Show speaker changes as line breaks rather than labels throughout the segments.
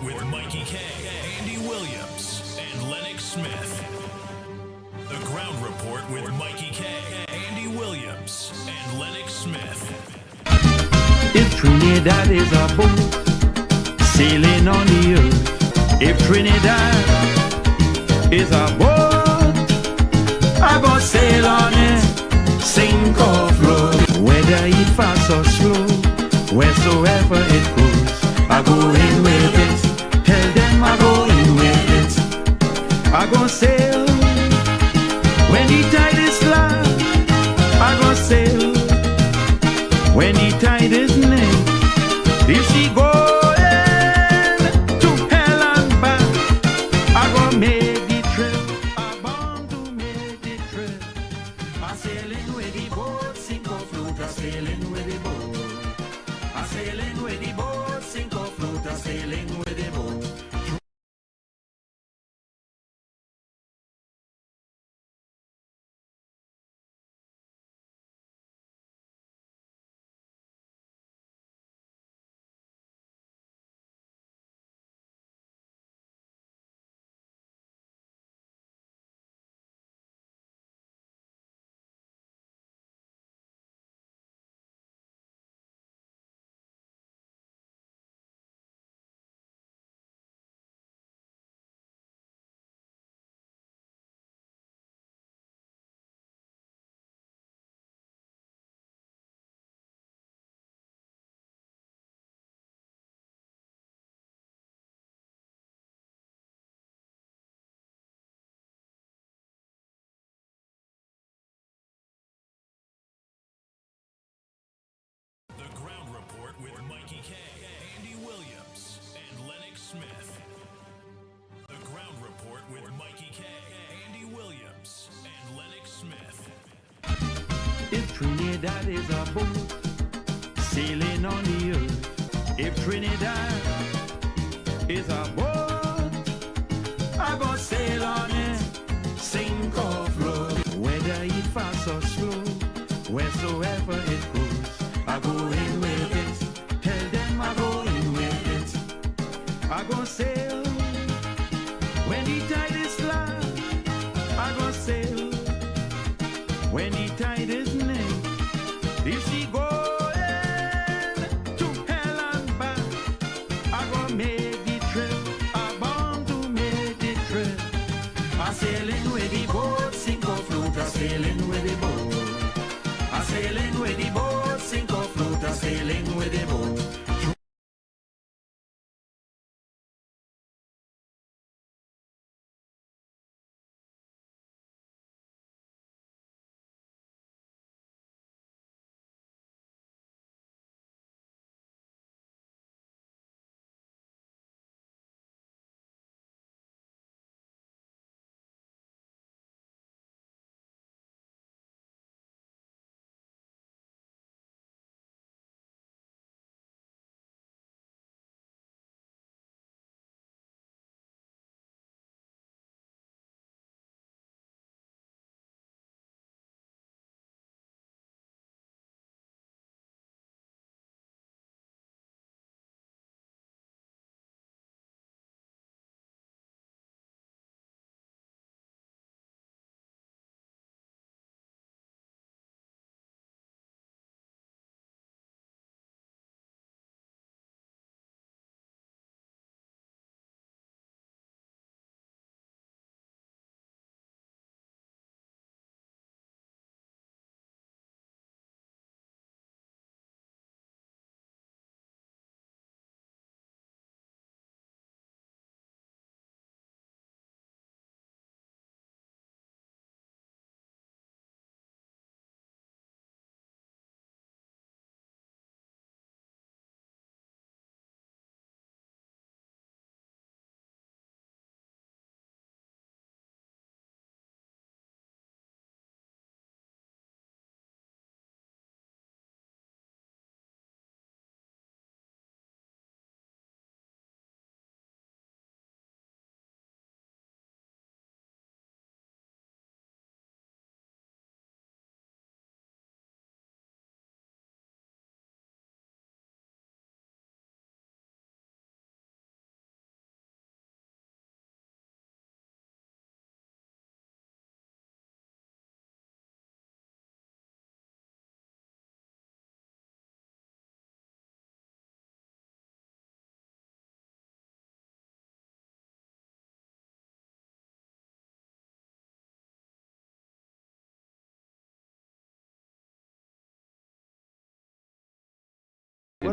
Report with Mikey K, Andy Williams, and Lennox Smith. The Ground Report with Mikey K, Andy Williams, and Lennox Smith.
If Trinidad is a boat sailing on the earth, if Trinidad is a boat, I go sail on it, sink or float. Whether it fast or slow, wheresoever it goes, I go in with it. Tell them I go in with it. I go sail when the tide is flat. I go sail when the tide is near. If she going to hell and back, I go make the trip. I bound to make the trip. I sailing with the boat, sink or float. I sailing with the boat. I sailing with the boat, sink or float. I sailing with the boat.
The Ground Report with Mikey K, Andy Williams, and Lennox Smith. The Ground Report with Mikey K, Andy Williams, and Lennox Smith.
If Trinidad is a boat sailing on the earth, if Trinidad is a boat, I go sail on it, sink or float. Whether it fast or slow, wheresoever it goes, I go in with it. Tell them I go in with it. I go sail when the tide is flat. I go sail when the tide is near. If she going to hell and back, I go make the trip. I bound to make the trip. I sailing with the boat, sink or float. I sailing with the boat. I sailing with the boat, sink or float. I sailing with the boat.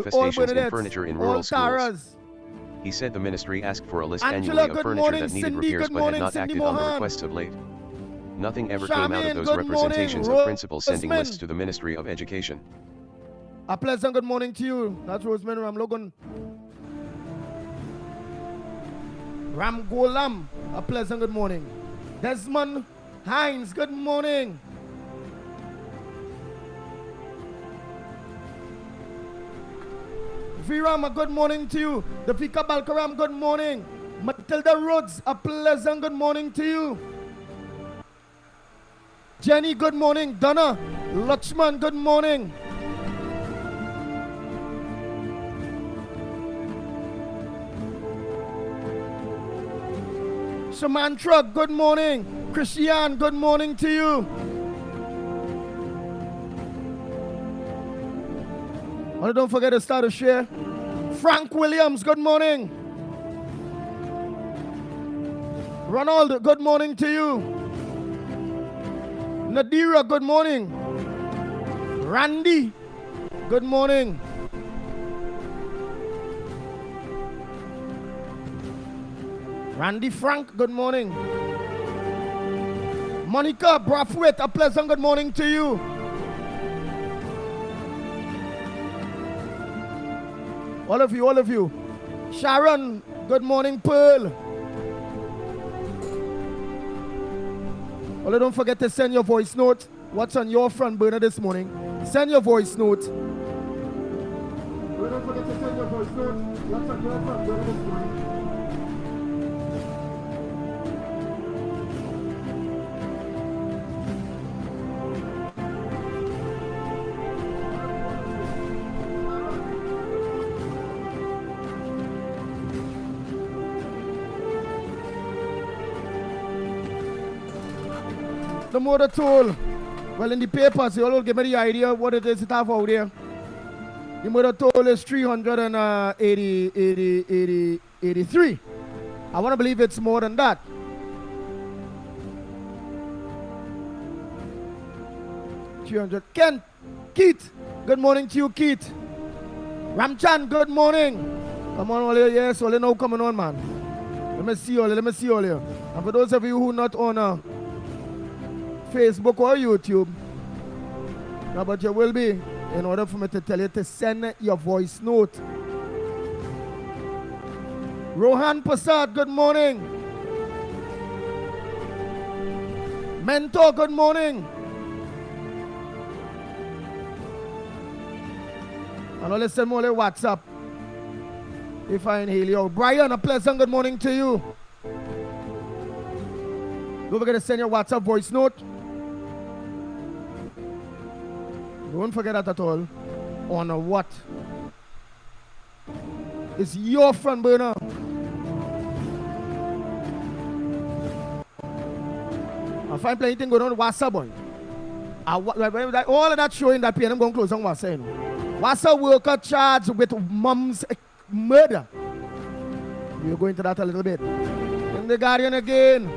infestations in furniture in rural schools.
Taras.
He said the ministry asked for a list
Angela,
annually of
good
furniture
morning.
that needed
Cindy,
repairs
good
but
morning.
had not
Cindy
acted on the
Mohan.
requests of late. Nothing ever came out of
Charmaine,
those
good
representations
morning.
of principals sending
Roseman.
lists to the Ministry of Education.
A pleasant good morning to you. That's Rosemary Ramlogan. Ramgolam, a pleasant good morning. Desmond Hines, good morning. Viram, a good morning to you. Dafika Balkaram, good morning. Matilda Rhodes, a pleasant good morning to you. Jenny, good morning. Donna Lakshman, good morning. Samantra, good morning. Christian, good morning to you. Oh, don't forget to start a share. Frank Williams, good morning. Ronald, good morning to you. Nadira, good morning. Randy, good morning. Randy Frank, good morning. Monica Brathwaite, a pleasant good morning to you. All of you, all of you. Sharon, good morning, Pearl. Well, don't forget to send your voice note. What's on your front burner this morning? Send your voice note. Well, don't forget to send your voice note. What's on your front burner this morning? The motor toll. Well, in the papers, you all give me the idea of what it is it have out there. The motor toll is 383. I want to believe it's more than that. Ken, Keith, good morning to you, Keith. Ramchan, good morning. Come on, all here. Yes, all now coming on, man. Let me see all here. And for those of you who not on Facebook or YouTube, no, but you will be, in order for me to tell you to send your voice note. Rohan Prasad, good morning. Mentor, good morning. And I'll listen more on WhatsApp if I inhale you. Brian, a pleasant good morning to you. Don't forget to send your WhatsApp voice note. Don't forget that at all. On a what? It's your front burner. I find plenty going on WhatsApp, boy. All of that showing that PM going to close on WhatsApp. You know. WhatsApp worker charged with mom's murder. We'll go into that a little bit. In the Guardian again.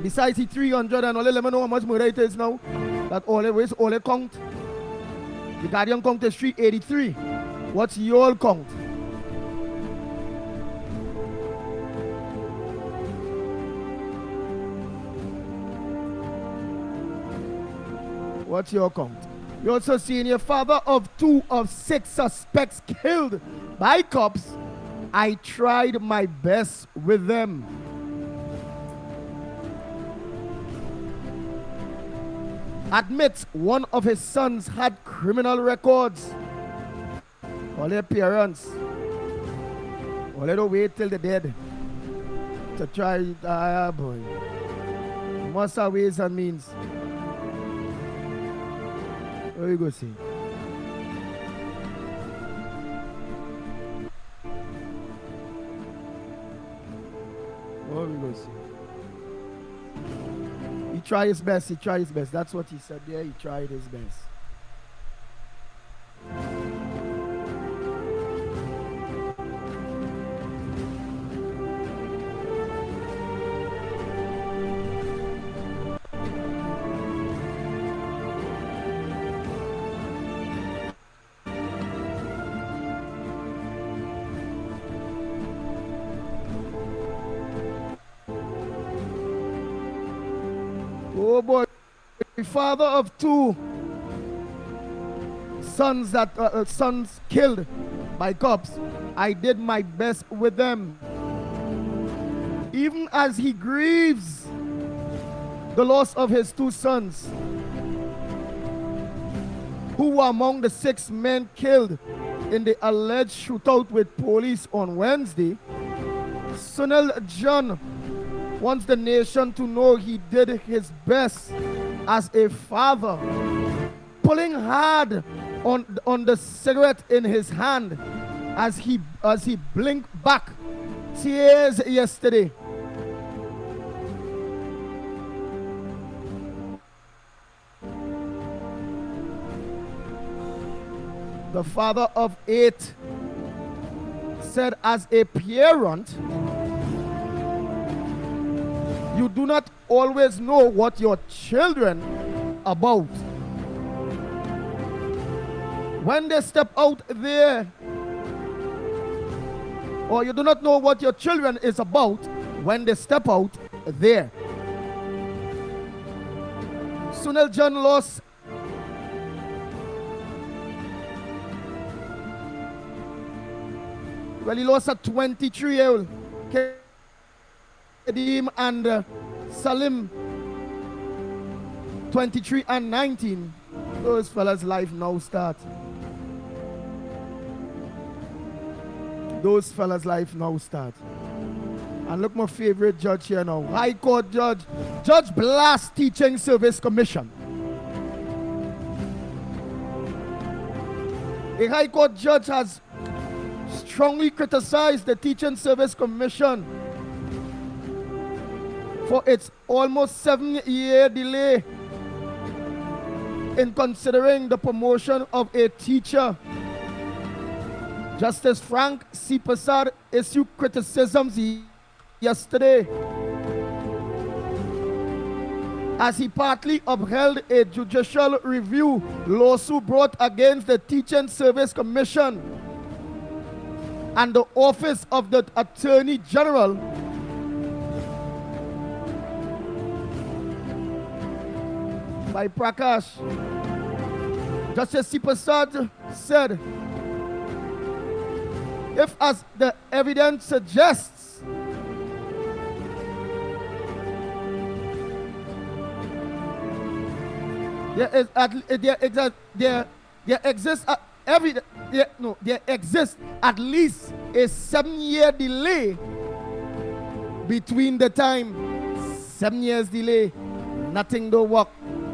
Besides the 300 and all, let me know how much murder it is now. That all it count. The Guardian count is 383. What's your count? What's your count? You also seen your father of 2 of 6 suspects killed by cops. I tried my best with them. Admits one of his sons had criminal records. All their parents. All they don't wait till they're dead to try. Boy. Must have ways and means. What you go see? What we go see? He tried his best. He tried his best. That's what he said there. He tried his best. Oh boy, father of two sons sons killed by cops. I did my best with them. Even as he grieves the loss of his two sons, who were among the 6 men killed in the alleged shootout with police on Wednesday, Sunil John wants the nation to know he did his best as a father, pulling hard on the cigarette in his hand as he blinked back tears yesterday. The father of 8 said, as a parent, you do not always know what your children are about. When they step out there, or you do not know what your children is about when they step out there. Sunil John lost he lost a 23-year-old Kadeem and Salim, 23 and 19. Those fellas' life now start. Those fellas' life now start. And look, my favorite judge here now. High Court Judge, Judge Blast Teaching Service Commission. A High Court judge has strongly criticized the Teaching Service Commission for its almost 7-year delay in considering the promotion of a teacher. Justice Frank C. Prasad issued criticisms yesterday as he partly upheld a judicial review lawsuit brought against the Teaching Service Commission and the Office of the Attorney General by Prakash. Justice C. Prasad said, if, as the evidence suggests, there exists at least a 7-year delay between the time. 7 years delay, nothing don't work.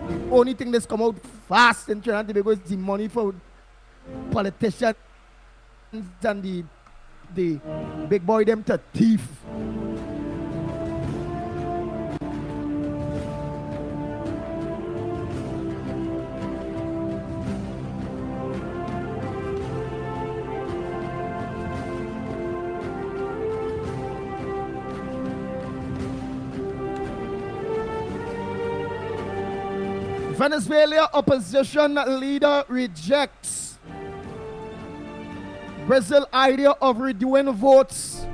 The only thing that's come out fast in Trinidad and Tobago is the money for politicians and the big boy them to thief. Venezuela opposition leader rejects Brazil idea of redoing votes.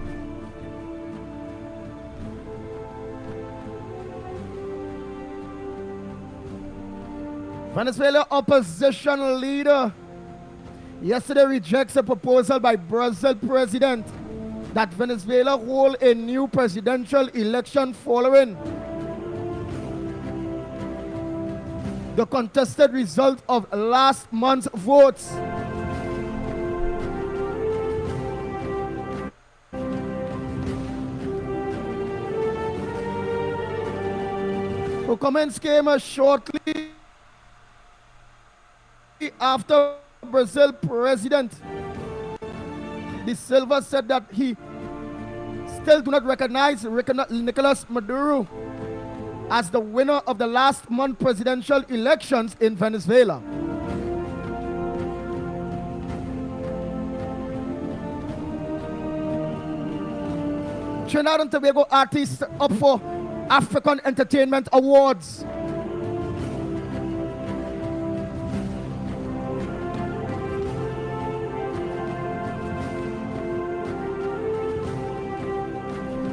Venezuela opposition leader yesterday rejects a proposal by Brazil president that Venezuela hold a new presidential election following the contested result of last month's votes. The comments came shortly after Brazil President De Silva said that he still do not recognize Nicolas Maduro as the winner of the last month presidential elections in Venezuela. Trinidad and Tobago artists up for African Entertainment Awards.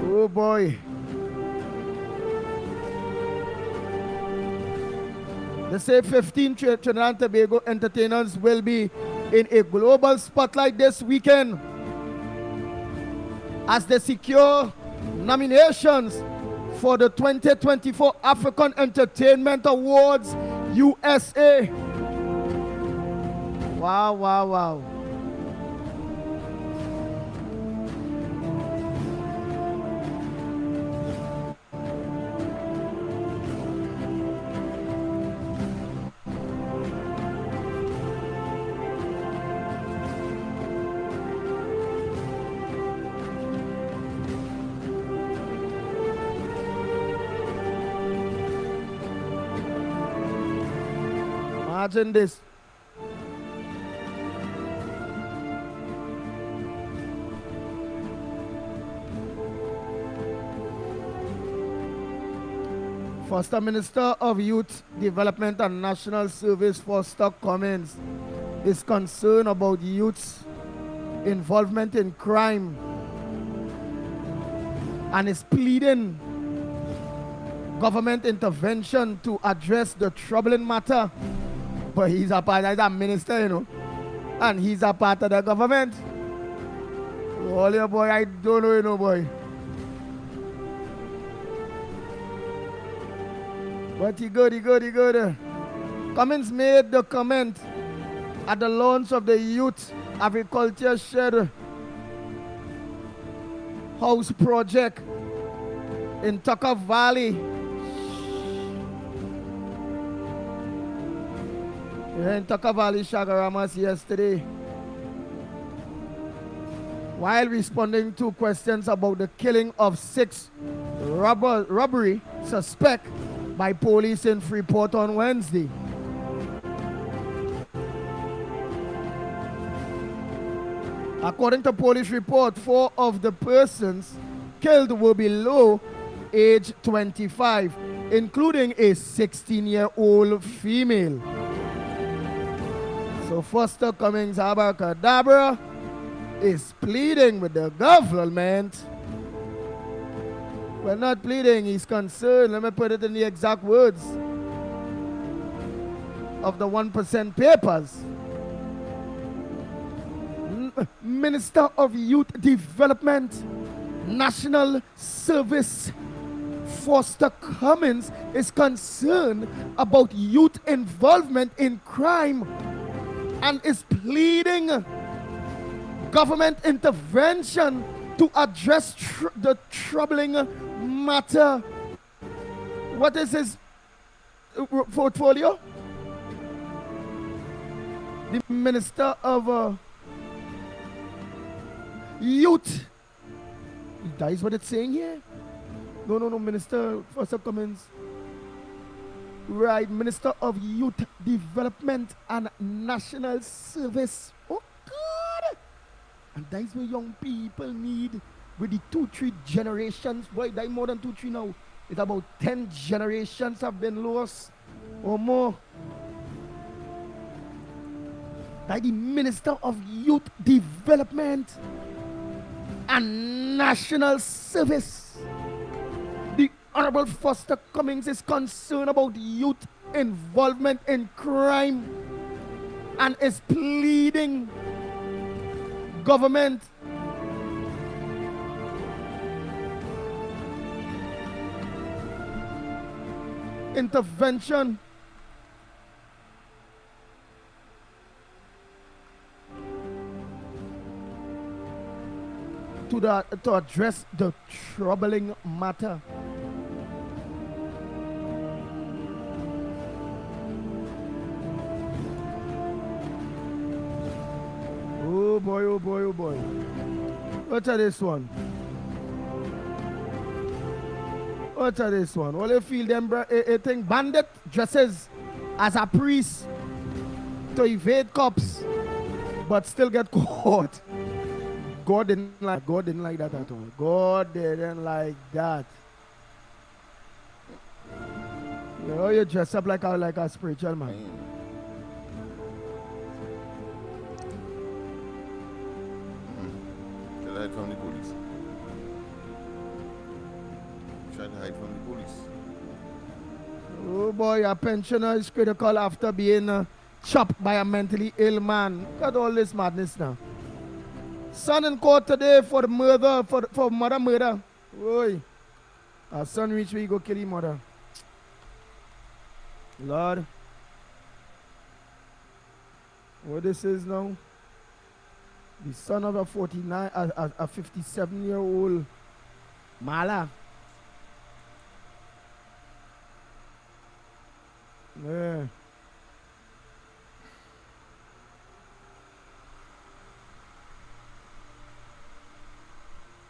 Oh boy. They say 15 Trinidad and Tobago entertainers will be in a global spotlight this weekend as they secure nominations for the 2024 African Entertainment Awards USA. Wow, wow, wow. Imagine this. Foster Minister of Youth Development and National Service Foster Cummins is concerned about youth's involvement in crime and is pleading government intervention to address the troubling matter. But he's a part of the minister, you know, and he's a part of the government. All your boy, I don't know, you know, boy. But he good. Cummins made the comment at the launch of the Youth Agriculture Shed House project in Tucker Valley. In Tucker Valley, Shagaramas yesterday. While responding to questions about the killing of 6 robbery suspects by police in Freeport on Wednesday. According to police report, 4 of the persons killed were below age 25, including a 16-year-old female. So Foster Cummins Abracadabra is pleading with the government. Well, not pleading, he's concerned. Let me put it in the exact words of the 1% papers. Minister of Youth Development, National Service, Foster Cummins is concerned about youth involvement in crime and is pleading government intervention to address the troubling matter. What is his portfolio? The Minister of Youth. That is what it's saying here. No, Minister Foster Cummins. Right, Minister of Youth Development and National Service. Oh, God. And that is what young people need with the 2-3 generations. Boy, that more than 2-3 now. It's about 10 generations have been lost or more. That the Minister of Youth Development and National Service. The Honorable Foster Cummins is concerned about youth involvement in crime and is pleading government intervention to address the troubling matter. Oh boy, oh boy, oh boy. What are this one? What are this one? All you feel them think bandit dresses as a priest to evade cops but still get caught. God didn't like that at all. God didn't like that. You know, you dress up like a spiritual man.
Try to hide from the police. Try to hide from the police.
Oh boy, a pensioner is critical after being chopped by a mentally ill man. Look at all this madness now. Son in court today for the murder, for mother murder. Oi. Our son reach where he go kill his mother. Lord. What this is now? The son of a 57-year-old Mala. Yeah.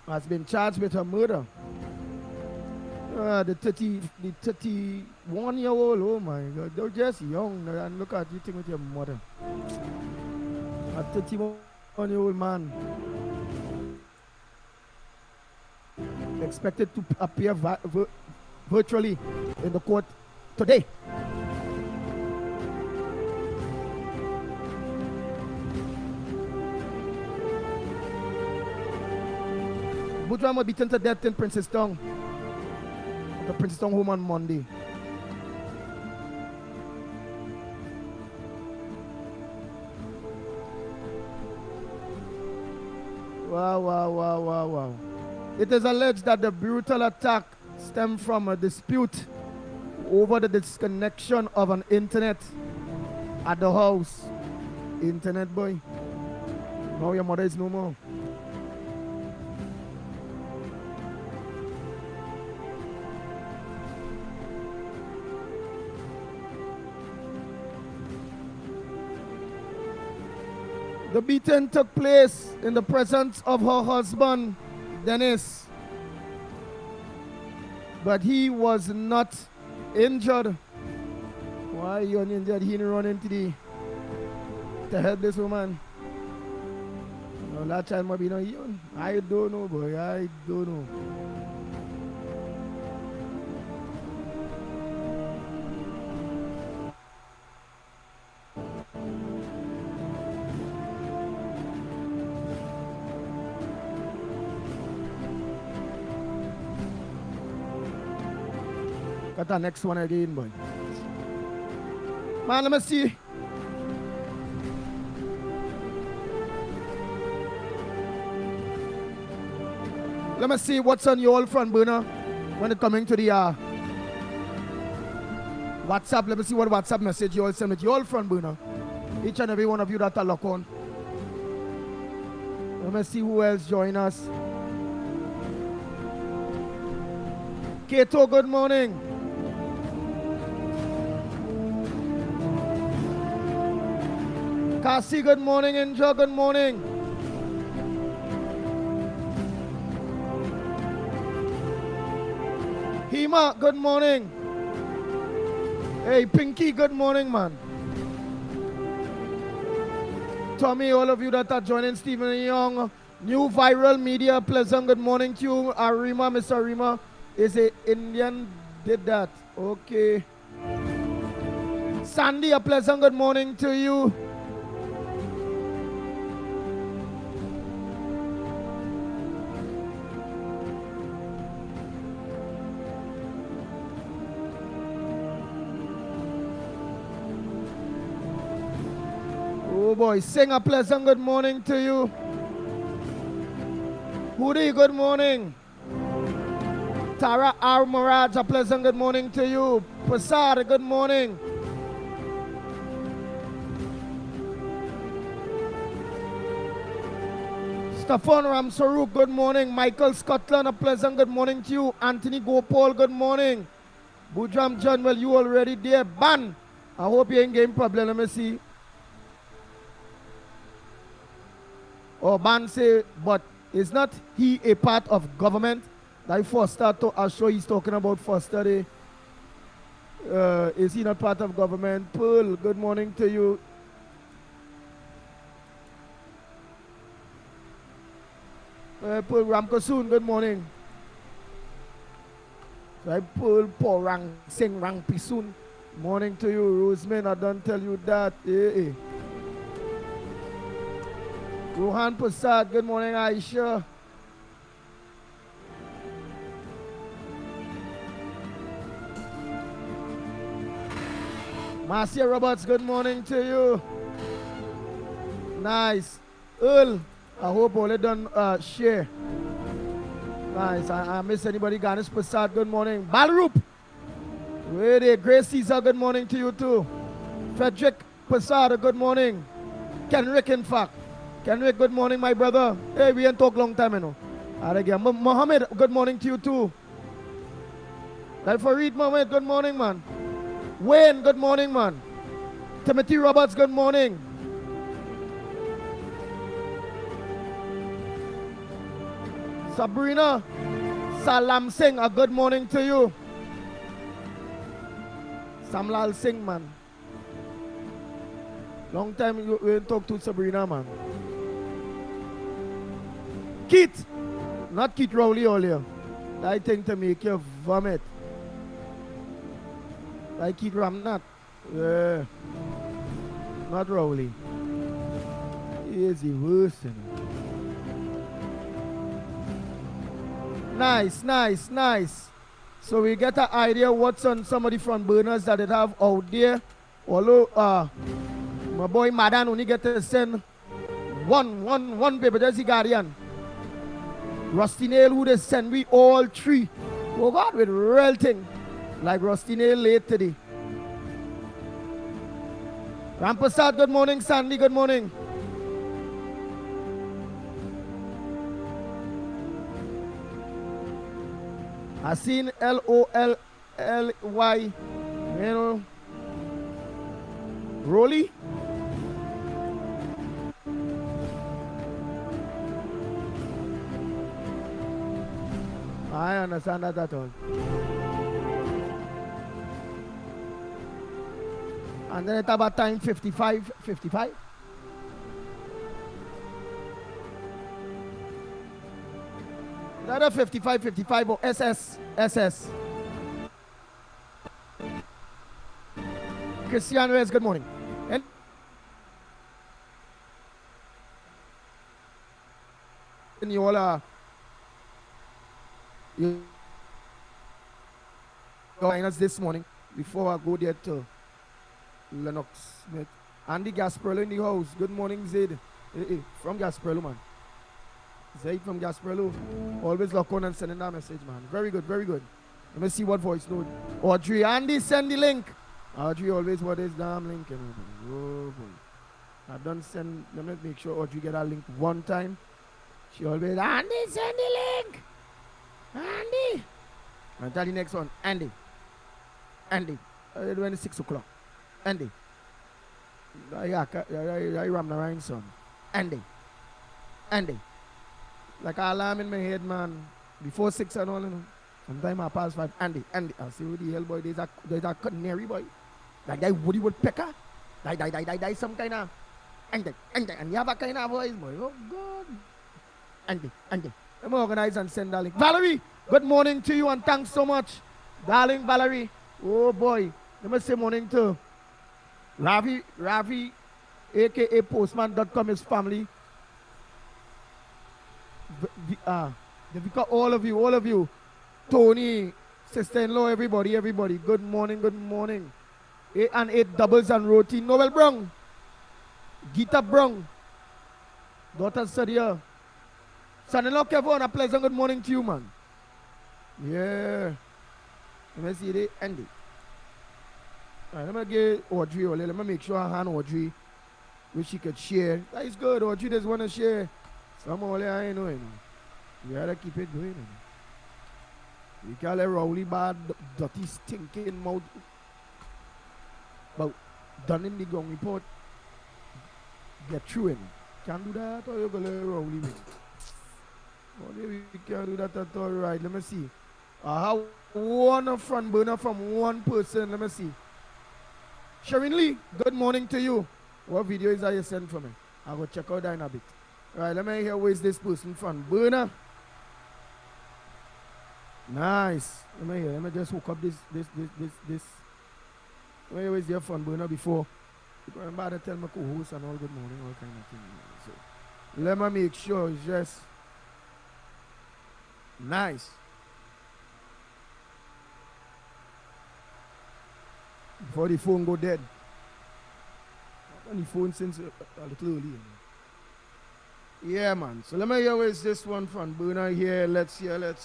Has been charged with a murder. The 31-year-old, oh my God, they're just young. And look at you think with your mother. A 31-year-old man expected to appear virtually in the court today. Boudram was beaten to death in Princeton. The Princeton home on Monday. Wow. It is alleged that the brutal attack stemmed from a dispute over the disconnection of an internet at the house. Internet boy. Now your mother is no more. The beating took place in the presence of her husband, Dennis. But he was not injured. Why you injured? He didn't run into to help this woman. No, that child might be not young. I don't know, boy. I don't know. Got the next one again, boy. Man, let me see. Let me see what's on your front burner when it coming to the WhatsApp. Let me see what WhatsApp message you all send with your front burner. Each and every one of you that are locked on. Let me see who else join us. Kato, good morning. Kasi, good morning. Inja, good morning. Hima, good morning. Hey, Pinky, good morning, man. Tommy, all of you that are joining, Stephen Young, new viral media, pleasant good morning to you. Arima, Mr. Arima, is a Indian, did that. Okay. Sandy, a pleasant good morning to you. Oh boy, sing a pleasant good morning to you. Hoodie, good morning. Tara R. Murad, a pleasant good morning to you. Prasad, good morning. Stefan Ramsaruk, good morning. Michael Scotland, a pleasant good morning to you. Anthony Gopal, good morning. Boudram John, well, you already there. Ban, I hope you ain't getting problem. Let me see. Oh, Ban say, but is not he a part of government? Like Foster, I'm sure he's talking about Foster Day. Is he not part of government? Pearl, good morning to you. Pearl Ramkosoon, good morning. Pearl Paul Rang Sing Rang Pisoon. Morning to you, Roseman. I don't tell you that. Rohan Prasad, good morning, Aisha. Marcia Roberts, good morning to you. Nice. Earl, I hope all done share. Nice. I miss anybody. Ganesh Prasad, good morning. Balroop. Ready. Grace Caesar, good morning to you too. Frederick Prasad, good morning. Kenrick, in fact. Kenrick, good morning, my brother. Hey, we ain't talk long time, you know. All right, Mohammed, good morning to you too. Like Farid Mohammed, good morning, man. Wayne, good morning, man. Timothy Roberts, good morning. Sabrina Salam Singh, a good morning to you. Samlal Singh, man. Long time we didn't talk to Sabrina, man. Keith, not Keith Rowley earlier. I think to make you vomit. Like Keith Ramnat. Yeah. Not Rowley. He is the worst, you know. Nice, nice, nice. So we get an idea what's on some of the front burners that it have out there. Although my boy Madan only get to send one paper. There's the Guardian. Rusty Nail who they send we all three. Oh God, with real thing. Like Rusty Nail late today. Rampasad, good morning. Sandy, good morning. I seen L-O-L-L-Y, you know, Rolly. I understand that at all. And then it's about time 55. Not a 55 or SS. Christian Reyes, good morning. And you all you join us this morning before I go there to LENNOX. Andy Gasperlo in the house. Good morning, Zaid. From Gasperlo, man. Zaid from Gasperlo. Always lock on and sending that message, man. Very good, very good. Let me see what voice note. Audrey, Andy, send the link. Audrey always what is damn link. You know. Oh, boy. I don't send. Let me make sure Audrey get that link one time. She always, Andy, send the link. Andy. And tell the next one, Andy. When it's 6 o'clock. Andy. I ram the right son. Andy. Like an alarm in my head, man. Before 6 and all, you know. Sometimes I pass 5. Andy. I see who the hell, boy. There's a canary, boy. Like that woody woodpecker. Like some kind of Andy. And you have a kind of voice, boy. Oh, God. Andy. Let me organize and send that link. Valerie, good morning to you and thanks so much. Darling Valerie. Oh, boy. Let me say morning to Ravi, a.k.a. Postman.com, his family. All of you. Tony, sister-in-law, everybody. Good morning. 8 and 8 doubles and roti. Noel Brown. Gita Brown. Daughter Sadia. Son-in-law Kevin, a pleasant good morning to you, man. Yeah. Let me see the Andy. Let me get Audrey. Let me make sure I hand Audrey which she could share. That is good. Audrey just want to share. Some only I know. You gotta keep it going. You can't let Rowley bad, dirty, stinking mouth. But done in the ground report. Get through him. Can't do that or you're going to let Rowley win. Only we can't do that at all. Right, let me see. I have one front burner from one person. Let me see. Sharon Lee, good morning to you. What video is that you sent for me? I'll go check out that in a bit. Right, let me hear where is this person front burner. Nice. Let me hear. Let me just hook up this. Let me hear where's your front burner before. I'm about to tell my co-host and all good morning, all kind of things. So let me make sure it's just nice. Before the phone go dead. On the phone since a little early. Yeah, man. So let me hear where's this one from Burner here. Let's hear.
Good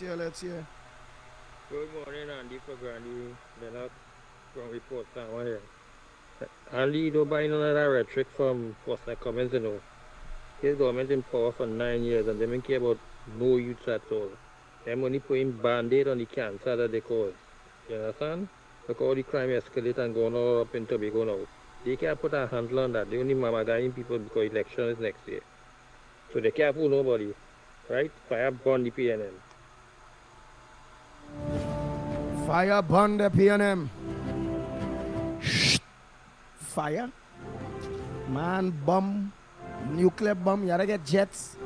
morning, Andy, for Grandy. LENNOX from report somewhere here. Andy, don't buy none of that rhetoric from Foster Cummins, you know. His government in power for 9 years and they don't care about no youths at all. Them only putting band-aid on the cancer that they cause. You understand? Look all the crime escalate and going all up in Tobago now. They can't put a handle on that. They only mamagaing people because election is next year. So they can't fool nobody. Right? Fire burn the PNM.
Fire burn the PNM. Fire? Man, bomb. Nuclear bomb. You gotta get jets.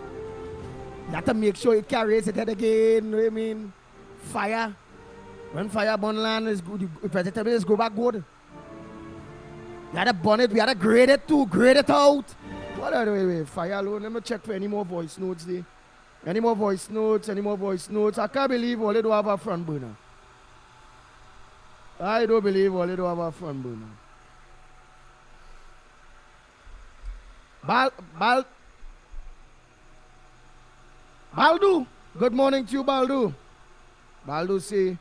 You have to make sure it carries it head again. You know what I mean? Fire. When fire burn land is good, vegetables go back good. You gotta burn it. We gotta grade it too. Grade it out. Wait. Fire alone. Let me check for any more voice notes there. Any more voice notes? I can't believe all they do have a front burner. I don't believe all they do have a front burner. Baldu. Good morning to you, Baldu. Baldu say,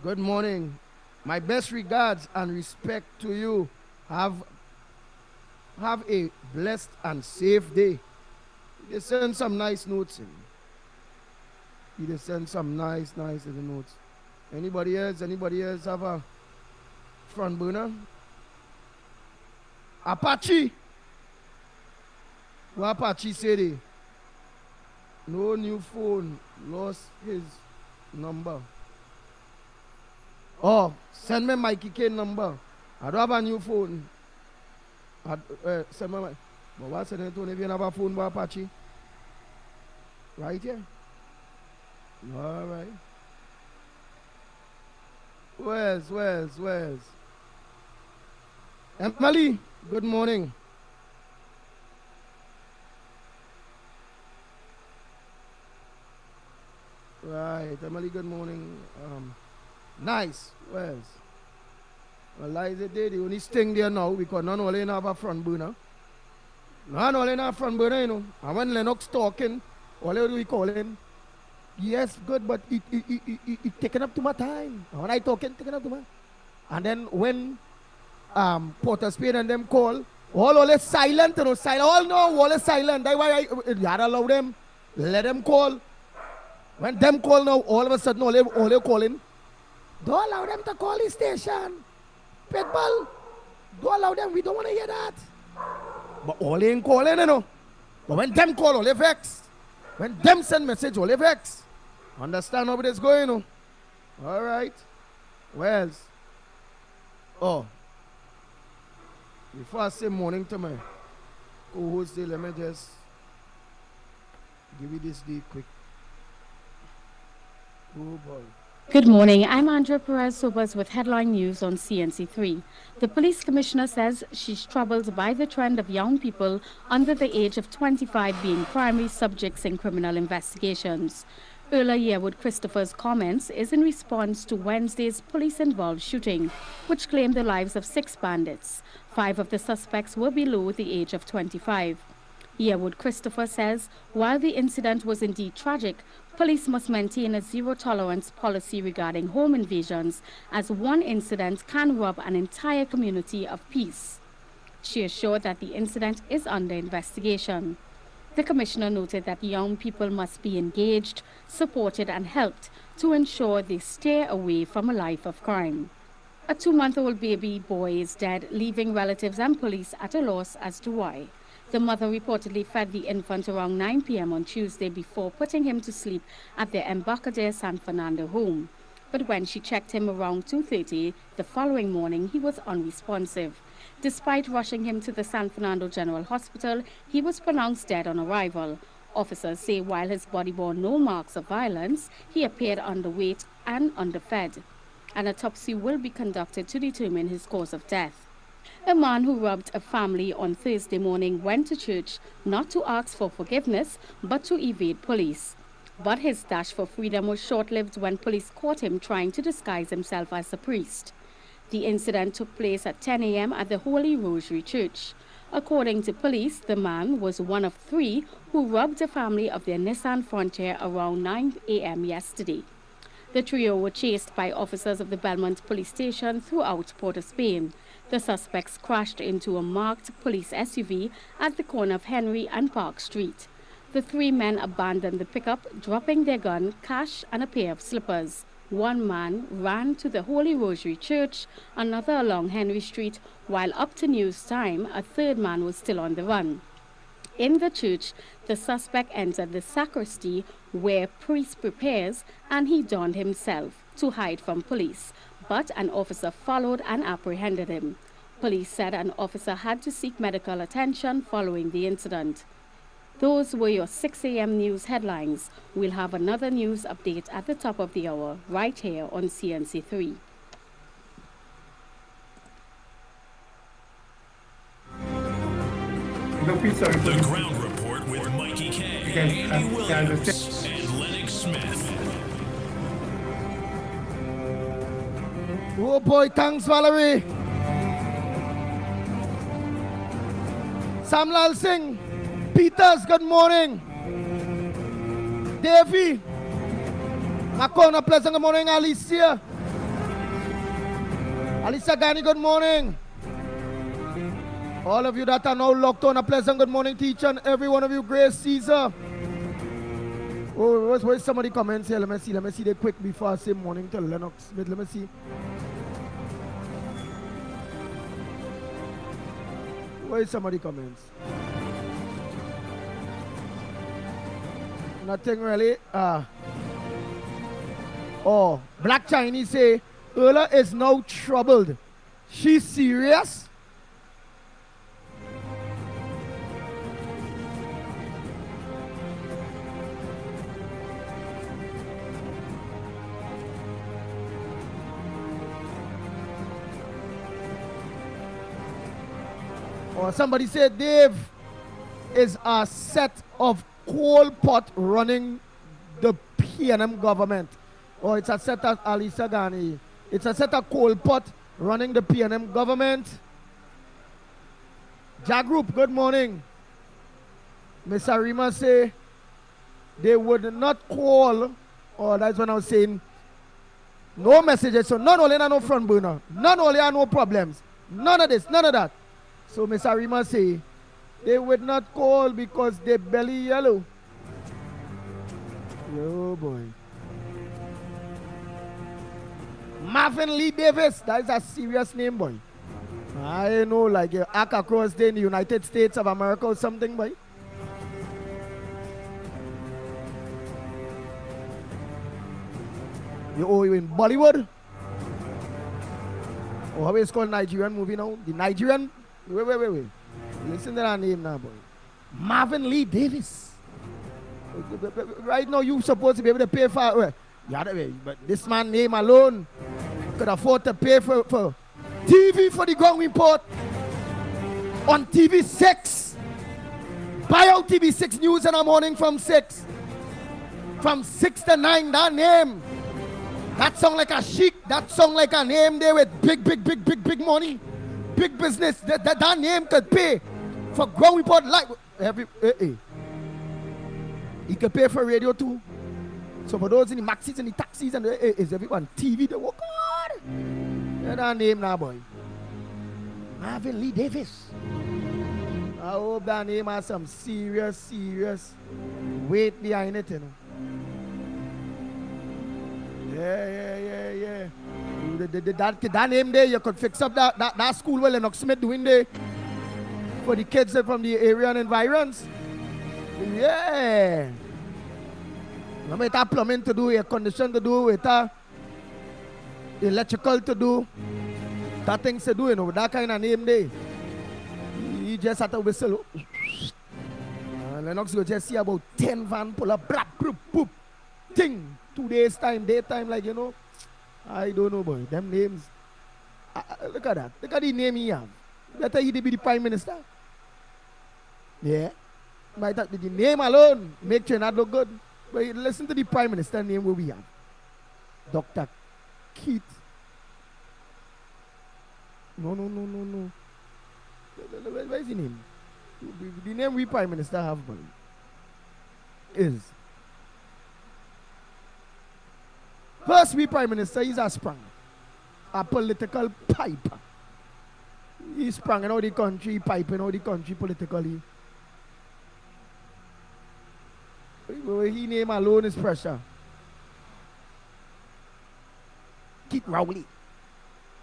good morning. My best regards and respect to you. Have a blessed and safe day. They send some nice notes in. They send some nice little notes. Anybody else have a front burner? Apache. What Apache say they? No new phone, lost his number. Oh, send me Mikey K number. I don't have a new phone. Send me my. But what's the name? If you have a phone, by Apache? Right here. All right. Where's? Emily, good morning. Right, Emily, good morning. Nice. Where's? Well, is it there? The only thing there now because none only have a front burner. None only have a front burner, you know. And when LENNOX talking, all we calling. Yes, good, but it taking up too much time. And when I talking, taking up too much. And then when Porter Spain and them call, all is silent, you know, silent. All is silent. That's why you gotta allow them, let them call. When them call now, all of a sudden, all they calling. Don't allow them to call the station. Pitbull, don't allow them. We don't want to hear that. But all they ain't calling, you know. But when them call, all they vex. When them send message, all they vex. Understand how it is going, you know. All right. Wells. Oh. Before I say morning to my co-host, let me just give you this day quick. Oh boy.
Good morning. I'm Andrea Perez-Sobers with headline news on CNC3. The police commissioner says she's troubled by the trend of young people under the age of 25 being primary subjects in criminal investigations. Earlier Yearwood Christopher's comments is in response to Wednesday's police-involved shooting, which claimed the lives of 6 bandits. 5 of the suspects were below the age of 25. Yearwood Christopher says while the incident was indeed tragic, police must maintain a zero-tolerance policy regarding home invasions, as one incident can rob an entire community of peace. She assured that the incident is under investigation. The commissioner noted that young people must be engaged, supported and helped to ensure they stay away from a life of crime. A 2-month-old baby boy is dead, leaving relatives and police at a loss as to why. The mother reportedly fed the infant around 9 p.m. on Tuesday before putting him to sleep at their Embarcadero San Fernando home. But when she checked him around 2:30 the following morning, he was unresponsive. Despite rushing him to the San Fernando General Hospital, he was pronounced dead on arrival. Officers say while his body bore no marks of violence, he appeared underweight and underfed. An autopsy will be conducted to determine his cause of death. A man who robbed a family on Thursday morning went to church not to ask for forgiveness, but to evade police. But his dash for freedom was short-lived when police caught him trying to disguise himself as a priest. The incident took place at 10 a.m. at the Holy Rosary Church. According to police, the man was one of 3 who robbed a family of their Nissan Frontier around 9 a.m. yesterday. The trio were chased by officers of the Belmont police station throughout Port of Spain. The suspects crashed into a marked police SUV at the corner of Henry and Park Street. The 3 men abandoned the pickup, dropping their gun, cash, and a pair of slippers. One man ran to the Holy Rosary Church, another along Henry Street, while up to news time, a 3rd man was still on the run. In the church, the suspect entered the sacristy where priest prepares, and he donned himself to hide from police. But an officer followed and apprehended him. Police said an officer had to seek medical attention following the incident. Those were your 6 a.m. news headlines. We'll have another news update at the top of the hour, right here on CNC3.
Don't feel sorry for
The
this.
Ground Report with Mikey K,
Again,
Andy
I
Williams, and Lennox Smith.
Oh boy, thanks Valerie. Samlal Singh, Peters, good morning. Davy, Makona Pleasant, good morning. Alicia, Alicia Gani, good morning. All of you that are now locked on, a pleasant good morning, teacher, and every one of you, Grace Caesar. Oh, where's somebody comments here? Let me see they quick before I say morning to Lennox. Wait, let me see. Where's somebody comments? Nothing really. Oh, Black Chinese say, Erla is now troubled. She's serious? Or somebody said Dave is a set of coal pot running the PNM government. Or it's a set of Alisa Ghani. It's a set of coal pot running the PNM government. Jagroup, good morning. Miss Arima say they would not call, or that's what I was saying, no messages, so none only no front burner, none only no problems, none of this, none of that. So Miss Arima say they would not call because they belly yellow. Oh boy. Marvin Lee Davis, that is a serious name, boy. I know, like you act across there in the United States of America or something, boy. You in Bollywood? Oh, how is it called Nigerian movie now? The Nigerian. Wait. Listen to that name now, boy. Marvin Lee Davis. Right now, you supposed to be able to pay for. Yeah, but this man name alone could afford to pay for TV for the Ground Report on TV6. Buy out TV6 News in the morning from 6. From 6 to 9, that name. That sound like a chic. That sound like a name there with big money. Big business. That name could pay for Ground Report like he could pay for radio too. So for those in the maxis and the taxis and is everyone TV they work hard. That name now, boy. Marvin Lee Davis. I hope that name has some serious weight behind it, you know. Yeah. That name there, you could fix up that school where LENNOX Smith doing there for the kids from the area and environs. Yeah. No matter plumbing to do, air condition to do, with electrical to do, that things to do, you know, with that kind of name there. You just have to whistle. LENNOX will just see about 10 van pull up, blap, boop, boop, ting. 2 days time, daytime, like, you know. I don't know, boy. Them names. Look at that. Look at the name he have. Better he be the prime minister. Yeah. Might that the name alone make you not look good. But listen to the prime minister name where we have. Dr. Keith. No. What is the name? The name we Prime Minister have, man, is. First, we Prime Minister is a sprung. A political pipe. He sprung out the country, piping out the country politically. He name alone is pressure. Keep Rowley.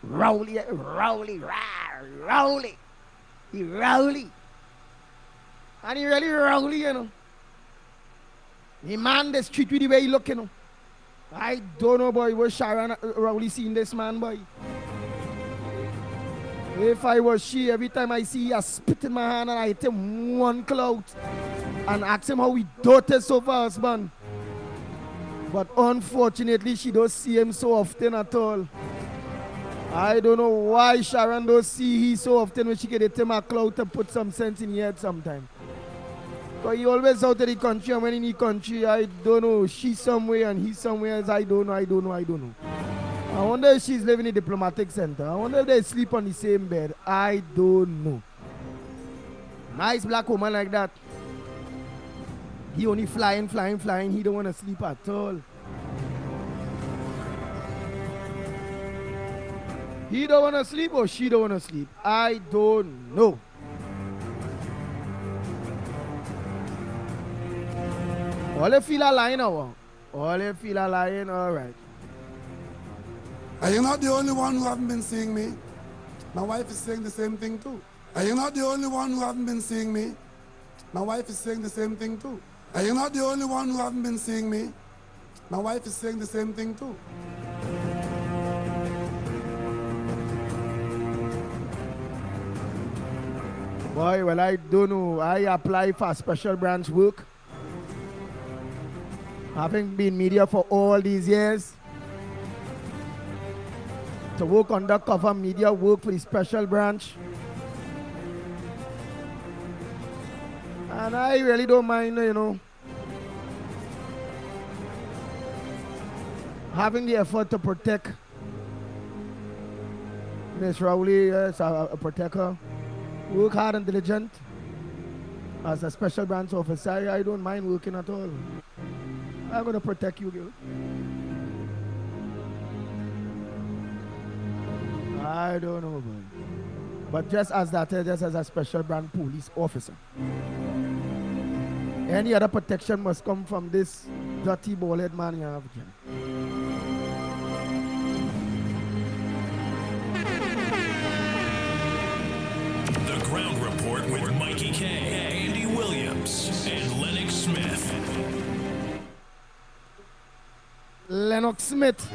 Rowley. He Rowley. And he really Rowley, you know. The man the street with the way he look, you know. I don't know, boy, was Sharon Rowley seeing this man, boy. If I was she, every time I see her spit in my hand and I hit him one clout and ask him how he doted so fast, man. But unfortunately, she don't see him so often at all. I don't know why Sharon don't see he so often when she get hit him a clout to put some sense in his head sometime. Because he always out of the country, and when in the country, I don't know, she's somewhere and he's somewhere else. I don't know. I wonder if she's living in the diplomatic center. I wonder if they sleep on the same bed. I don't know. Nice black woman like that. He only flying. He don't want to sleep at all. He don't want to sleep or she don't want to sleep. I don't know. All you feel a line or all you feel a line, all right.
Are you not the only one who haven't been seeing me? My wife is saying the same thing too. Are you not the only one who haven't been seeing me? My wife is saying the same thing too. Are you not the only one who haven't been seeing me? My wife is saying the same thing too.
Boy, well, I don't know. I apply for special branch work. Having been media for all these years, to work undercover media work for the special branch. And I really don't mind, you know, having the effort to protect Miss Rowley, yes, a protector. Work hard and diligent. As a special branch officer, I don't mind working at all. I'm going to protect you, girl. I don't know, man. But just as that, just as a special brand police officer, any other protection must come from this dirty bald-head man you have, Jim.
The Ground Report with Mikey K, Andy Williams, and Lennox Smith.
Lennox Smith.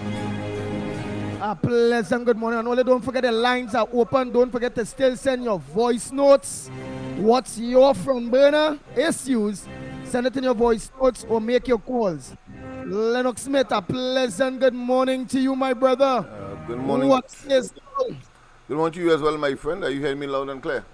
A pleasant good morning. And only don't forget the lines are open. Don't forget to still send your voice notes. What's your front burner issues? Send it in your voice notes or make your calls. Lennox Smith, a pleasant good morning to you, my brother.
Good morning.
What is
Good morning to you as well, my friend. Are you hearing me loud and clear?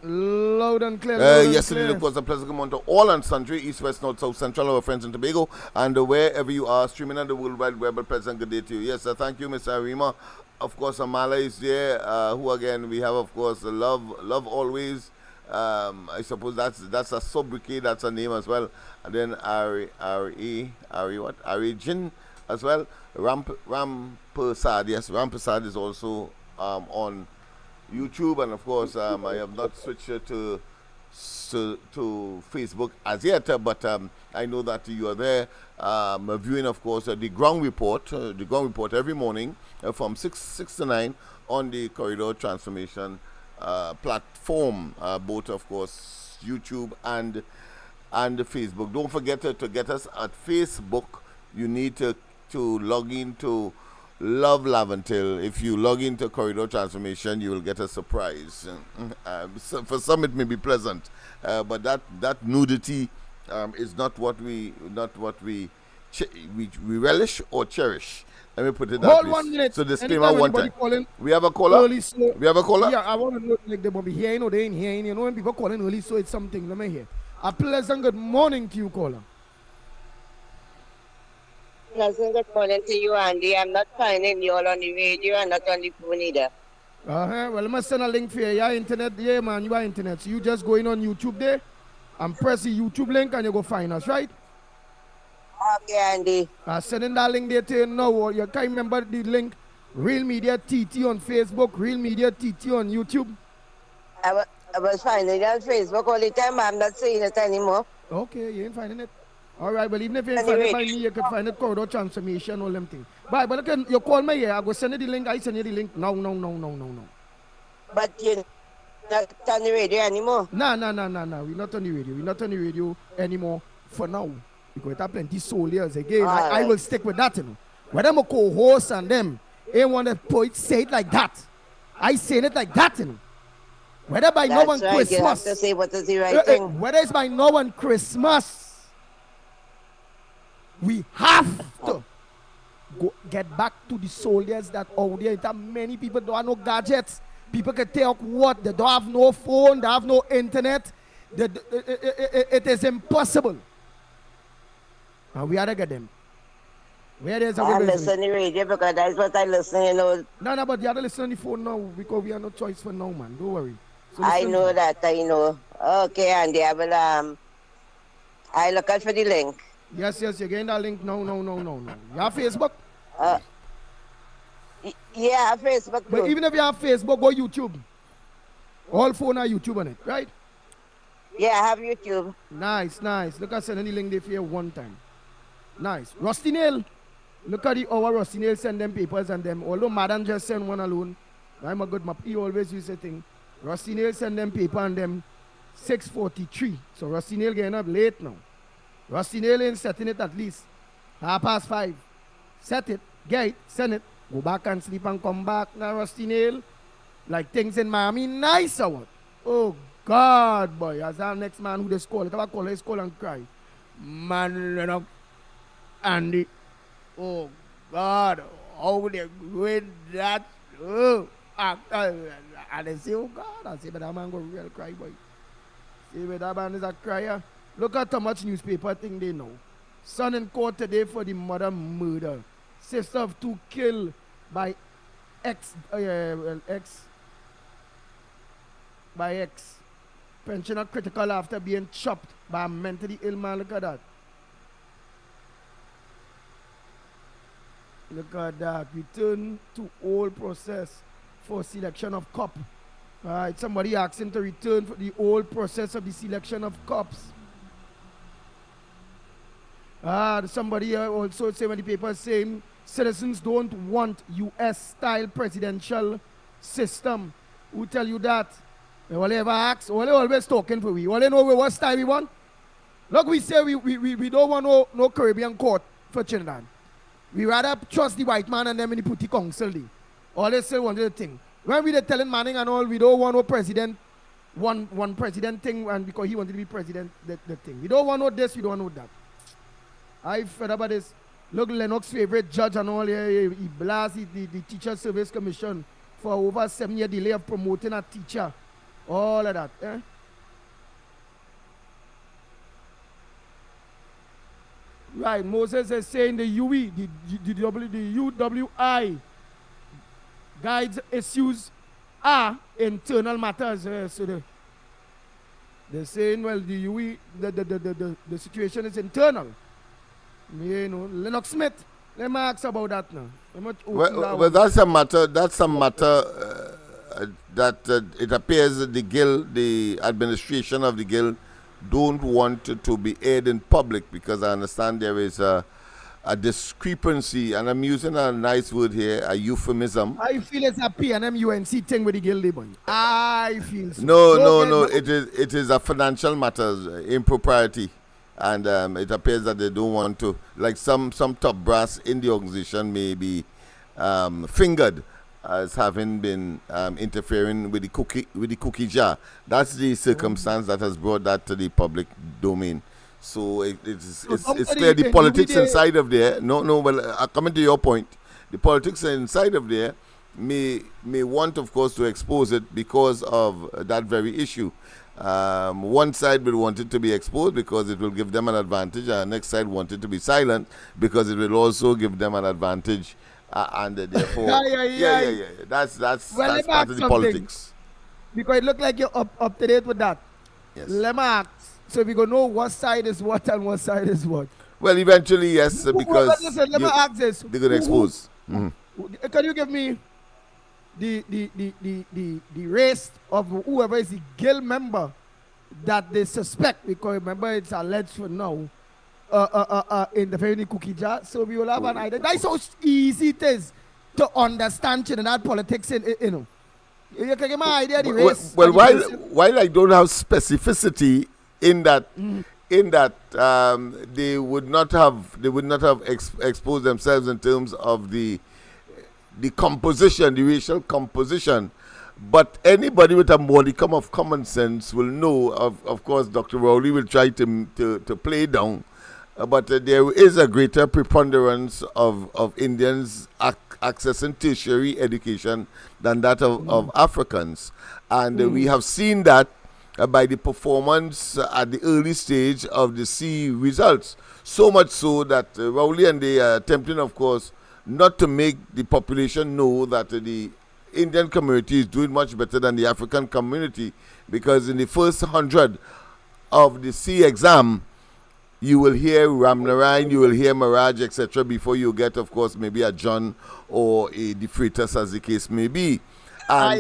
Loud and clear. Loud and
yesterday,
clear.
of course, a pleasant good morning to all and sundry, east, west, north, south, central, our friends in Tobago, and wherever you are, streaming on the World Wide Web. A pleasant good day to you. Yes, thank you, Mr. Arima. Of course, Amala is there, who again, we have, of course, Love Always. I suppose that's a sobriquet, that's a name as well. And then Ari Jin as well. Ram Persad, yes, Ram Persad is also on YouTube, and of course I have not switched to Facebook as yet, but I know that you are there viewing, of course, the ground report every morning from 6 to 9 on the Corridor Transformation platform, both, of course, YouTube and Facebook. Don't forget to get us at Facebook. You need to log into Love Laventil. If you log into Corridor Transformation, you will get a surprise. So for some, it may be pleasant, but that nudity is not what we relish or cherish. Let me put it that way.
Hold 1 minute.
So disclaimer one time. We have a caller.
Early, so
We have a caller.
yeah, I want to know like they will be here, you know, they ain't here. You know, when people calling early, so it's something. Let me hear. A pleasant good morning to you, caller.
Pleasant good morning to you, Andy. I'm not finding you all on the radio and not on the phone either.
Well, I must send a link for you. Your internet, yeah, man, you are internet. So you just go in on YouTube there and press the YouTube link and you go find us, right?
Okay, Andy.
Sending that link there to you now. You can remember the link, Real Media TT on Facebook, Real Media TT on YouTube.
I was finding it on Facebook all the time. I'm not seeing it anymore.
Okay, you ain't finding it. All right, well, even if you ain't find it by me, you can find it corridor transformation, all them things. But look, you call me here, I go send you the link, I send you the link. No.
But you're not on the radio anymore.
No. We're not on the radio. We're not on the radio anymore for now. Because it have plenty soldiers again. I will stick with that, you know. Whether I'm a co-host and them, they want to say it like that. I say it like that, you know. Whether by
That's
no one
right.
Christmas.
You have to say what is the right thing.
Whether it's by no one Christmas. We have to go get back to the soldiers that out there. That many people don't have no gadgets. People can take what? They don't have no phone. They have no internet. It is impossible. And we have to get them. Where there's a
I listen to the radio because that's what I listen, you know.
No, but you have to listen on the phone now because we have no choice for now, man. Don't worry. So
I know that, I know. Okay, Andy, I will, I look out for the link.
Yes, you're getting that link. No. You have Facebook?
Yeah, Facebook.
But
too.
even if you have Facebook, go YouTube. All phone are YouTube on it, right?
Yeah, I have YouTube.
Nice. Look at sending the link there for you one time. Nice. Rusty Nail. Look at our Rusty Nail send them papers and them. Although Madam just send one alone. I'm a good map. He always use a thing. Rusty Nail send them paper and them 6:43. So Rusty Nail getting up late now. Rusty Nail ain't setting it at least 5:30. Set it, get it, send it, go back and sleep and come back. Now Rusty Nail, like things in Miami, nice or what? Oh God, boy, as our next man who they call it, I call his call and cry. Man, LENNOX, Andy. Oh God, how they doing that? Oh, and they say, oh God, I say, but that man go real cry, boy. See, but that man is a crier. Look at how much newspaper thing they know. Son in court today for the mother murder. Sister of two killed by ex. Pensioner critical after being chopped by a mentally ill man. Look at that. Look at that. Return to old process for selection of cop. Alright, somebody asked him to return for the old process of the selection of cops. Somebody also say when the paper is saying citizens don't want US-style presidential system. Who tell you that? They will ever ask. All they always talking for we. All they know what style we want. Look, we say we don't want no Caribbean court for Trinidad. We rather trust the white man and them in the putty council. All they say one little thing. When we telling Manning and all, we don't want no president, one president thing, and because he wanted to be president, the thing. We don't want no this, we don't want no that. I fed about this. Look, LENNOX's favorite judge and all, he blasted the Teacher Service Commission for over 7-year delay of promoting a teacher. All of that. Eh? Right, Moses is saying the UE, the UWI guides issues are internal matters. So they're saying, well, the UE, the situation is internal. You know, LENNOX Smith, let me ask about that now.
Well, that's a matter. That's a matter that it appears that the administration of the guild, don't want to be aired in public because I understand there is a discrepancy, and I'm using a nice word here, a euphemism.
I feel it's a PNM-UNC thing with the guild, boy. I feel so.
No. It is a financial matter, impropriety. And it appears that they don't want to, like some top brass in the organization may be fingered as having been interfering with the cookie jar. That's the circumstance that has brought that to the public domain. So it's clear the politics inside of there. Well, coming to your point, the politics inside of there may want, of course, to expose it because of that very issue. One side will want it to be exposed because it will give them an advantage, and the next side want it to be silent because it will also give them an advantage and therefore,
Yeah.
That's
Well,
that's
let me
part
ask
of the
something.
politics.
Because it looked like you're up to date with that.
Yes.
Let me ask. So we gonna know what side is what and what side is what.
Well, eventually, yes, because
Listen, let me ask this.
they're going to expose.
Can you give me the race of whoever is the guild member that they suspect? Because remember, it's alleged for now in the very cookie jar. So we will have an idea. That's how easy it is to understand Trinidad politics. You know, you can get my idea of the race.
Well, while I don't have specificity in that, they would not have exposed themselves in terms of the composition, the racial composition. But anybody with a modicum of common sense will know. Of course, Dr. Rowley will try to play down, but there is a greater preponderance of Indians accessing tertiary education than that of Africans, and we have seen that by the performance at the early stage of the C results. So much so that Rowley and they are attempting, of course, not to make the population know that the Indian community is doing much better than the African community, because in the first 100 of the C exam, you will hear Ramnarayan, you will hear Mirage, etc., before you get, of course, maybe a John or a De Freitas, as the case may be. And,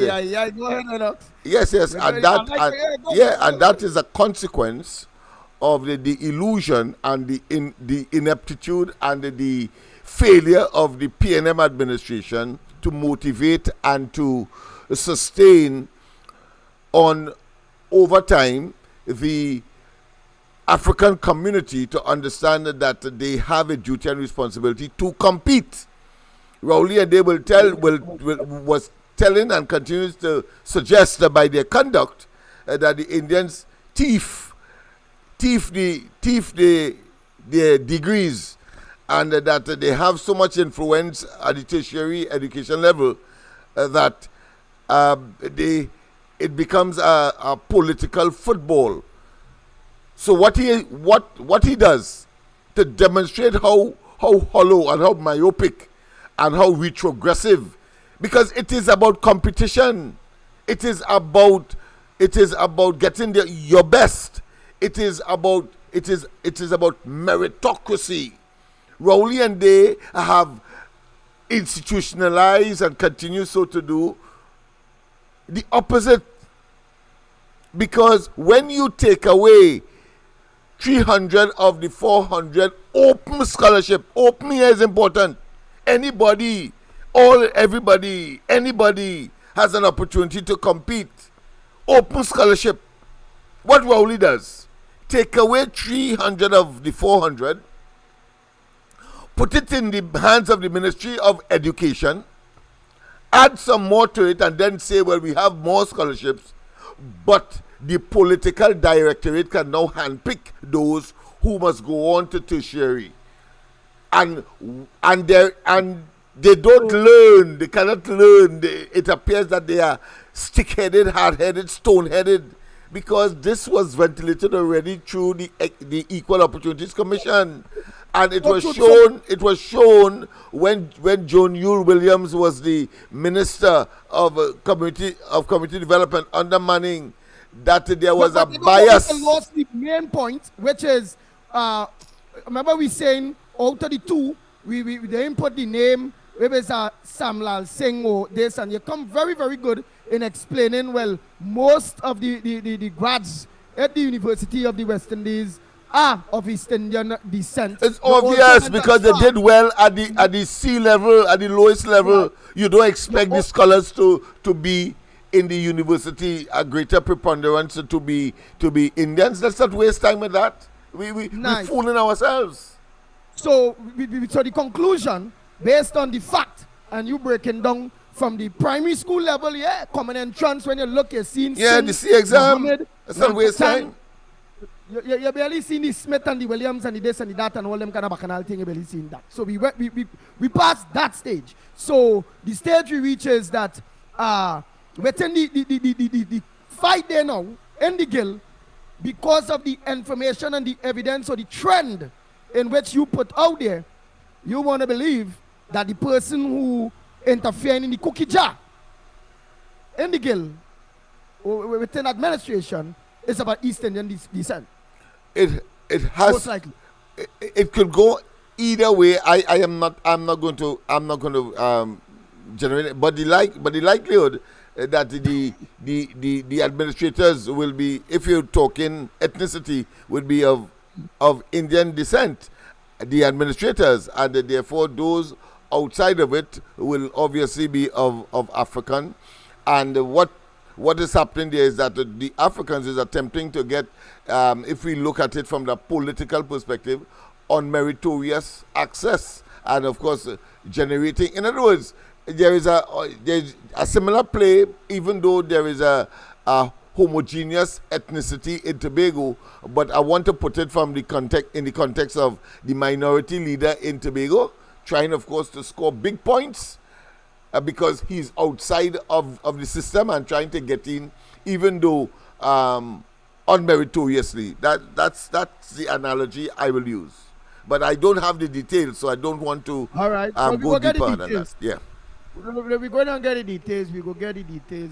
go ahead, Lennox.
Yes, and that is a consequence of the illusion and the ineptitude and the failure of the PNM administration to motivate and to sustain over time the African community to understand that they have a duty and responsibility to compete. Rowley and they was telling and continues to suggest that by their conduct that the Indians thief their degrees, and that they have so much influence at the tertiary education level that it becomes a political football. So what he does to demonstrate how hollow and how myopic and how retrogressive, because it is about competition, it is about getting your best, it is about meritocracy. Rowley and they have institutionalized and continue so to do the opposite, because when you take away 300 of the 400 open scholarship, open here is important. Anybody has an opportunity to compete. Open scholarship. What Rowley does, take away 300 of the 400, put it in the hands of the Ministry of Education, add some more to it, and then say, well, we have more scholarships, but the political directorate can now handpick those who must go on to tertiary. And they don't learn, they cannot learn. It appears that they are stick-headed, hard-headed, stone-headed, because this was ventilated already through the Equal Opportunities Commission. And it was shown when Joan Yule Williams was the Minister of Community Development under Manning, that there was a bias.
We lost the main point, which is, remember we saying out of the two, they input the name, maybe it's Samlal Singh or this, and you come very, very good in explaining, well, most of the grads at the University of the West Indies are of East Indian descent.
It's obvious, because they did well at the C level, at the lowest level. Right. You don't expect the scholars to be in the university a greater preponderance to be Indians. Let's not waste time with that. We're fooling ourselves.
So the conclusion, based on the fact, and you breaking down from the primary school level, common entrance, when you look, you're seeing
the C exam. Let's not waste time.
You barely seen the Smith and the Williams and the this and the that and all them kind of bacchanal thing. You barely seen that. So we passed that stage. So the stage we reach is that within the fight there now in the guild, because of the information and the evidence or the trend in which you put out there, you want to believe that the person who interfered in the cookie jar in the guild within administration is about East Indian descent.
It has
Most likely.
it could go either way. I'm not going to generate it, but the likelihood that the administrators will be, if you're talking ethnicity, would be of Indian descent, the administrators, and therefore those outside of it will obviously be of African. And what is happening there is that the Africans is attempting to get, if we look at it from the political perspective, unmeritorious access, and of course generating. In other words, there's a similar play, even though there is a homogeneous ethnicity in Tobago, but I want to put it from the context of the minority leader in Tobago, trying, of course, to score big points because he's outside of the system and trying to get in, even though unmeritoriously. That's the analogy I will use. But I don't have the details, so I don't want to go deeper than that. Yeah.
We're going to get the details. We go get the details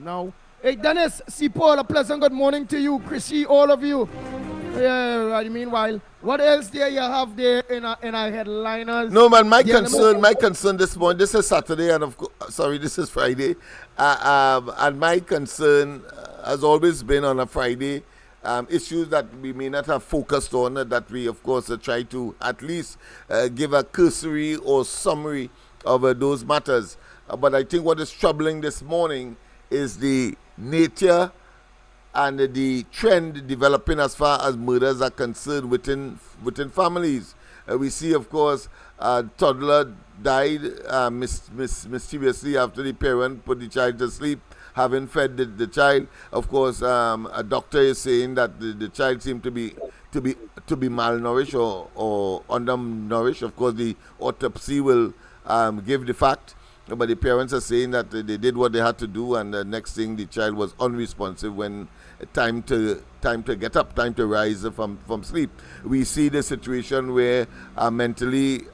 now. Hey, Dennis, C. Paul, a pleasant good morning to you. Chrissy, all of you. Meanwhile, what else there you have there in our headliners?
No, man, my concern this morning, this is Saturday, and this is Friday. And my concern has always been on a Friday, issues that we may not have focused on, that we, of course, try to at least give a cursory or summary of those matters. But I think what is troubling this morning is the nature and the trend developing as far as murders are concerned within families. We see, of course, a toddler died mysteriously after the parent put the child to sleep, having fed the child. Of course, a doctor is saying that the child seemed to be malnourished or undernourished. Of course, the autopsy will give the fact, but the parents are saying that they did what they had to do, and the next thing, the child was unresponsive when time to get up, time to rise from sleep. We see the situation where a mentally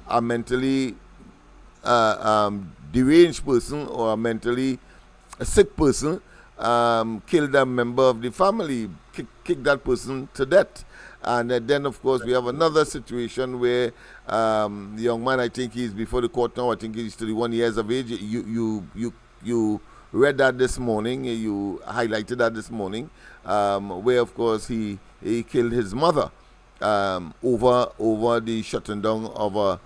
deranged person or a mentally sick person killed a member of the family, kicked that person to death. And then, of course, we have another situation where the young man, I think he's before the court now, I think he's 31 years of age. You read that this morning, you highlighted that this morning, where, of course, he killed his mother over the shutting down of a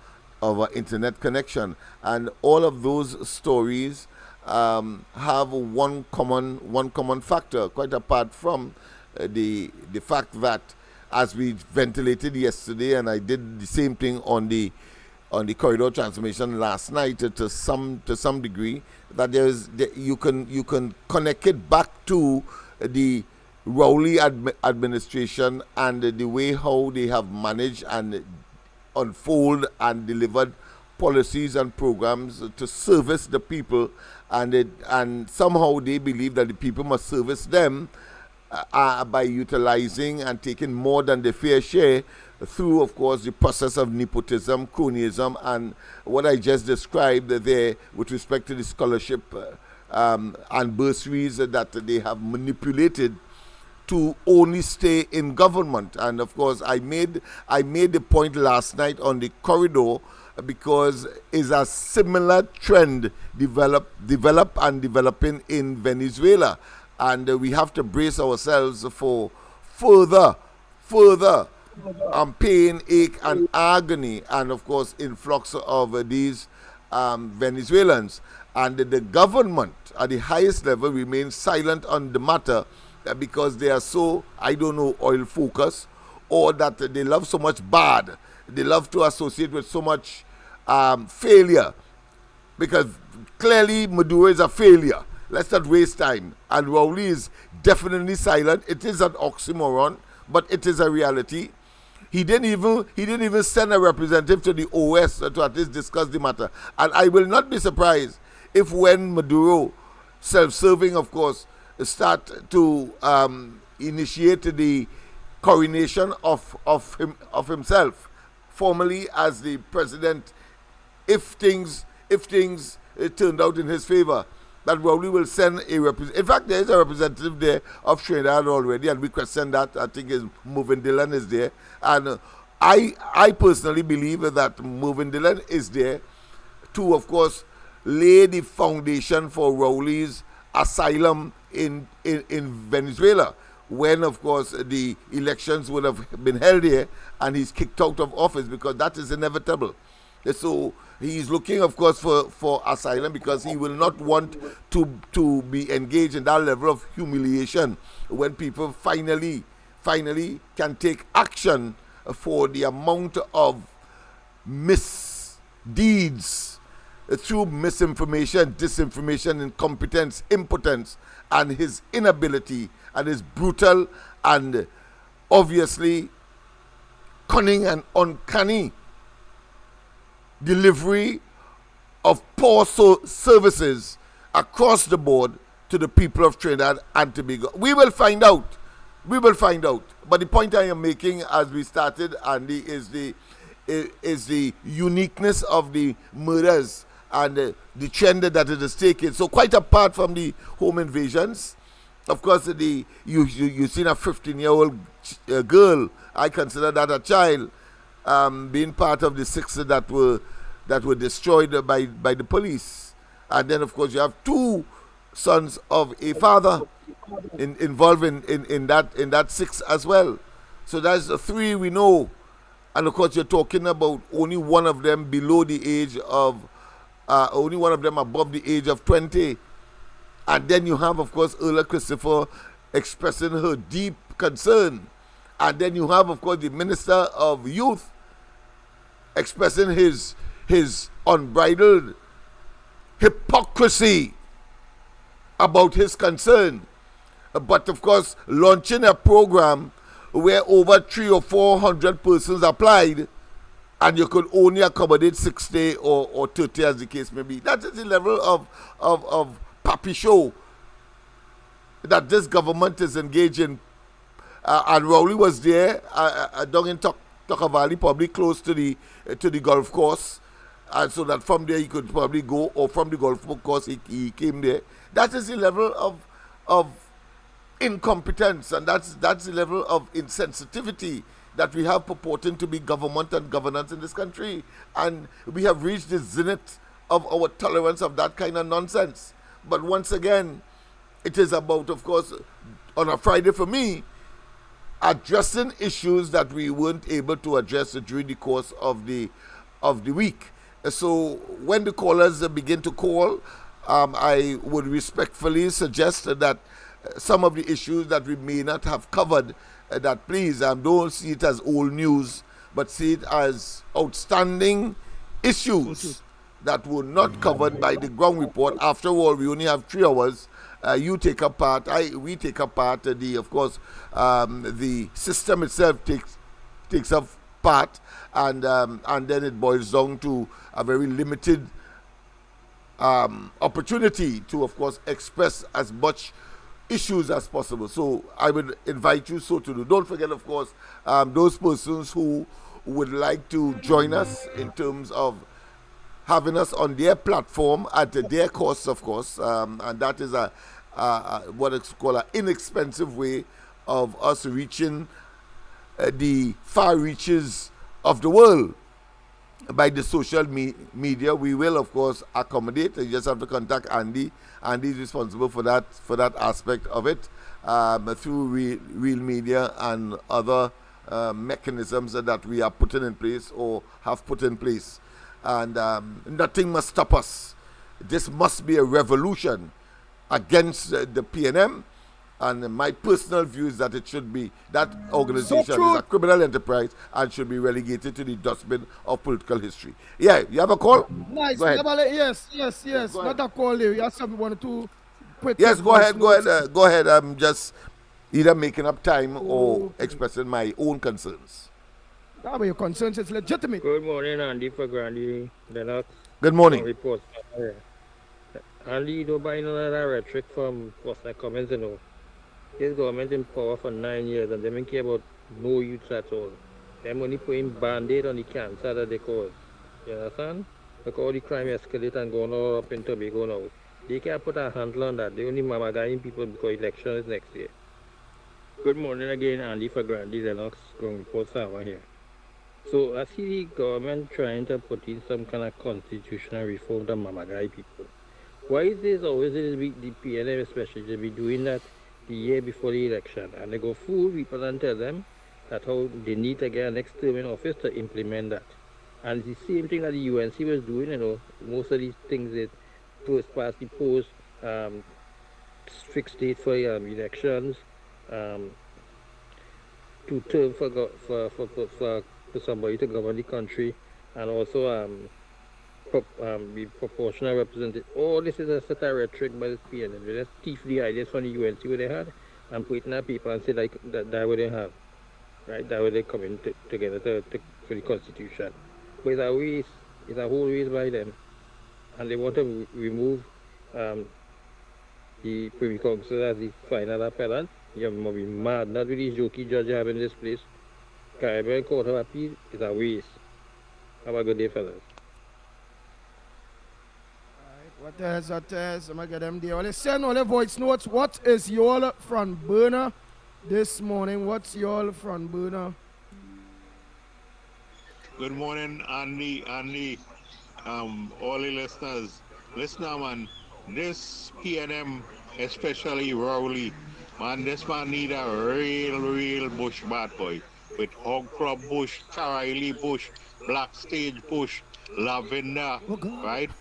internet connection. And all of those stories have one common factor, quite apart from the fact that, as we ventilated yesterday, and I did the same thing on the corridor transformation last night to some degree, that you can connect it back to the Rowley administration and the way how they have managed and unfold and delivered policies and programs to service the people, and somehow they believe that the people must service them by utilizing and taking more than their fair share through, of course, the process of nepotism, cronyism, and what I just described there with respect to the scholarship and bursaries that they have manipulated to only stay in government. And of course, I made the point last night on the corridor, because it's a similar trend developing in Venezuela. And we have to brace ourselves for further pain, ache, and agony, and of course influx of these Venezuelans. And the government at the highest level remains silent on the matter because they are so, I don't know, oil focused, or that they love so much bad. They love to associate with so much failure, because clearly Maduro is a failure. Let's not waste time. And Rowley is definitely silent. It is an oxymoron, but it is a reality. He didn't even send a representative to the OS to at least discuss the matter. And I will not be surprised if, when Maduro, self-serving of course, start to initiate the coronation of himself formally as the president if things turned out in his favor, that Rowley will send a representative. In fact, there is a representative there of Trinidad already, and we question that. I think is Mervyn Dillon is there, and I personally believe that Mervyn Dillon is there to, of course, lay the foundation for Rowley's asylum in Venezuela, when, of course, the elections would have been held here and he's kicked out of office, because that is inevitable. So he's looking, of course, for asylum, because he will not want to be engaged in that level of humiliation when people finally can take action for the amount of misdeeds through misinformation, disinformation, incompetence, impotence, and his inability and his brutal and obviously cunning and uncanny delivery of poor services across the board to the people of Trinidad and Tobago. We will find out. But the point I am making, as we started, Andy, is the uniqueness of the murders and the trend that it is taking. So quite apart from the home invasions, of course, you've seen a 15-year-old girl, I consider that a child, being part of the 6 that were destroyed by the police. And then, of course, you have 2 sons of a father involved in that 6 as well. So that's 3 we know. And of course, you're talking about only one of them below the age of, only one of them above the age of 20. And then you have, of course, Earla Christopher expressing her deep concern. And then you have, of course, the Minister of Youth expressing his unbridled hypocrisy about his concern. But, of course, launching a program where over 300 or 400 persons applied, and you could only accommodate 60 or 30, as the case may be. That is the level of pappy show that this government is engaged in. And Rowley was there down in Tucker Valley, probably close to the golf course, and so that from there he could probably go, or from the golf course he came there. That is the level of incompetence, and that's the level of insensitivity that we have purporting to be government and governance in this country. And we have reached the zenith of our tolerance of that kind of nonsense. But once again, it is about, of course, on a Friday for me, addressing issues that we weren't able to address during the course of the week. So when the callers begin to call, I would respectfully suggest that some of the issues that we may not have covered, that please don't see it as old news, but see it as outstanding issues that were not covered by the ground report. After all, we only have 3 hours. You take a part, we take a part. Of course, the system itself takes a part, and then it boils down to a very limited opportunity to, of course, express as much issues as possible. So I would invite you so to do. Don't forget, of course, those persons who would like to join us in terms of having us on their platform at their cost, of course, and that is what is called an inexpensive way of us reaching the far reaches of the world by the social media. We will, of course, accommodate. You just have to contact Andy. Andy is responsible for that aspect of it, through real media and other mechanisms that we are putting in place or have put in place. And nothing must stop us. This must be a revolution against the PNM. And my personal view is that it should be, that organization is a criminal enterprise and should be relegated to the dustbin of political history. Yeah, you have a call?
Nice.
Go ahead.
Yes. Not a call there. You have something 1 or 2 quick.
Yes, go ahead. I'm just either making up time or expressing my own concerns.
That way your concerns is legitimate.
Good morning, Andy for Grandy LENNOX.
Good morning.
Report. Andy, you don't buy none of that rhetoric from Foster Cummins, you know. His government in power for 9 years and they don't care about no youths at all. They're only putting band-aid on the cancer that they cause. You understand? Look all the crime escalate and going all up in Tobago now. They can't put a handle on that. They only mamagaing people because election is next year. Good morning again, Andy for Grandy Lennox, Ground Report Sawa here. So I see the government trying to put in some kind of constitutional reform to mamagai people. Why is this always the PNM especially to be doing that the year before the election? And they go fool people and tell them that how they need to get an next term in office to implement that. And the same thing that the UNC was doing, most of these things that post party post, fixed date for elections, two term for somebody to govern the country, and also be proportional represented. All this is a set of rhetoric by the PNL. They just thief the ideas from the UNC what they had and put it in our paper and say like that what they have. Right? That way they come in together for the constitution. But it's a waste, it's a whole waste by them. And they want to remove the Privy Council as the final appellant. You must be mad, not with these jokey judge you have in this place. Caribbean Court of Appeal is a waste. Have a good day, fellas.
What else? I'm going to get them there. Let's send all the voice notes. What is your front burner this morning? What's your front burner?
Good morning, Andy, all the listeners. Listen now, man, this PNM, especially Rowley, man, this man need a real bush bad boy. With hog crop bush, Karaili bush, black stage bush, lavender, right?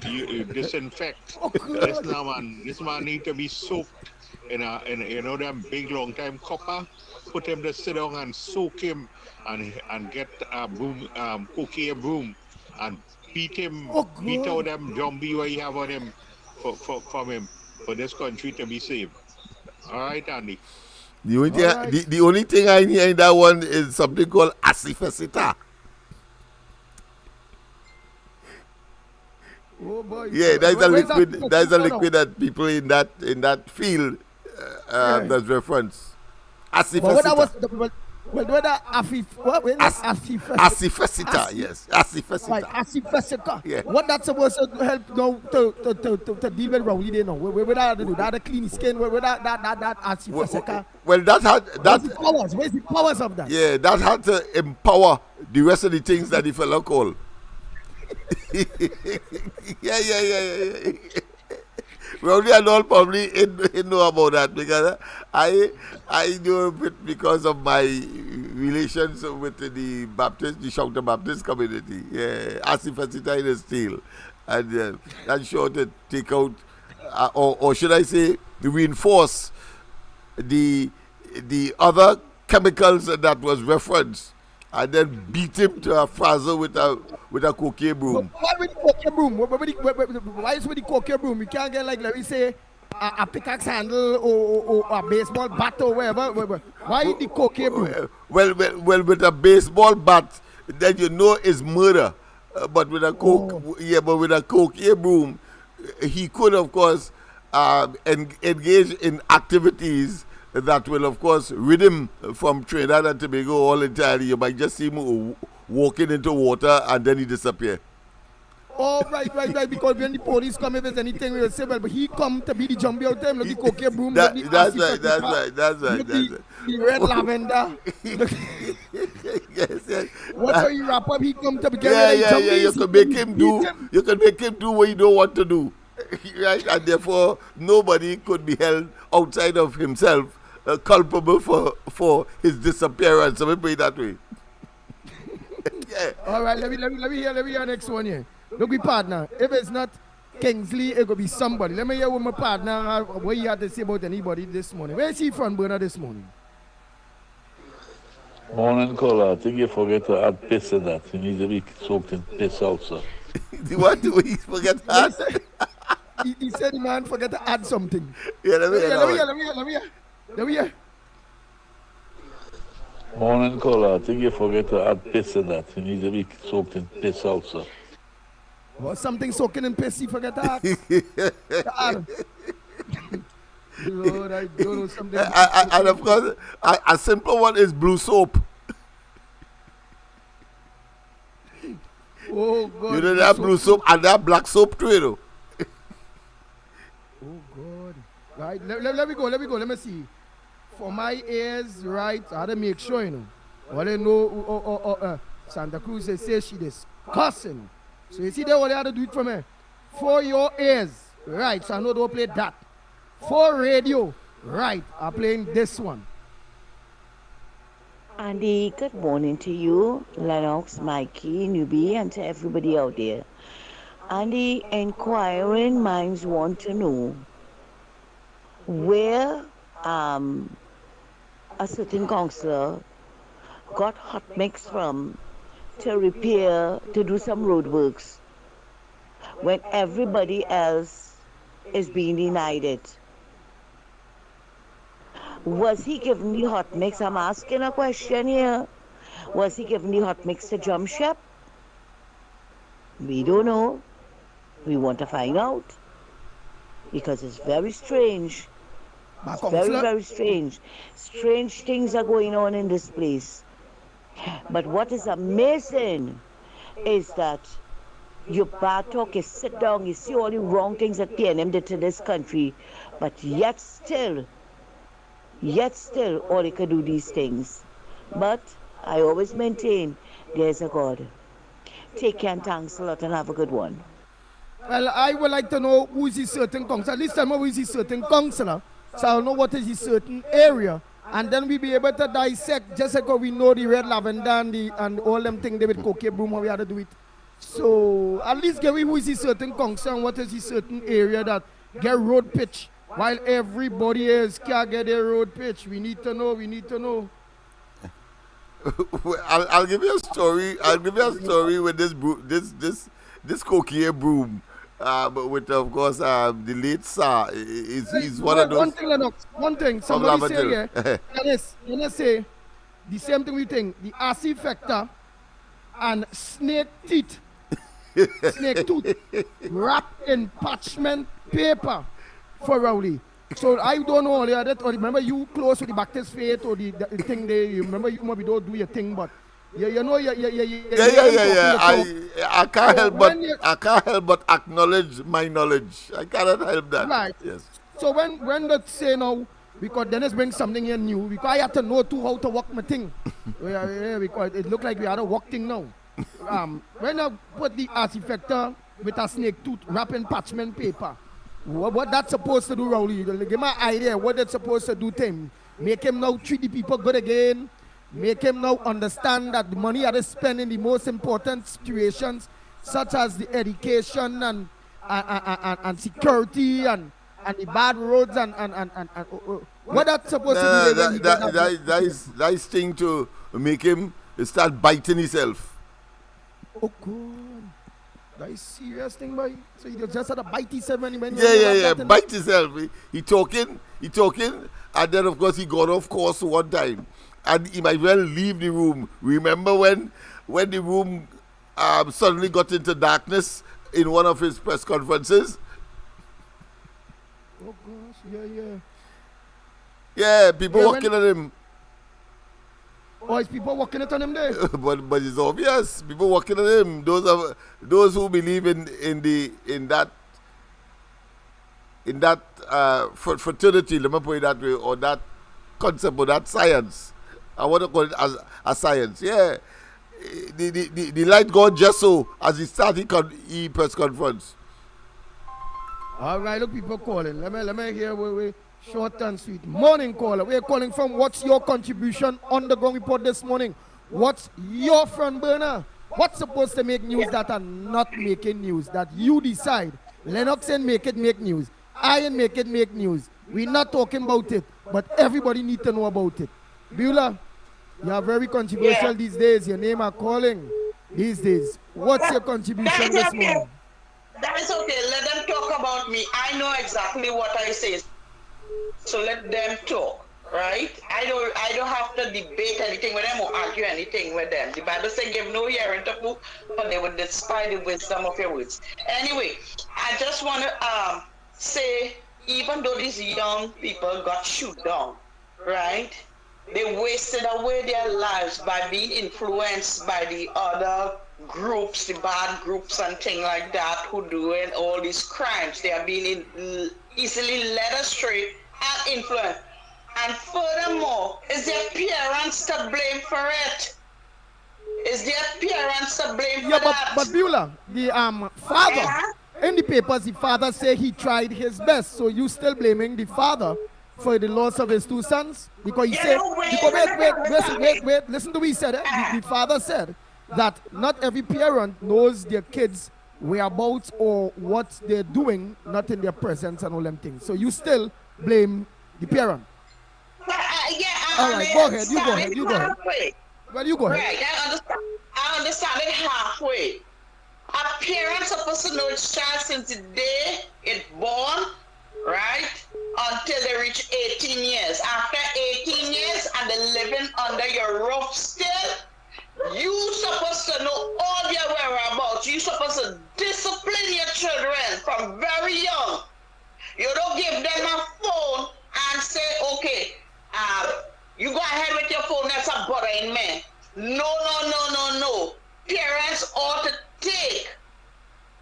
You disinfect. Listen now, man, this man need to be soaked in them big long time copper. Put him to sit down and soak him and get a broom, cookie a broom and beat him, beat out them zombie what you have on him from him for this country to be saved. All right, Andy.
The only thing I hear in that one is something called asifesita.
Oh boy.
Yeah, there's a liquid. There's a liquid that people in that field does reference. Asifesita. Asifesita, yes. Asifesita.
Right, asifesita.
Yeah.
What that's supposed to help now to deal with Rowley, they know. Where that do that clean skin, where that asifesita.
Well,
Where's the powers of that?
Yeah, that had to empower the rest of the things that the fellow called. yeah. Rowley and all probably know about that because I know a bit because of my relations with the Baptist, the Shouter Baptist community. Yeah, asifesita in the steel, and that's sure to take out, or should I say, reinforce the other chemicals that was referenced, and then beat him to a frazzle with a cocaine broom.
Why with the cocaine broom? Why is with the cocaine broom? You can't get like, let me say, a pickaxe handle or a baseball bat or whatever. Why the cocaine broom?
Well, with a baseball bat, then you know it's murder. But with a cocaine broom, he could, of course, engage in activities that will, of course, rid him from Trinidad and Tobago all entirely. You might just see him walking into water and then he disappear.
Oh, right. Because when the police come, if there's anything, we will say, well, but he come to be the jumpy out there, the cocaine broom.
That's right.
The red lavender.
yes.
What you wrap up, he come to be
yeah. You can make him do what you don't want to do. Right? And therefore, nobody could be held outside of himself culpable for his disappearance. Let me put it that way. Yeah.
All right, let me hear next one here. Look, we partner. If it's not Kingsley, it could be somebody. Let me hear what my partner, what he had to say about anybody this morning. Where is he from, Bernard, this morning?
Morning, caller. I think you forget to add piss in that. You need to be soaked in piss also.
What do we forget to add?
He said the man forget to add something.
Yeah, let me hear.
Morning, caller. I think you forget to add piss in that. You need to be soaked in piss also.
Or something soaking in piss, he forget to add. Lord, I don't know something.
And of course, a simple one is blue soap.
Oh God.
You know that blue soap and that black soap too, you know.
Oh God. Right. Let me go. Let me see. For my ears, right, I had to make sure, you know. All they know, Santa Cruz they say she discussing. So you see there what they had to do it for me. For your ears, right, so I know don't play that. For radio, right, I'm playing this one.
Andy, good morning to you, Lennox, Mikey, Newbie, and to everybody out there. Andy, inquiring minds want to know where a certain councillor got hot mix from to do some road works when everybody else is being denied it. Was he given the hot mix? I'm asking a question here. Was he given the hot mix to jump ship? We don't know. We want to find out. Because it's very strange. It's very strange. Strange things are going on in this place. But what is amazing is that your bad talk is sit down, you see all the wrong things that PNM did to this country, but yet still, all they can do these things. But I always maintain there's a God. Take care and thanks a lot and have a good one.
Well, I would like to know who is this certain councillor. At least tell me who is this certain councillor, so I'll know what is this certain area. And then we'll be able to dissect, just like we know the red lavender and all them things they with cocaine broom, how we had to do it. So at least give me who is this certain councillor and what is this certain area that get road pitch while everybody else can't get their road pitch. We need to know.
I'll give you a story. With this cocaine broom. But with of course the late sir is one of those.
One thing, Lennox. One thing. Somebody say here. Let's say the same thing we think. The RC factor and snake teeth. Snake tooth wrapped in parchment paper for Rowley. So I don't know all that. Or remember you close with the Baptist faith or the thing there. You remember you maybe don't do your thing, but you know.
I can't help but acknowledge my knowledge. I cannot help that.
Right.
Yes.
So when they say now, because Dennis brings something here new, because I have to know too how to work my thing. Because it look like we are a work thing now. When I put the artifactor with a snake tooth wrapped in parchment paper, what that's supposed to do, Rowley? Give me an idea what that's supposed to do to him. Make him now treat the people good again. Make him now understand that the money that is spent in the most important situations, such as the education and security and the bad roads and what that's supposed to do.
That is thing to make him start biting himself.
Oh God. That is serious thing, boy. So he just had to bite himself when he went.
Yeah. Bite himself. He talking, and then of course he got off course one time, and he might well leave the room. Remember when the room suddenly got into darkness in one of his press conferences?
Oh gosh, yeah.
Yeah, people walking at him.
Oh, is people walking it on him there?
but it's obvious. People walking at him. Those who believe in that fraternity, let me put it that way, or that concept or that science. I want to call it as a science. Yeah. The light gone just so as he started press conference.
All right, look, people calling. Let me hear we short and sweet. Morning caller. We're calling from what's your contribution on the ground report this morning? What's your front burner? What's supposed to make news that are not making news? That you decide. Lennox and make it make news. I and make it make news. We're not talking about it, but everybody needs to know about it. Beulah, you are very controversial these days. Your name are calling these days. What's your contribution this morning?
That's okay. Let them talk about me. I know exactly what I say. So let them talk, right? I don't have to debate anything with them or argue anything with them. The Bible says give no hearing to book, but they would despise the wisdom of your words. Anyway, I just want to say, even though these young people got shoot down, right? They wasted away their lives by being influenced by the other groups, the bad groups and things like that who doing all these crimes. They are being easily led astray and influenced. And furthermore, is their parents to blame for it? Is their parents to blame for that?
But Beulah, the father, in the papers, the father say he tried his best. So you still blaming the father for the loss of his two sons? Because he said, wait, listen to what he said. The father said that not every parent knows their kids' whereabouts or what they're doing, not in their presence and all them things. So you still blame the parent. All right, go ahead. You go ahead. Well, you go ahead.
Right, I understand it halfway. A parent supposed to know its child since the day it's born, right, until they reach 18 years. After 18 years and they're living under your roof still, you supposed to know all their whereabouts. You supposed to discipline your children from very young. You don't give them a phone and say, okay, you go ahead with your phone, that's a bothering me. No. Parents ought to take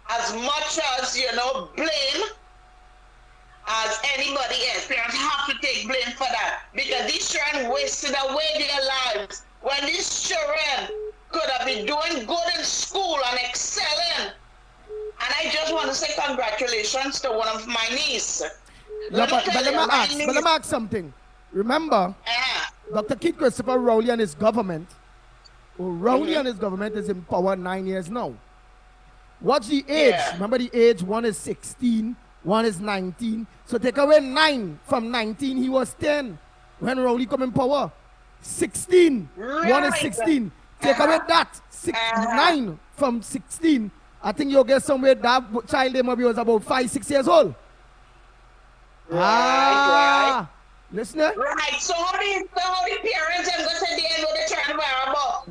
as much as, blame as anybody else. Parents have to take blame for that because these children wasted away their lives when these children could have been doing good in school and excelling. And I just want to say congratulations to one of my nieces.
But let me ask something. Remember, Dr. Keith Christopher Rowley and his government, and his government is in power 9 years now. What's the age? Yeah. Remember the age, one is 16, one is 19. So take away 9 from 19, he was 10 when Rowley come in power. 16, one is 16. Take away that, 9 from 16. I think you'll get somewhere that child maybe was about 5-6 years old.
Right.
Listen.
Right. So how the parents are going to say they know the children whereabouts?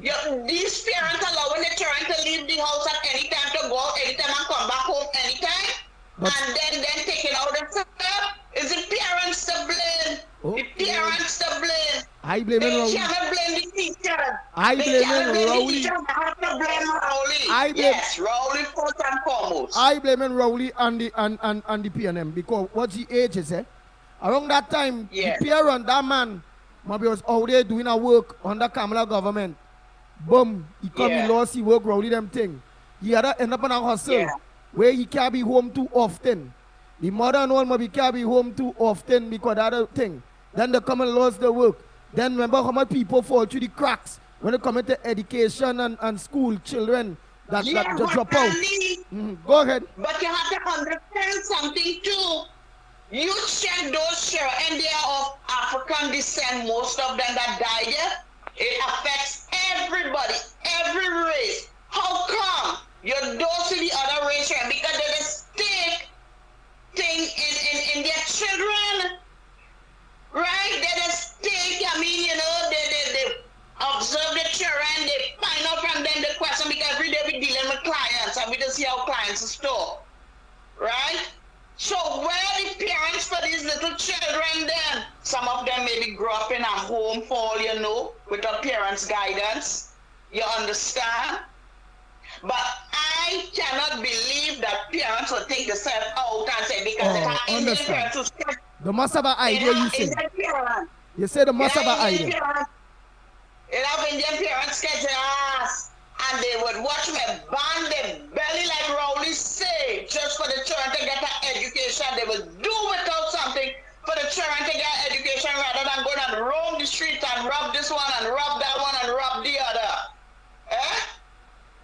These parents allowing the children to leave the house at any time, to go out anytime and come back home anytime, and then taking out the stuff. Is the parents to blame? The parents to blame.
I blame Rowley.
They cannot blame the teacher.
I blame Rowley.
Yes, Rowley first and foremost.
I blame Rowley and the PNM because what's the age is, around that time, the parent, that man, maybe was out there doing a work under Kamala government. Boom, he come, he lost, he work, Rowley them thing. He had to end up in a hustle where he can't be home too often. The mother and all maybe can't be home too often because that other thing. Then they come and lost the work. Then remember how much people fall through the cracks when they come into education and school, children that just drop out. Go ahead.
But you have to understand something too. You check those children, and they are of African descent, most of them that died there. It affects everybody, every race. How come you don't see the other race? Because they just take thing in their children, right? They just take, they observe the children, they find out from them the question, because every day we're dealing with clients, and we just see how clients are stored, right? So where the parents for these little children then? Some of them maybe grew up in a home for all you know, without parents' guidance. You understand? But I cannot believe that parents will take themselves out and say, because they have Indian parents.
The must have an idea, you say. You say the must have an idea.
They have Indian parents get their ass, and they would watch me bang their belly like Rowley say, just for the children to get an education. They will do without something for the children to get an education rather than going and roam the streets and rob this one and rob that one and rob the other.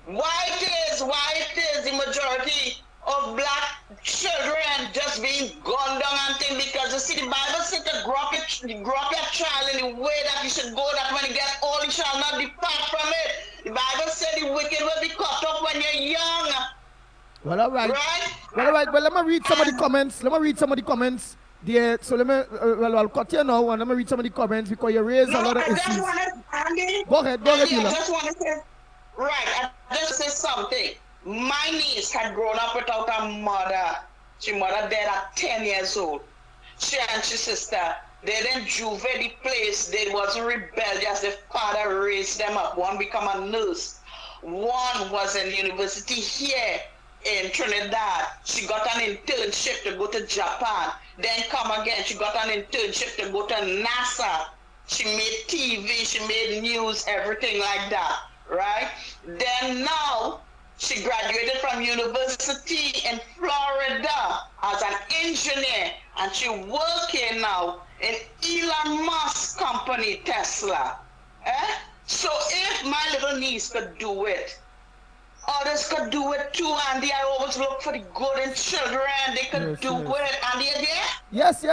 Why it is the majority of black children just being gunned down and things, because you see the Bible said to grow up your child in the way that you should go, that when you get old you shall not depart from it. The Bible said the wicked will be cut off when you're young.
Well, all right.
Right?
Well, all right. Well, let me read some of the comments. There, so let me, I'll cut you now and let me read some of the comments because you raised a lot of issues. Go ahead,
I just want to say, I just say something. My niece had grown up without a mother. She mother dead at 10 years old. She and her sister, they didn't juve the place. They wasn't rebellious. The father raised them up. One become a nurse. One was in university here in Trinidad. She got an internship to go to Japan. Then come again, she got an internship to go to NASA. She made TV, she made news, everything like that, right? Then now, she graduated from university in Florida as an engineer, and she working now in Elon Musk company, Tesla. So if my little niece could do it, others could do it too, Andy. I always look for the good in children. They could do it, Andy, again.
Yes.
I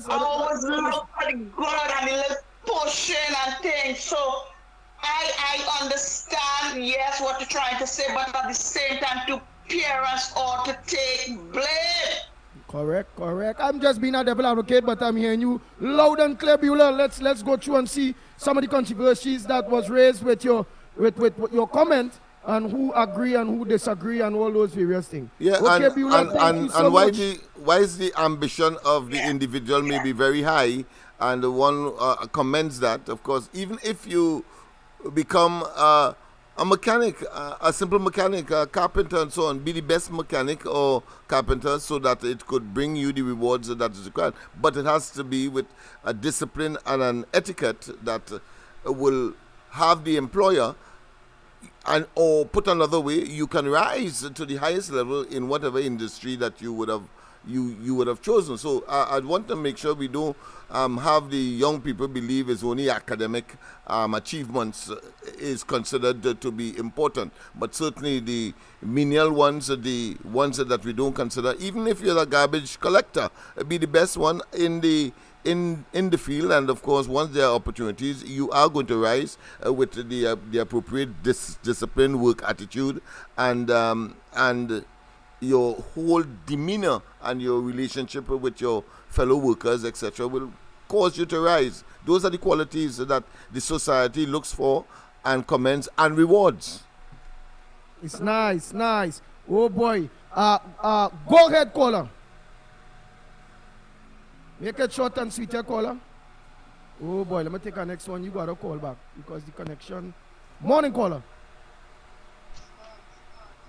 always look for the good and the little pushing and things. So I understand, yes, what you're trying to say, but at the same time, to parents ought to take blame.
Correct. I'm just being a devil advocate, but I'm hearing you loud and clear, Beulah. Let's go through and see some of the controversies that was raised with your comment, and who agree and who disagree and all those various things.
Yeah,
okay, Beulah,
and why is the ambition of the individual may be very high, and one commends that, of course, even if you become a mechanic, a simple mechanic, a carpenter and so on, be the best mechanic or carpenter so that it could bring you the rewards that is required. But it has to be with a discipline and an etiquette that will have the employer, or put another way, you can rise to the highest level in whatever industry that you would have chosen. So I want to make sure we don't have the young people believe it's only academic achievements is considered to be important, but certainly the menial ones, the ones that we don't consider, even if you're a garbage collector, be the best one in the field, and of course once there are opportunities, you are going to rise with the appropriate discipline, work attitude, and your whole demeanor and your relationship with your fellow workers, etc., will cause you to rise. Those are the qualities that the society looks for and commends and rewards.
It's nice. Oh boy. Go ahead, caller. Make it short and sweet, caller. Oh boy, let me take our next one. You got to call back because the connection. Morning, caller.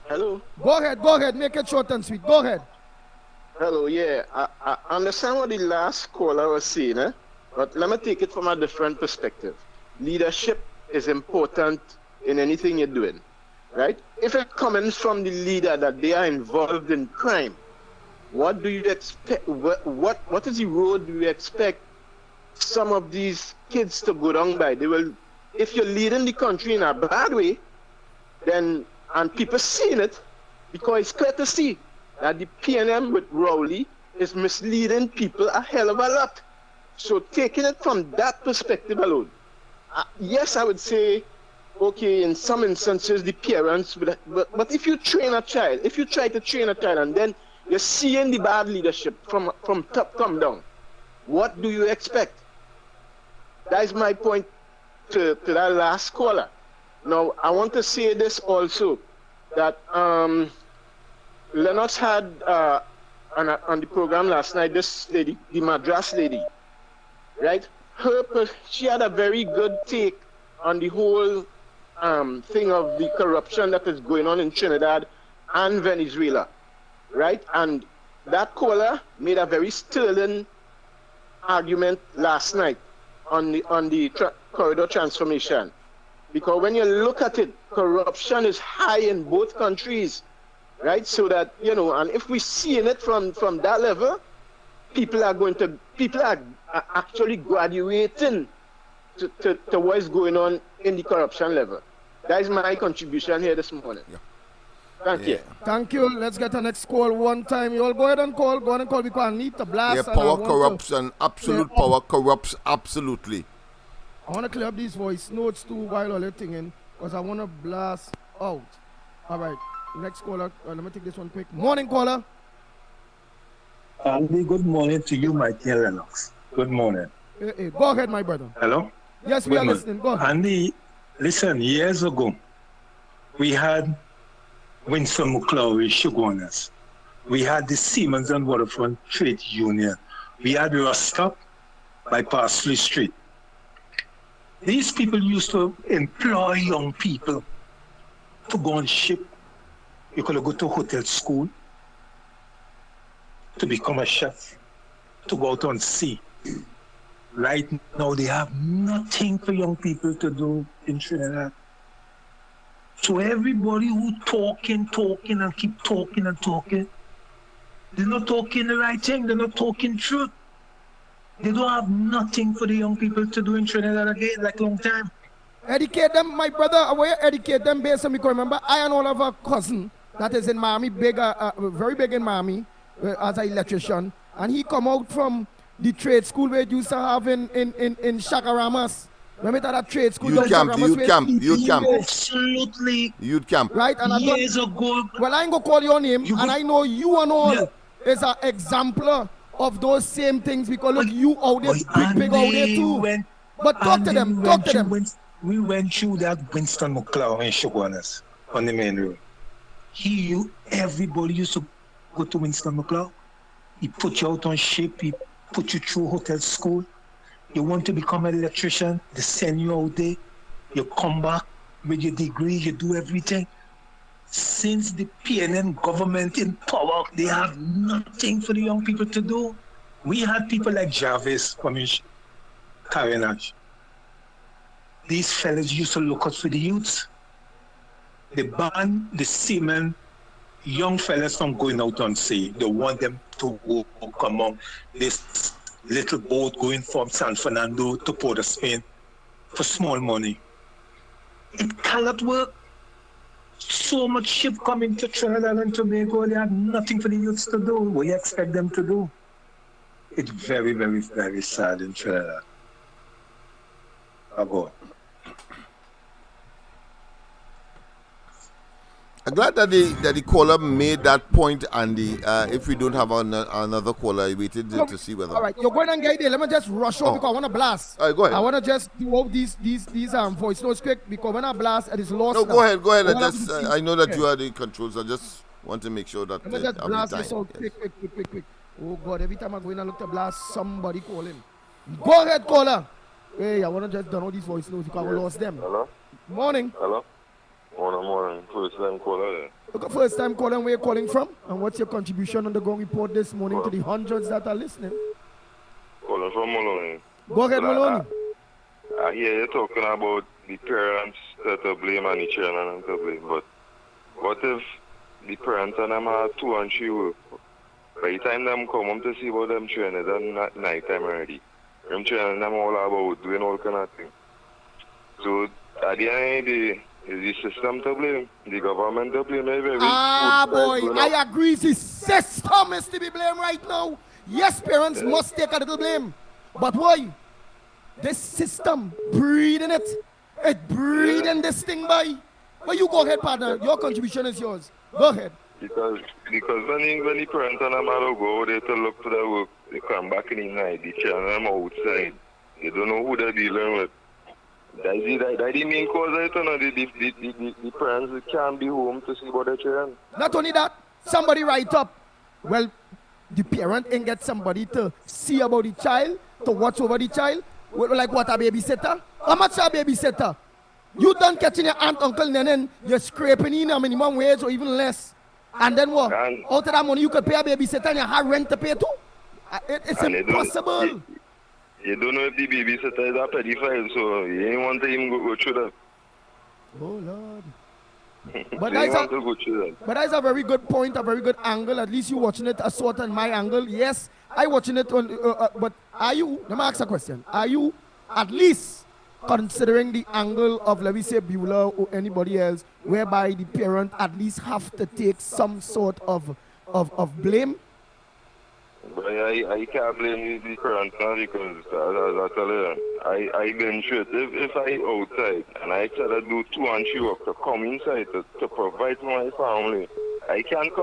Hello.
Go ahead. Make it short and sweet. Go ahead.
Hello, yeah. I understand what the last caller was saying, but let me take it from a different perspective. Leadership is important in anything you're doing, right? If it comes from the leader that they are involved in crime, what do you expect? What is the road do you expect some of these kids to go down by? They will, if you're leading the country in a bad way, then, and people seeing it, because it's clear to see that the PNM with Rowley is misleading people a hell of a lot. So taking it from that perspective alone, yes, I would say, okay, in some instances the parents, but if you train a child, if you try to train a child and then you're seeing the bad leadership from top come down, what do you expect? That is my point to that last caller. Now, I want to say this also, that LENNOX had on the program last night, this lady, the Madras lady, right? She had a very good take on the whole thing of the corruption that is going on in Trinidad and Venezuela, right? And that caller made a very sterling argument last night on the corridor transformation. Because when you look at it, corruption is high in both countries, right? So that, and if we're seeing it from that level, people are actually graduating to what is going on in the corruption level. That is my contribution here this morning. Yeah. Thank you.
Let's get the next call one time. You all go ahead and call. We can't need to blast.
Yeah, power corrupts and absolute power corrupts absolutely.
I want to clear up these voice notes too while all thing in, because I want to blast out. All right, next caller. Let me take this one quick. Morning, caller.
Andy, good morning to you, my dear LENNOX. Good morning.
Hey, go ahead, my brother.
Hello?
Yes, we are listening. Go ahead.
Andy, listen, years ago, we had Winston McClory Sugarness. We had the Siemens and Waterfront Trade Union. We had Rostop by Parsley Street. These people used to employ young people to go on ship. You could go to hotel school to become a chef, to go out on sea. Right now, they have nothing for young people to do in Trinidad. So everybody who talking and keep talking and talking, they're not talking the right thing. They're not talking truth. They don't have nothing for the young people to do in Trinidad again, like long time.
Educate them, my brother. I want to educate them based on, because remember, I and all of our cousin that is in Miami, very big in Miami, as an electrician, and he come out from the trade school where you used to have in Shakaramas. Remember that trade school?
Youth camp.
Absolutely.
Youth camp.
Right? And
years ago.
Well, I ain't going to call your name, and I know you and all is an exemplar of those same things, because look, you out there, big out there too. But talk to them,
We went through that Winston McCloud in Shoguanas on the main road. Everybody used to go to Winston McCloud. He put you out on ship, he put you through hotel school. You want to become an electrician, they send you out there. You come back with your degree, you do everything. Since the PNN government in power, they have nothing for the young people to do. We had people like Jarvis from Carnage. These fellas used to look out for the youths. They ban the seamen, young fellas from going out on sea. They want them to walk among this little boat going from San Fernando to Port of Spain for small money. It cannot work. So much ship coming to Trinidad and Tobago, they have nothing for the youths to do. What do you expect them to do? It's very, very, very sad in Trinidad. I'll go.
I'm glad that the caller made that point, Andy. If we don't have another caller, I waited to see whether.
All right, you're going and get there. Let me just rush on because I want to blast.
All right, go ahead.
I want to just do all these voice notes quick, because when I blast, it is lost.
No,
now.
go ahead. I know that you are the controls. I just want to make sure that.
Let me just blast this out quick. Oh God! Every time I go in and look to blast, somebody calling. Go ahead, caller. Hey, I want to just done all these voice notes because I lost them.
Hello.
Morning.
Hello. Morning. First time caller there.
Okay, first time calling. Where you calling from? And what's your contribution on the Gong Report this morning to the hundreds that are listening?
Calling from Maloney.
Go ahead, Maloney.
I hear you talking about the parents that are blame and the children to blame, but what if the parents and them are 2 and 3 work? By the time them come home to see about them children, it's night time already. Them children them all about doing all kind of things. So at the end of the day, is the system to blame? The government to blame? Boy,
I agree. The system is to be blamed right now. Yes, parents must take a little blame. But boy, this system breeding it. It breeding this thing, boy. But you go ahead, partner. Your contribution is yours. Go ahead.
Because when the parents and the mother go there to look for their work, they come back in the night, they children them outside. They don't know who they're dealing with. That's the main cause of it, the parents can't be home to see about their children.
Not only that, somebody write up, well, the parent ain't get somebody to see about the child, to watch over the child, like what, a babysitter? How much a babysitter? You done catching your aunt, uncle, and then you're scraping in a minimum wage or even less. And then what? Out of that money, you could pay a babysitter and you have rent to pay too? It's impossible.
You don't know if the babysitter is a pedophile, so you ain't want to even go through that.
Oh, Lord.
But
that's a very good point, a very good angle. At least you watching it a sort of my angle. Yes, I watching it on, but are you, let me ask a question. Are you at least considering the angle of, let me say, Beulah or anybody else, whereby the parent at least have to take some sort of blame?
But I can't blame the parents now because, as I tell you, I blame shit. If I outside and I try to do 2 and 3 work to come inside to provide for my family, I can't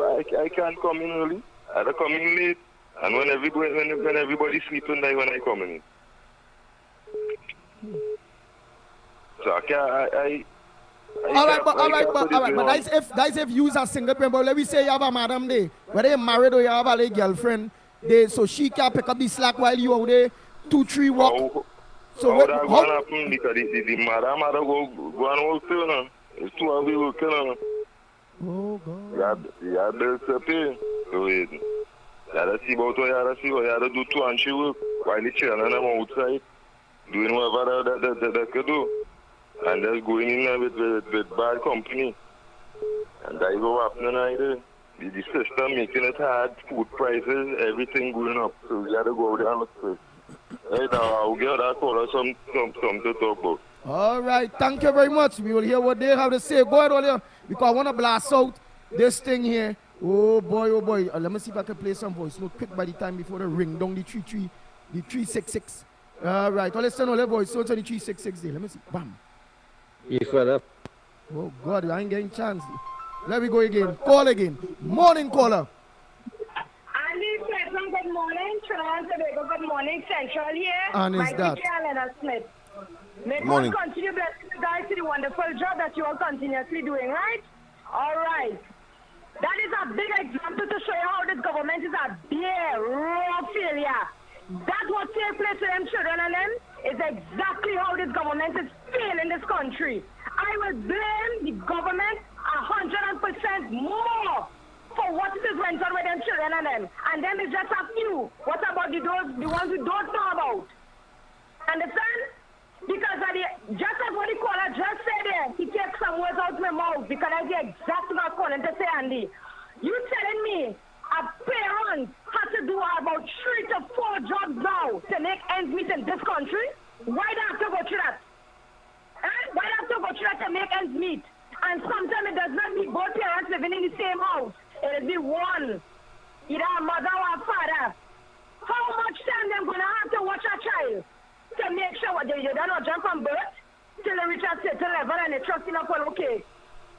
come in early. I have to come in late. And when everybody's sleeping, when I come in. So I can't.
All right, but that's if you are single parent. But let me say you have a madam there, whether you're married or you have a girlfriend, so she can pick up the slack while you out there 2-3 walk.
So how that going to happen? Because the madam go and hold still now. It's 2 hours working on.
Oh, God.
You have bills to pay. So wait. You have to see about what you have to see. You have to do 2 and 3 work while the children are outside doing whatever they could do. And just going in there with bad company. And that is what happening either. The system making it hard, food prices, everything going up. So you have to go out there and look for it. Right now, I'll get that caller something to talk about.
All right, thank you very much. We will hear what they have to say. Go ahead, Ollie, because I want to blast out this thing here. Oh boy, oh boy. Let me see if I can play some voice note quick by the time before the ring down the 366. All right, listen, all the voice notes on the 366 there. Let me see. Bam.
You fed up?
Oh God, I ain't getting chance. Let me go again. Call again. Morning caller.
Andy Smith, good morning. Trinidad and Tobago, good morning. Central here.
And is
Mikey
that?
K. and Leonard Smith. May God
Morning.
continue blessing you guys to the wonderful job that you are continuously doing, right? All right. That is a big example to show you how this government is a bare, raw failure. That what takes place to them children and them is exactly how this government is failing this country. I will blame the government 100% more for what is went on with them children and them. And then it's just a few. What about the ones we don't know about? Understand? Because just as what the caller just said there, he takes some words out of my mouth because that's the exact thing I was calling to say, Andy. You telling me a parent has to do about 3 to 4 jobs now to make ends meet in this country? Why do I have to go through that? Why do I have to go through that to make ends meet? And sometimes it does not be both parents living in the same house. It will be one, either a mother or a father. How much time they're going to have to watch a child to make sure they don't jump from birth till they reach a certain level and they trust enough, well, okay,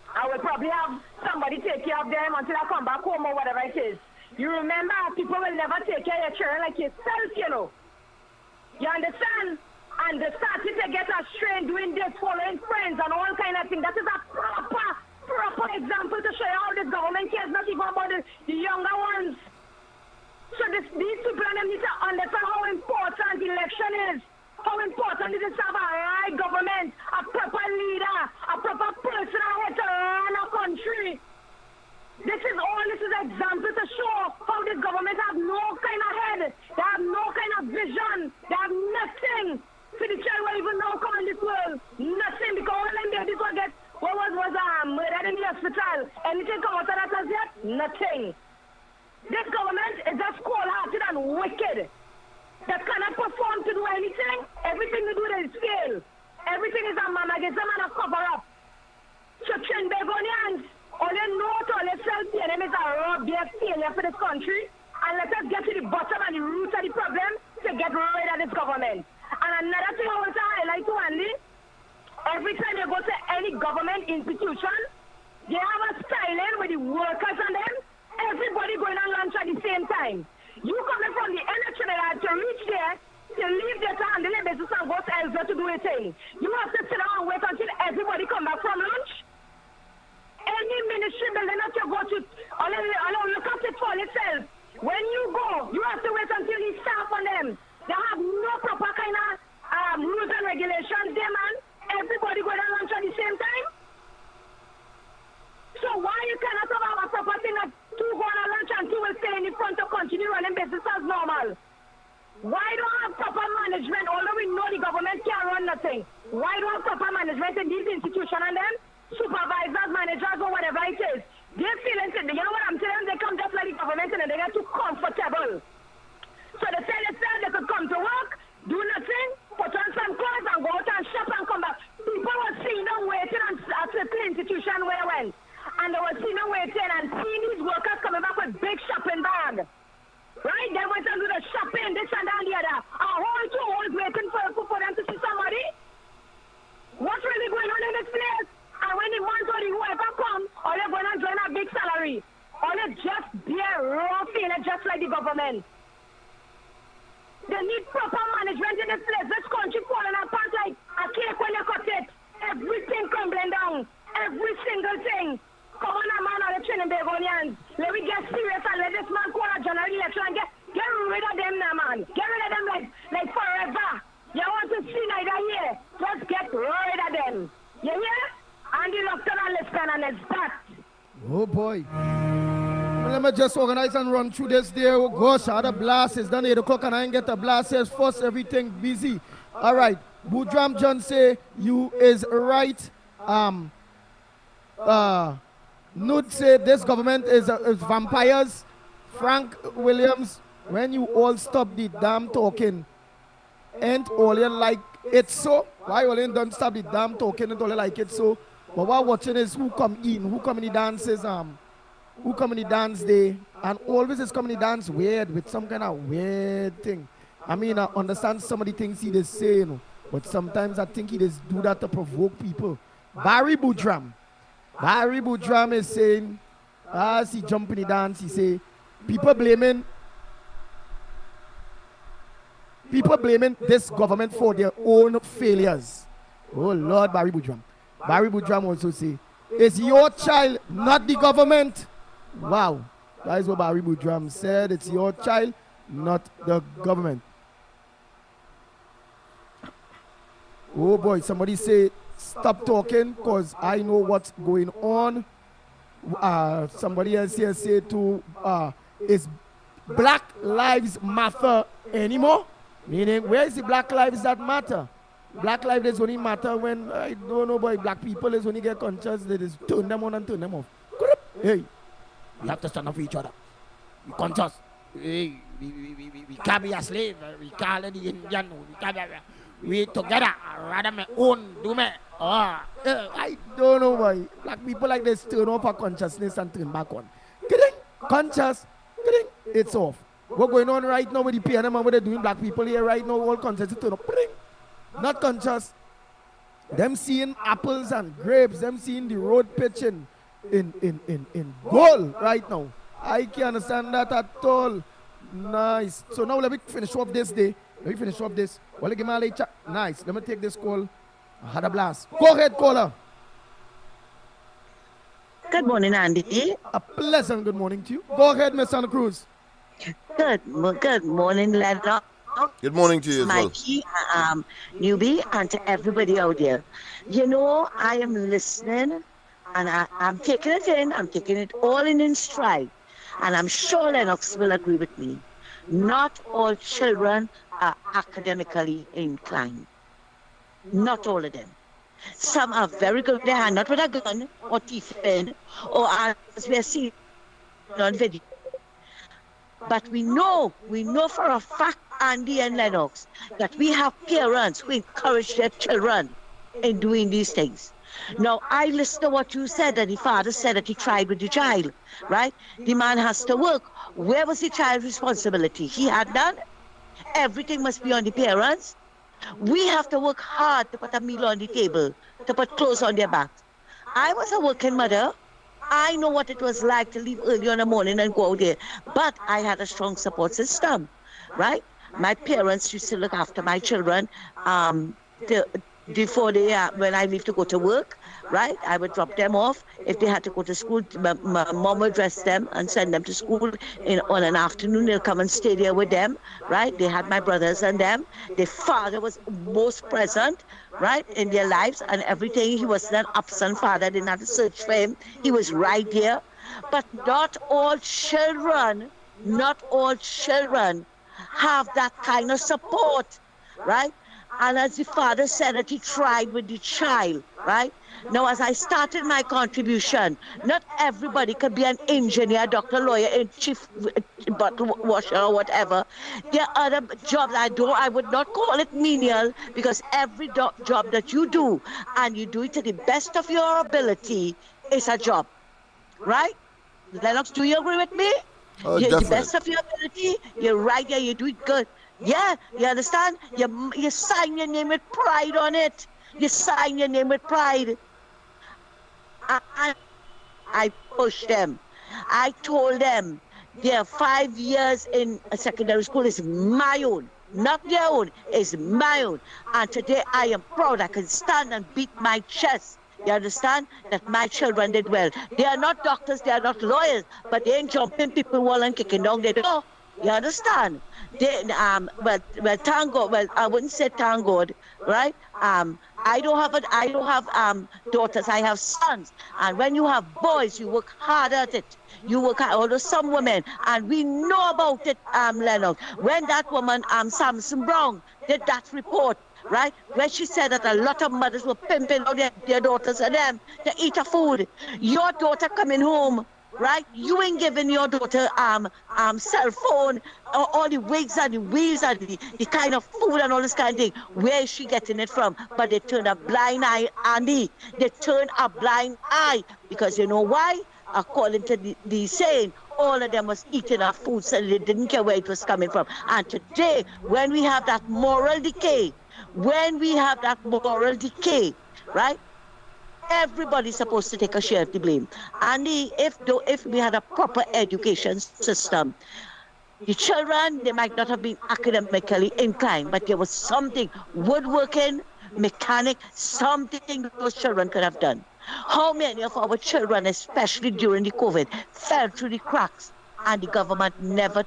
I will probably have somebody take care of them until I come back home or whatever it is. You remember, people will never take care of your children like yourself, you know. You understand? And they started to get us trained doing this, following friends and all kind of things. That is a proper example to show you how this government cares not even about the younger ones. So these people need to understand how important election is. How important it is to have a right government, a proper leader, a proper person ahead to run a country. This is an example to show how this government have no kind of head. They have no kind of vision. They have nothing. So the child will even now come in this world. Nothing, because all them babies will get what was murdered in the hospital. Anything come out of that as yet? Nothing. This government is just cold-hearted and wicked. That cannot perform to do anything. Everything they do is fail. Everything is a mannerism and a cover-up. So Trinbagonians, all they know to all they self-them is a raw bare failure for this country. And let us get to the bottom and the root of the problem to get rid of this government. And another thing I want to highlight to Andy, every time you go to any government institution, they have a styling with the workers and them. Everybody going on lunch at the same time. You coming from the end of Trinidad to reach there, to leave there to handle their business and go elsewhere to do a thing. You have to sit down and wait until everybody come back from lunch. Any ministry building that you go to, look at it for yourself. When you go, you have to wait until the staff on them. They have no proper kind of rules and regulations there, man. Everybody going on lunch at the same time. So why you cannot have a proper thing that 2 go on lunch and 2 will stay in the front to continue running business as normal? Why don't have proper management, although we know the government can't run nothing? Why don't have proper management in these institutions and then supervisors, managers or whatever it is? They're feeling, you know what I'm telling them? They come just like the government and they get too comfortable. So they said they could come to work, do nothing, put on some clothes and go out and shop and come back. People were seeing them waiting at certain institution where I went. And they were seeing them waiting and seeing these workers coming back with big shopping bags. Right? They went and do the shopping, this and that and the other. A whole 2 hours waiting for them to see somebody. What's really going on in this place? And when the month or the whoever come, all they're going to join a big salary. All they just bare raw feeling just like the government. They need proper management in this place. This country falling apart like a cake when you cut it. Everything crumbling down. Every single thing. Come on, man, all the Trinbagonians. Let me get serious and let this man call a general election and get rid of them now, man. Get rid of them like forever. You want to see neither here. Just get rid of them. You hear? And you love to man, and it's that.
Oh boy. Well, let me just organize and run through this there. Oh gosh, I had a blast. It's done 8 o'clock and I ain't get a blast. Says first, everything busy. All right. Boudram John say you is right. Nud say this government is vampires. Frank Williams, when you all stop the damn talking, ain't all you like it so? Why all you don't stop the damn talking and all you like it so? But what watching is who come in, who come in the dances, who come in the dance day, and always is coming in the dance weird with some kind of weird thing. I mean, I understand some of the things he does say, you know, but sometimes I think he does do that to provoke people. Barry Boudram is saying, as he jump in the dance, he say, people blaming this government for their own failures. Oh Lord, Barry Boudram. Barry Boudram also say, it's your child, not the government. Wow, that is what Barry Boudram said. It's your child, not the government. Oh boy, somebody say, stop talking because I know what's going on. Somebody else here say to, is Black Lives Matter anymore? Meaning, where is the Black Lives that matter? Black lives is only matter when, I don't know, boy, black people is only get conscious, they just turn them on and turn them off. Hey, we have to stand up for each other. We conscious. Hey, we can't be a slave. We can't let the Indian know. We together. Rather me own, do me. I don't know, boy. Black people like this turn off our consciousness and turn back on. Conscious. It's off. What's going on right now with the PNM and what they're doing, black people here right now, all conscious turn off. Not conscious. Them seeing apples and grapes, them seeing the road pitching in gold right now. I can't understand that at all. Nice. So now let me finish off this day. Let me finish off this. Well, give me a late chat. Nice. Let me take this call. I had a blast. Go ahead, caller.
Good morning, Andy.
A pleasant good morning to you. Go ahead, Miss Santa Cruz.
Good morning, Lennox.
Good morning to you as well.
Mikey, newbie, and to everybody out there. You know, I am listening, and I'm taking it in. I'm taking it all in stride. And I'm sure Lennox will agree with me. Not all children are academically inclined. Not all of them. Some are very good with their hand, not with a gun or teeth in, or as we are seeing on video. But we know for a fact, Andy and Lennox, that we have parents who encourage their children in doing these things. Now, I listen to what you said, that the father said that he tried with the child, right? The man has to work. Where was the child's responsibility? He had none. Everything must be on the parents. We have to work hard to put a meal on the table, to put clothes on their backs. I was a working mother. I know what it was like to leave early in the morning and go out there. But I had a strong support system, right? My parents used to look after my children before when I leave to go to work, right? I would drop them off. If they had to go to school, my mom would dress them and send them to school on an afternoon. They'll come and stay there with them, right? They had my brothers and them. Their father was most present, right, in their lives and everything. He was an absent father. Didn't have to search for him. He was right there. But not all children have that kind of support, right? And as the father said that he tried with the child, right? Now, as I started my contribution, not everybody could be an engineer, doctor, lawyer, and chief bottle washer or whatever. There are other jobs I would not call it menial, because every job that you do, and you do it to the best of your ability, is a job, right? Lennox, do you agree with me?
Oh,
the
definitely.
best of your ability, you're right there, you do it good. Yeah, you understand? You sign your name with pride on it. You sign your name with pride. I pushed them. I told them their 5 years in a secondary school is my own, not their own, is my own. And today I am proud. I can stand and beat my chest. You understand? That my children did well. They are not doctors, they are not lawyers, but they ain't jumping people wall and kicking down their door. You understand? Well, thank God. Well, I wouldn't say thank God, right? I don't have daughters. I have sons. And when you have boys, you work hard at it. You work hard. Although some women, and we know about it, Lennox. When that woman, Samson Brown, did that report, right? Where she said that a lot of mothers were pimping out their daughters and them to eat a food. Your daughter coming home, right? You ain't giving your daughter cell phone, all the wigs and the weaves and the kind of food and all this kind of thing. Where is she getting it from? But they turn a blind eye, Andy. They turn a blind eye because you know why? According to the saying, all of them was eating our food, so they didn't care where it was coming from. And today, when we have that moral decay, right? Everybody's supposed to take a share of the blame. And if we had a proper education system, the children, they might not have been academically inclined, but there was something, woodworking, mechanic, something those children could have done. How many of our children, especially during the COVID, fell through the cracks and the government never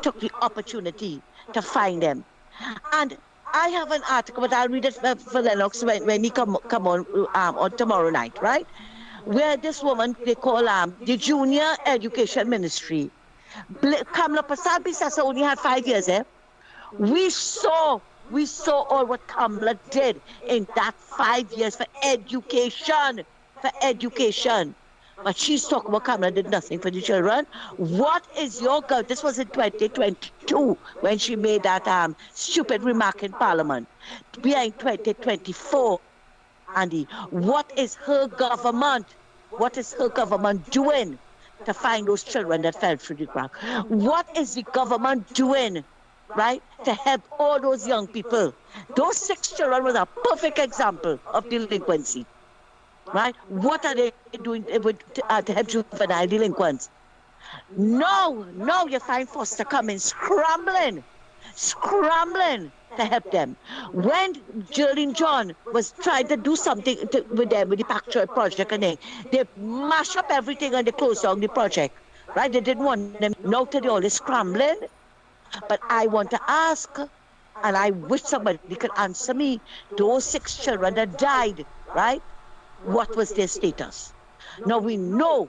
took the opportunity to find them? And I have an article, but I'll read it for Lennox when he come on tomorrow night, right? Where this woman, they call the Junior Education Ministry. Kamla Prasad Bisasa only had 5 years, eh? We saw all what Kamla did in that 5 years for education. But she's talking about Kamla did nothing for the children. What is your government? This was in 2022 when she made that stupid remark in Parliament. We are in 2024, Andy. What is her government doing to find those children that fell through the crack? What is the government doing, right, to help all those young people? Those 6 children was a perfect example of delinquency. Right? What are they doing to help juvenile delinquents? No, you find foster coming, scrambling to help them. When Geraldine John was trying to do something with them, with the Patriot Project, and they mash up everything and they closed down the project. Right? They didn't want them. Now they're all scrambling. But I want to ask, and I wish somebody could answer me, those 6 children that died, right? What was their status? Now we know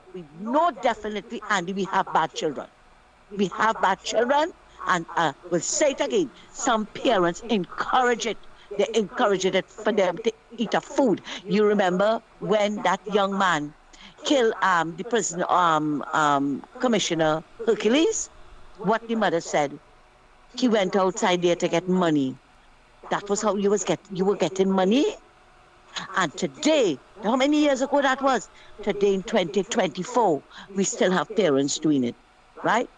definitely, Andy, we have bad children. And we'll say it again, some parents encourage it. They encourage it for them to eat a food. You remember when that young man killed the prison Commissioner Hercules? What the mother said. He went outside there to get money. That was how you were getting money. And today, how many years ago that was? Today in 2024, we still have parents doing it, right?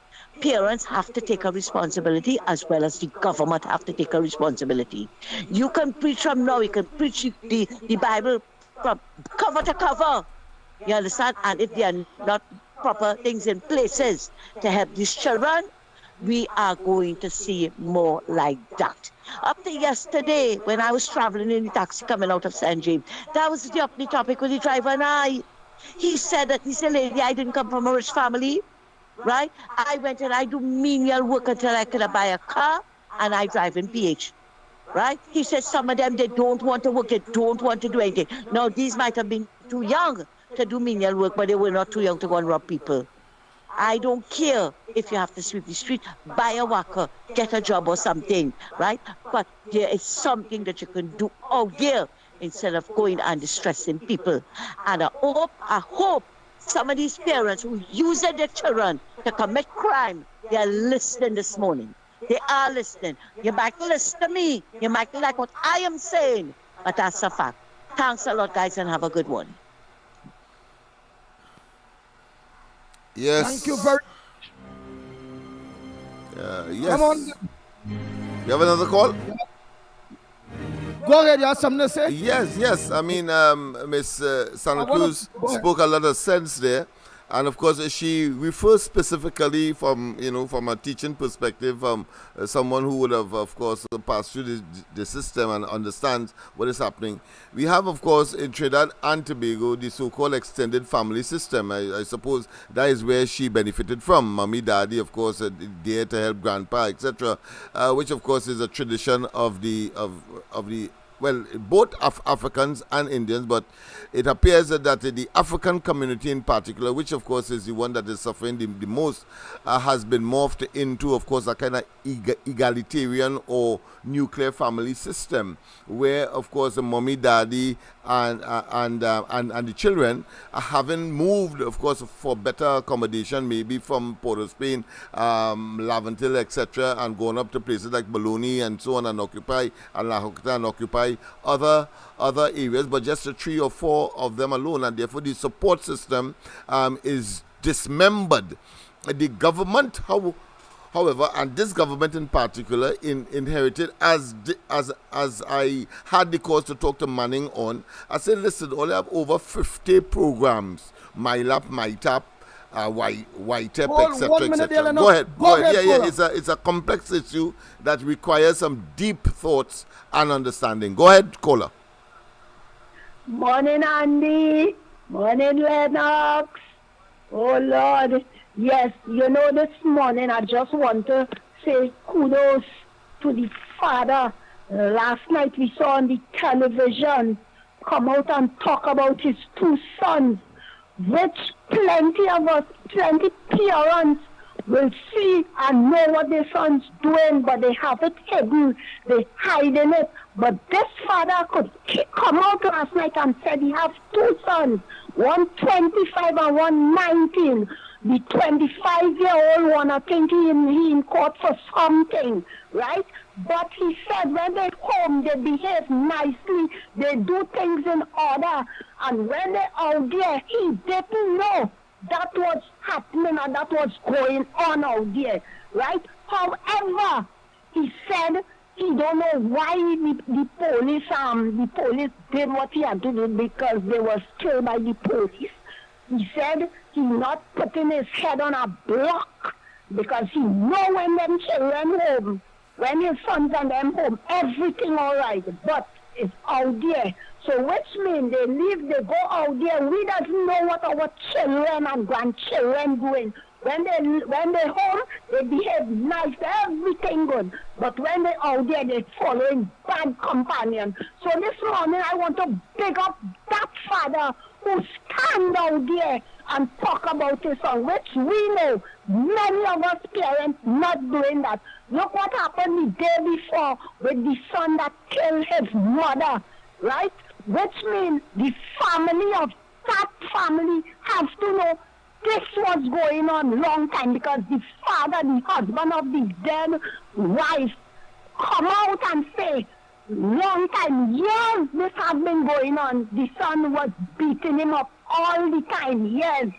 Parents have to take a responsibility as well as the government have to take a responsibility. You can preach from now, you can preach the Bible from cover to cover. You understand? And if there are not proper things in places to help these children, we are going to see more like that. Up to yesterday, when I was traveling in the taxi coming out of St. James, that was the topic with the driver and I. He said, lady, I didn't come from a rich family, right? I went and I do menial work until I could buy a car, and I drive in PH, right? He said some of them, they don't want to work, they don't want to do anything. Now, these might have been too young to do menial work, but they were not too young to go and rob people. I don't care if you have to sweep the street, buy a walker, get a job or something, right? But there is something that you can do out there instead of going and distressing people. And I hope some of these parents who use their children to commit crime, they are listening this morning. They are listening. You might listen to me. You might like what I am saying, but that's a fact. Thanks a lot, guys, and have a good one.
Yes.
Thank you very
much. Yes.
Come on.
You have another call?
Go ahead, you have something to say?
Yes. I mean, Miss Santa Cruz spoke a lot of sense there. And of course, she refers specifically from a teaching perspective, someone who would have, of course, passed through the system and understands what is happening. We have, of course, in Trinidad and Tobago, the so-called extended family system. I suppose that is where she benefited from. Mommy, daddy, of course, there to help grandpa, etc., which, of course, is a tradition of the well, both Africans and Indians, but it appears that the African community in particular, which of course is the one that is suffering the most, has been morphed into, of course, a kind of egalitarian or nuclear family system, where, of course, the mommy, daddy, and the children are having moved, of course, for better accommodation, maybe from Port of Spain, Laventille, etc., and going up to places like Bologna and so on, and occupy and La Joquita and occupy other areas, but just 3 or 4 of them alone, and therefore the support system is dismembered. The government, however, and this government in particular, inherited, as I had the cause to talk to Manning on, I said, listen, only have over 50 programs, MyLab, MyTap, YTEP, etc. Go ahead. Yeah. It's a complex issue that requires some deep thoughts and understanding. Go ahead, caller.
Morning, Andy. Morning, Lennox. Oh, Lord. Yes, this morning I just want to say kudos to the father. Last night we saw on the television come out and talk about his 2 sons, which plenty parents will see and know what their son's doing, but they have it hidden, they hiding it. But this father could come out last night and said he has 2 sons, one 25 and one 19. The 25-year-old one, I think he in court for something, right? But he said when they're home, they behave nicely, they do things in order. And when they're out there, he didn't know that was happening and that was going on out there, right? However, he said he don't know why the police did what he had to do, because they were killed by the police. He said he not putting his head on a block because he know when them children home, when his sons and them home, everything all right, but it's out there. So which means they go out there. We doesn't know what our children and grandchildren doing. When they home, they behave nice, everything good. But when they out there, they following bad companions. So this morning I want to big up that father who stand out there and talk about his son, which we know many of us parents not doing that. Look what happened the day before with the son that killed his mother, right? Which means the family of that family has to know this was going on long time, because the father, the husband of the dead wife, come out and say, long time, years this has been going on. The son was beating him up all the time, years,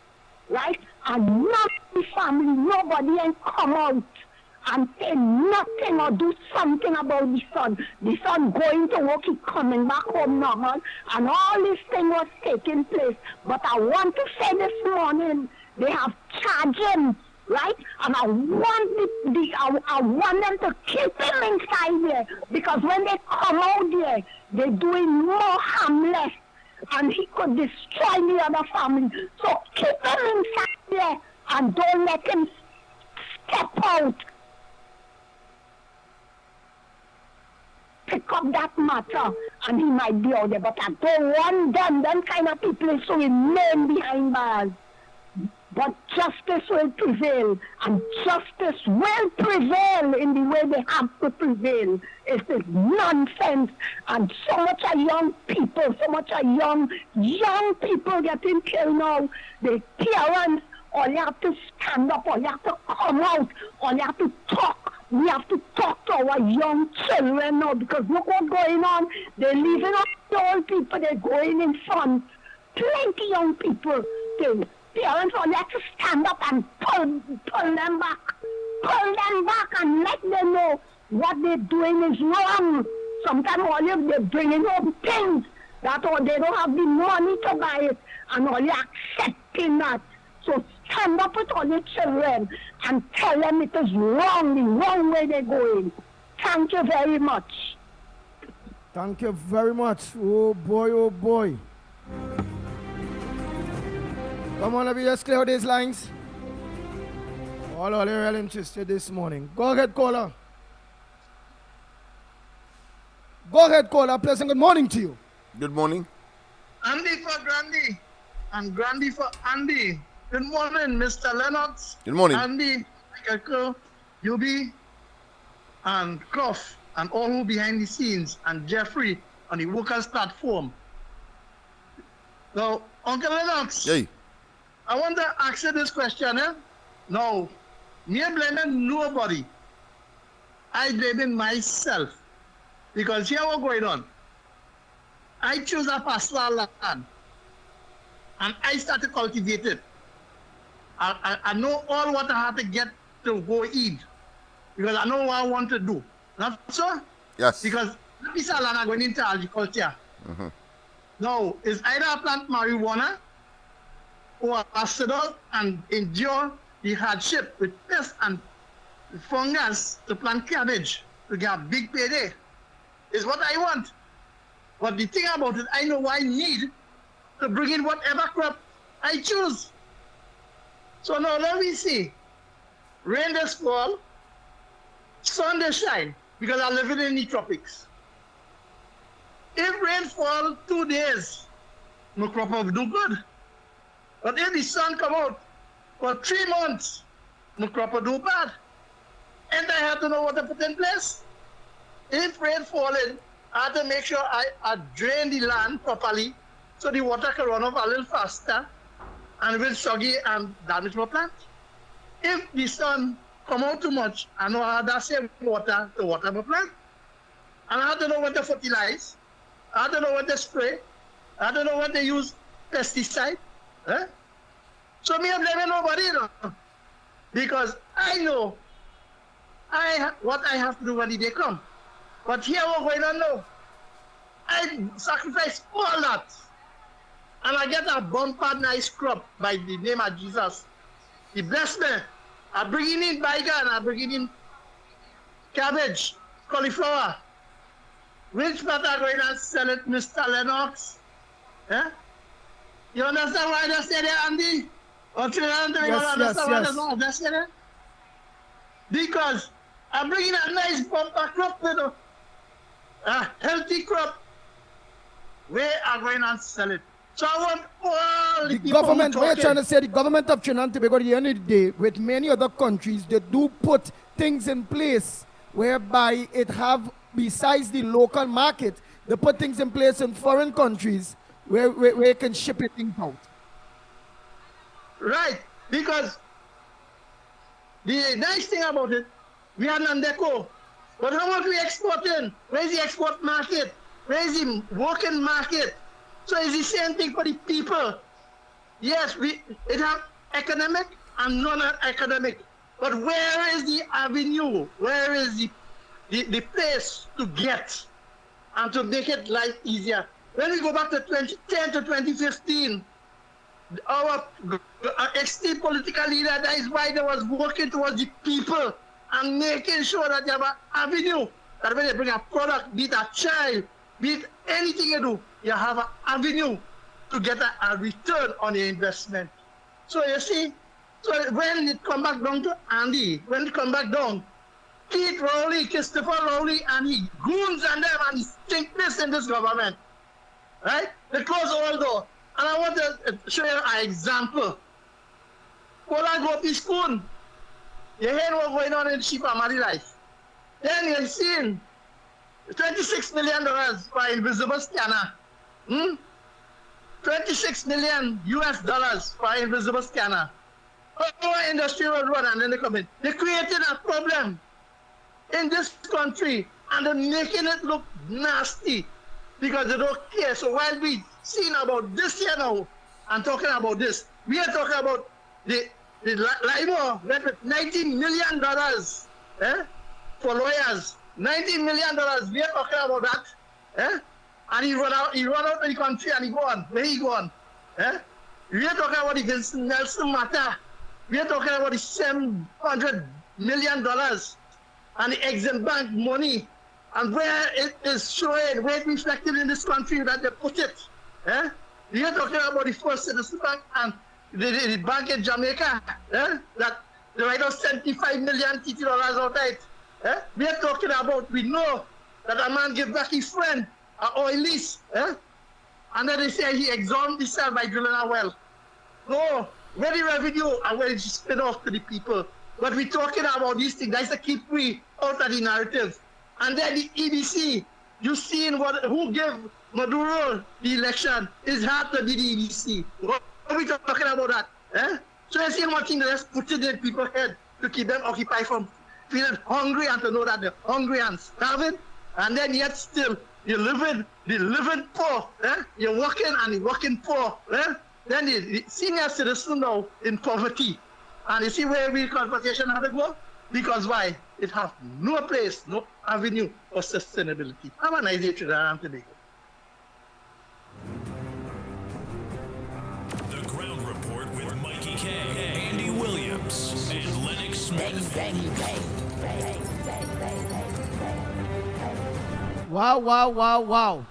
right? And not the family, nobody ain't come out and say nothing or do something about the son. The son going to work, he coming back home normal, and all this thing was taking place. But I want to say this morning, they have charged him, right? And I want them to keep him inside there, because when they come out there, they're doing more harmless, and he could destroy the other family. So keep him inside there and don't let him step out. Pick up that matter and he might be out there, but I don't want them kind of people to remain behind bars. But justice will prevail, and justice will prevail in the way they have to prevail. It is nonsense, and so much of young people, young people getting killed now. The parents, all you have to stand up, all you have to come out, all you have to talk. We have to talk to our young children now, because look what's going on. They're leaving us the old people, they're going in front. Plenty young people. Parents all have to stand up and pull them back. Pull them back and let them know what they're doing is wrong. Sometimes all they're bringing home things that they don't have the money to buy it, and all you're accepting that. So stand up with all your children and tell them it is wrong, the wrong way they're going. Thank you very much.
Thank you very much. Oh boy, oh boy. Come on, let me just clear these lines. All are real interested this morning. Go ahead, caller. Go ahead, caller. Pleasant good morning to you.
Good morning.
Andy for Grandy and Grandy for Andy. Good morning, Mr. Lennox.
Good morning.
Andy, Michael, Yubi, and Croft, and all who behind the scenes, and Jeffrey on the workers' platform. Now, Uncle Lennox,
hey.
I want to ask you this question. No, me blaming nobody. I blaming myself. Because here what's going on. I choose a pastoral land and I start to cultivate it. I know all what I have to get to go eat because I know what I want to do. Not so?
Yes.
Because the piece of land are going into agriculture.
Mm-hmm.
Now, it's either I plant marijuana or I sit out and endure the hardship with pests and fungus to plant cabbage to get a big payday. Is what I want. But the thing about it, I know what I need to bring in whatever crop I choose. So now let me see. Rain does fall, sun does shine, because I live in the tropics. If rain fall 2 days, no crop will do good. But if the sun come out for 3 months, no crop will do bad. And I have to know what to put in place. If rain falling, I have to make sure I drain the land properly so the water can run off a little faster and will soggy and damage my plant. If the sun come out too much, I know I have that same water to water my plant. And I have to know when to fertilize. I have to know when to spray. I have to know when to use pesticide. So me, I'm blaming nobody, because I know what I have to do when the day comes. But here what's going on now. I sacrifice all that. And I get a bumper nice crop by the name of Jesus. He blessed me. I bring in bygone, I bring in cabbage, cauliflower. Which part are going to sell it, Mr. Lennox? You understand why I say that, Andy? Yes. Because I'm bringing a nice bumper crop, a healthy crop. Where are going to sell it? So I want all the people
government, we're trying to say the government of Trinidad and Tobago, at the end of the day, with many other countries, they do put things in place whereby it have, besides the local market, they put things in place in foreign countries where you can ship it out.
Right, because the nice thing about it, we are non-deco. But how much we exporting? Where is the export market? Where is the working market? So it's the same thing for the people. Yes, it have economic and non-academic. But where is the avenue? Where is the place to get and to make it life easier? When we go back to 2010 to 2015, our esteemed political leader, that is why they was working towards the people and making sure that they have an avenue, that when they bring a product, be it a child, be it anything you do, you have an avenue to get a return on your investment. So you see, so when it come back down to Andy, when it come back down, Keith Rowley, Christopher Rowley, and he goons and them and he think this in this government, right? They close all doors. And I want to show you an example. When I go up to school, you hear what's going on in sheep and married life. Then you're seeing $26 million for invisible scanner. 26 million US dollars for invisible scanner. Our industry will run and then they come in. They created a problem in this country and they're making it look nasty because they don't care. So while we seeing about this here now and talking about this, we are talking about the LIBOR went with $90 million for lawyers. $90 million, we are talking about that. And he run out of the country and he go on. Where he go on? We are talking about the Nelson matter. We are talking about the $700 million and the Exim Bank money, and where it is showing, where it's reflected in this country that they put it. Eh? We are talking about the First Citizen Bank and the bank in Jamaica, that they write out $75 million TT out of it. We are talking about, we know that a man gave back his friend an oil lease, and then they say he exhumed himself by drilling a well. No, where the revenue and where it's split off to the people. But we're talking about these things, that's to keep we out of the narrative. And then the EBC, you seen who gave Maduro the election, it's hard to be the EBC. What are we talking about that? So I see one thing that just put it in people's head to keep them occupied from feeling hungry and to know that they're hungry and starving. And then yet still, you're living poor. You're working and you're working poor. Then the senior citizen now in poverty. And you see where we conversation had to go? Because why? It has no place, no avenue for sustainability. Have a nice day today.
The Ground Report with Mikey K, Andy Williams, and Lennox Smith.
Wow. Well,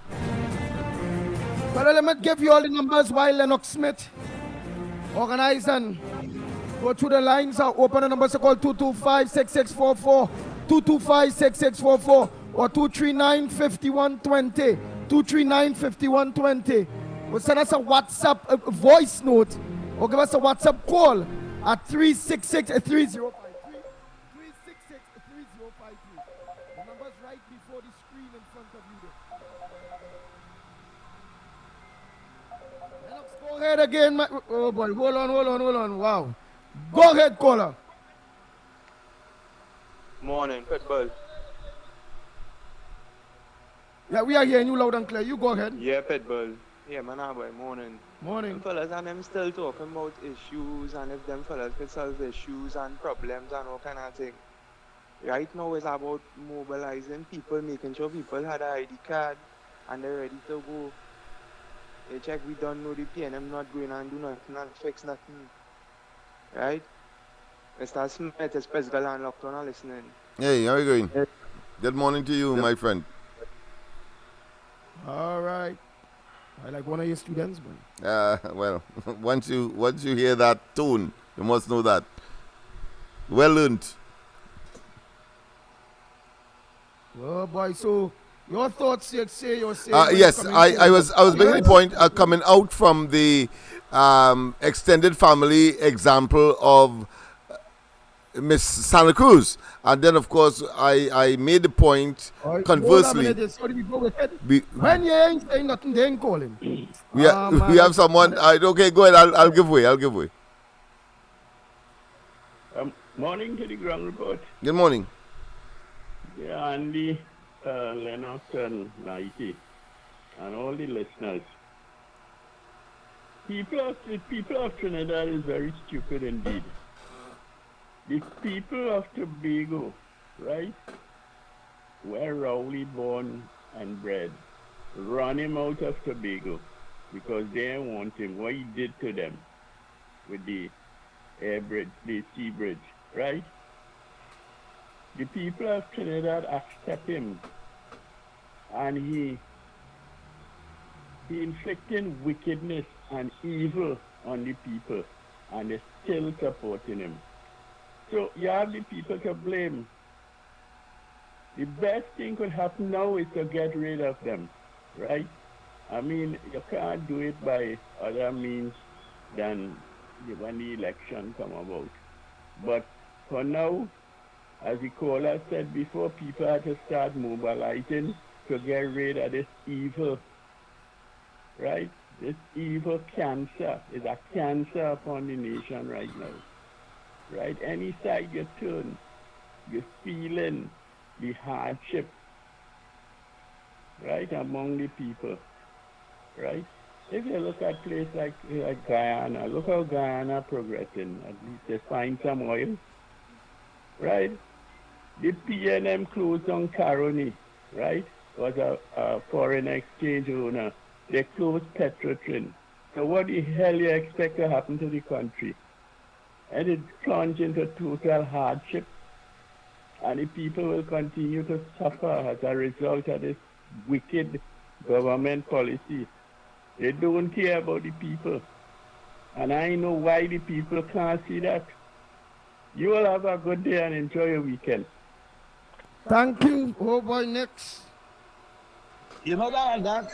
let me give you all the numbers while Lennox Smith organize and go through the lines. I'll open the numbers to call 225-6644, 225-6644, or 239-5120, 239-5120. Or send us a WhatsApp voice note, or give us a WhatsApp call at 366-3053. The number's right before the screen in front of you there. Lennox, go ahead again. Oh boy, hold on. Wow. Go ahead, caller.
Morning, Pitbull.
Yeah, we are hearing you loud and clear. You go ahead.
Yeah, Pitbull. Yeah, man, boy, morning.
Morning.
Them fellas and them still talking about issues, and if them fellas could solve issues and problems and all kind of thing. Right now it's about mobilizing people, making sure people had an ID card and they're ready to go. They check we don't know the PNM not going and do nothing and fix nothing. Right? Mr. Smith is physical and locked on and listening.
Hey, how are you going? Good morning to you, my friend.
All right. I like one of your students, man.
Well, once you hear that tone, you must know that. Well learned.
Oh boy, so your thoughts, you say
yes, I was making the point coming out from the extended family example of Miss Santa Cruz, and then of course I made the point conversely.
When you ain't saying nothing, they ain't calling.
We have someone. Okay, go ahead. I'll give way.
Morning to the Ground Report.
Good morning.
Yeah, Andy, Lennox, and Mikey, and all the listeners. The people of Trinidad is very stupid indeed. The people of Tobago, right, where Rowley born and bred, run him out of Tobago because they didn't want him. What he did to them with the air bridge, the sea bridge, right? The people of Trinidad accept him, and he inflicting wickedness and evil on the people, and they're still supporting him. So you have the people to blame. The best thing could happen now is to get rid of them, right? I mean, you can't do it by other means than when the election come about. But for now, as the caller said before, people have to start mobilizing to get rid of this evil, right? This evil cancer is a cancer upon the nation right now, right? Any side you turn, you're feeling the hardship, right, among the people, right? If you look at places like Guyana, look how Guyana progressing. At least they find some oil, right? The PNM closed on Caroni, right? Was a foreign exchange owner. They closed Petrotrin. So what the hell you expect to happen to the country? And it plunge into total hardship, and the people will continue to suffer as a result of this wicked government policy. They don't care about the people. And I know why the people can't see that. You all have a good day and enjoy your weekend.
Thank you. Oh boy, next.
You know that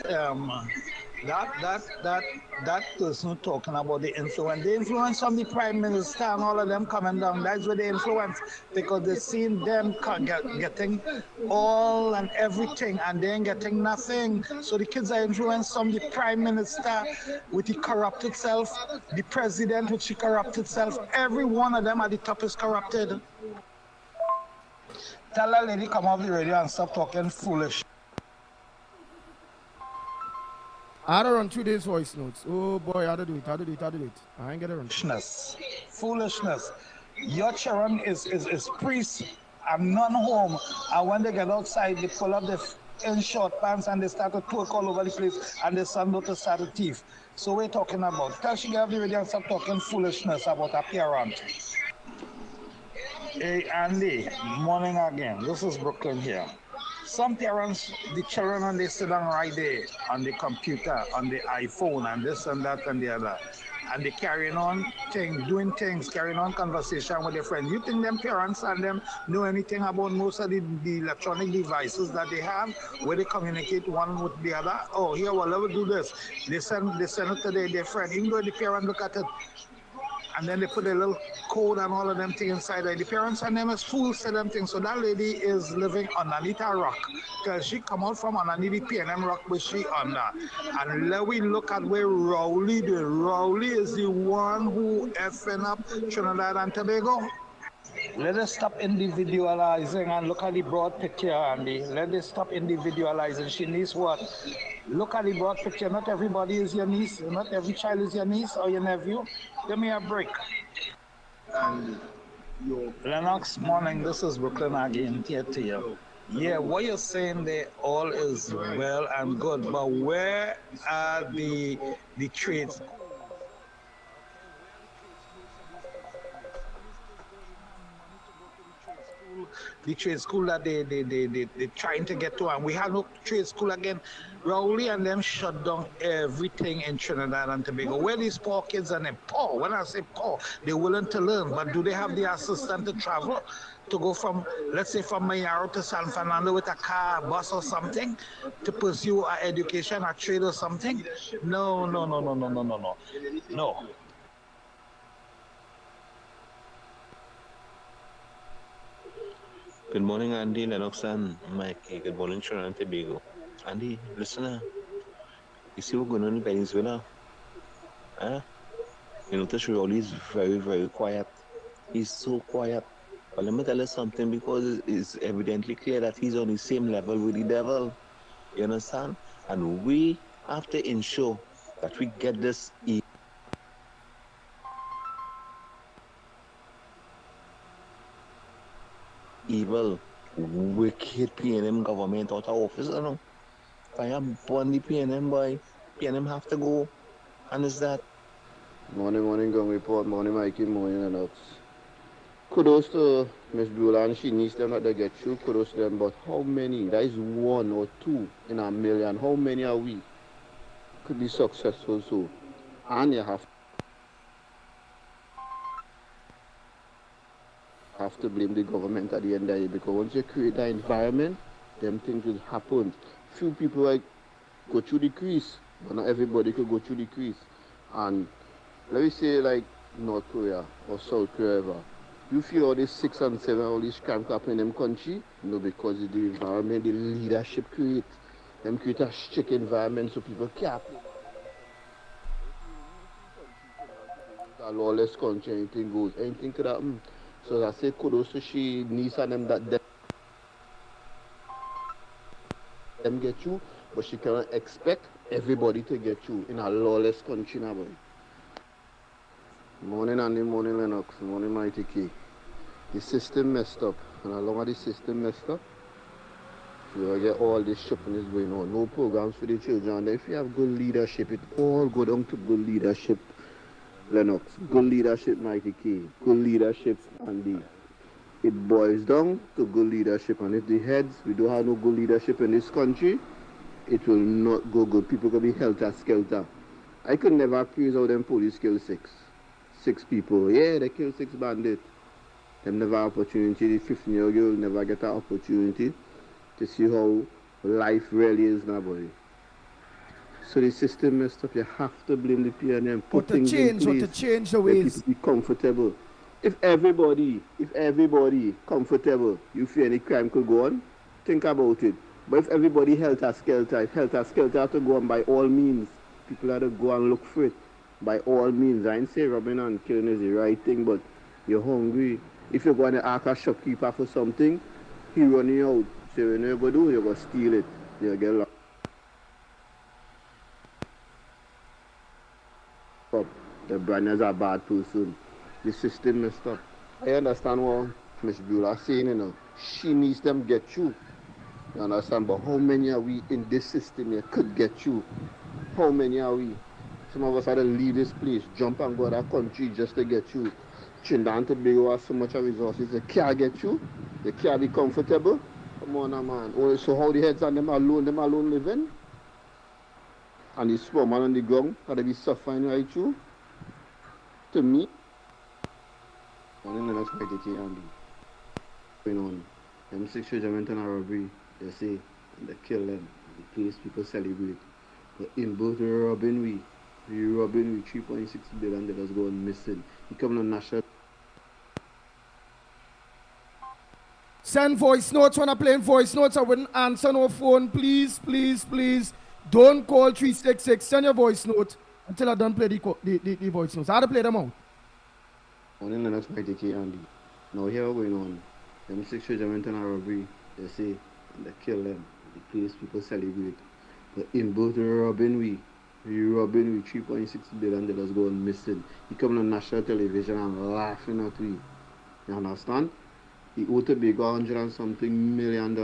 person talking about the influence from the prime minister and all of them coming down. That's where the influence, because they seen them getting all and everything and they ain't getting nothing. So the kids are influenced from the prime minister with the corrupted self, the president with the corrupted self. Every one of them at the top is corrupted. Tell that lady come off the radio and stop talking foolish.
I had to run through these voice notes. Oh boy, how to do it. I ain't gonna run.
Foolishness. Your children is priests and none home. And when they get outside, they pull up in short pants and they start to twerk all over the place and they son to start to thief. So we're talking about. Tell she get off the radio and stop talking foolishness about her parent. Hey Andy, morning again. This is Brooklyn here. Some parents, the children, and they sit down right there on the computer, on the iPhone, and this and that and the other. And they carrying on doing things, carrying on conversation with their friends. You think them parents and them know anything about most of the electronic devices that they have, where they communicate one with the other? Oh, here, well, let me do this. They send it to their friend, even though the parent look at it. And then they put a little code and all of them things inside there. The parents and them is fools to them things. So that lady is living underneath a rock. Because she come out from underneath the P&M rock where she under. And let we look at where Rowley did. Rowley is the one who effing up Trinidad and Tobago. Let us stop individualizing and look at the broad picture, Andy. Let us stop individualizing. She needs what? Look at the broad picture. Not everybody is your niece. Not every child is your niece or your nephew. Give me a break. And Lennox, morning. This is Brooklyn again here to you. Yeah, what you're saying there all is well and good, but where are the trades? The trade school that they trying to get to, and we have no trade school again. Rowley and them shut down everything in Trinidad and Tobago. Where these poor kids and them poor, when I say poor, they're willing to learn, but do they have the assistance to travel? To go from, let's say, from Mayaro to San Fernando with a car, bus or something, to pursue an education, a trade or something? No.
Good morning, Andy, Lennox, and Mikey. Good morning, Trinidad and Tobago. Andy, listen, you see what's going on in Venezuela? You notice Rowley is very, very quiet. He's so quiet. But let me tell you something, because it's evidently clear that he's on the same level with the devil. You understand? And we have to ensure that we get this evil, wicked PNM government out of office, you know. If I am born the PNM boy, PNM have to go. And it's that.
Morning, Gang Report. Morning, Mikey. Morning, Lennox. Kudos to Miss Beulah and she needs them not to get through. Kudos to them. But how many? That is 1 or 2 in a million. How many are we? Could be successful so. And you have to blame the government at the end of the day, because once you create that environment, them things will happen. Few people like go through the crease, but not everybody could go through the crease. And let me say like North Korea or South Korea ever. You feel all this 6 and 7, all this crime happening in them country? No, because it's the environment, the leadership create. Them create a strict environment so people can't. A lawless country, anything goes, anything could happen. So I say kudos to she niece and them that them get you, but she cannot expect everybody to get you in a lawless country now, boy. Morning Andy, morning Lennox, morning Mighty K. The system messed up, and along with the system messed up, You get all this shipping is going on. No programs for the children. And if you have good leadership, it all go down to good leadership. Lennox, good leadership, Mikey K. Good leadership, Andy. It boils down to good leadership. And if the heads, we don't have no good leadership in this country, it will not go good. People can be helter-skelter. I could never accuse how them police kill six people. Yeah, they kill 6 bandits. Them never opportunity. The 15-year-old girl never get an opportunity to see how life really is now, boy. So the system messed up. You have to blame the PNM. Put things in place.
To change the
where
ways.
people be comfortable. If everybody comfortable, you feel any crime could go on, think about it. But if everybody helter-skelter to go on by all means. People have to go and look for it by all means. I ain't say robbing and killing is the right thing, but you're hungry. If you're going to ask a shopkeeper for something, he run you out. So when you go do, you're going to steal it. You'll get locked up. The brand is a bad person. The system messed up. I understand what Ms. Beulah saying, you know. She needs them get you. You understand? But how many are we in this system here could get you? How many are we? Some of us had to leave this place, jump and go to that country just to get you. Trinidad and Tobago has so much resources, they can't get you. They can't be comfortable. Come on, man. Oh, so how the heads on them alone living? And the small man on the ground, how they be suffering right through? To me, and then the next fight they can't be. Going on. Them 6 children went on a robbery, they say, and they kill them. The place people celebrate. But in both robbing we 3.6 billion dollars going missing. He come on national.
Send voice notes when I'm playing voice notes. I wouldn't answer no phone. Please. Don't call 366. Send your voice note until I don't play the voice notes. I have to play them out.
Only the next fight they Andy. Now here what's going on. Them 6 children went on a robbery, they say, and they kill them. The place people celebrate. But in both robbing we 3.6 billion dollars going missing. He come on national television and laughing at we. You understand? He owed to big $100 and something million.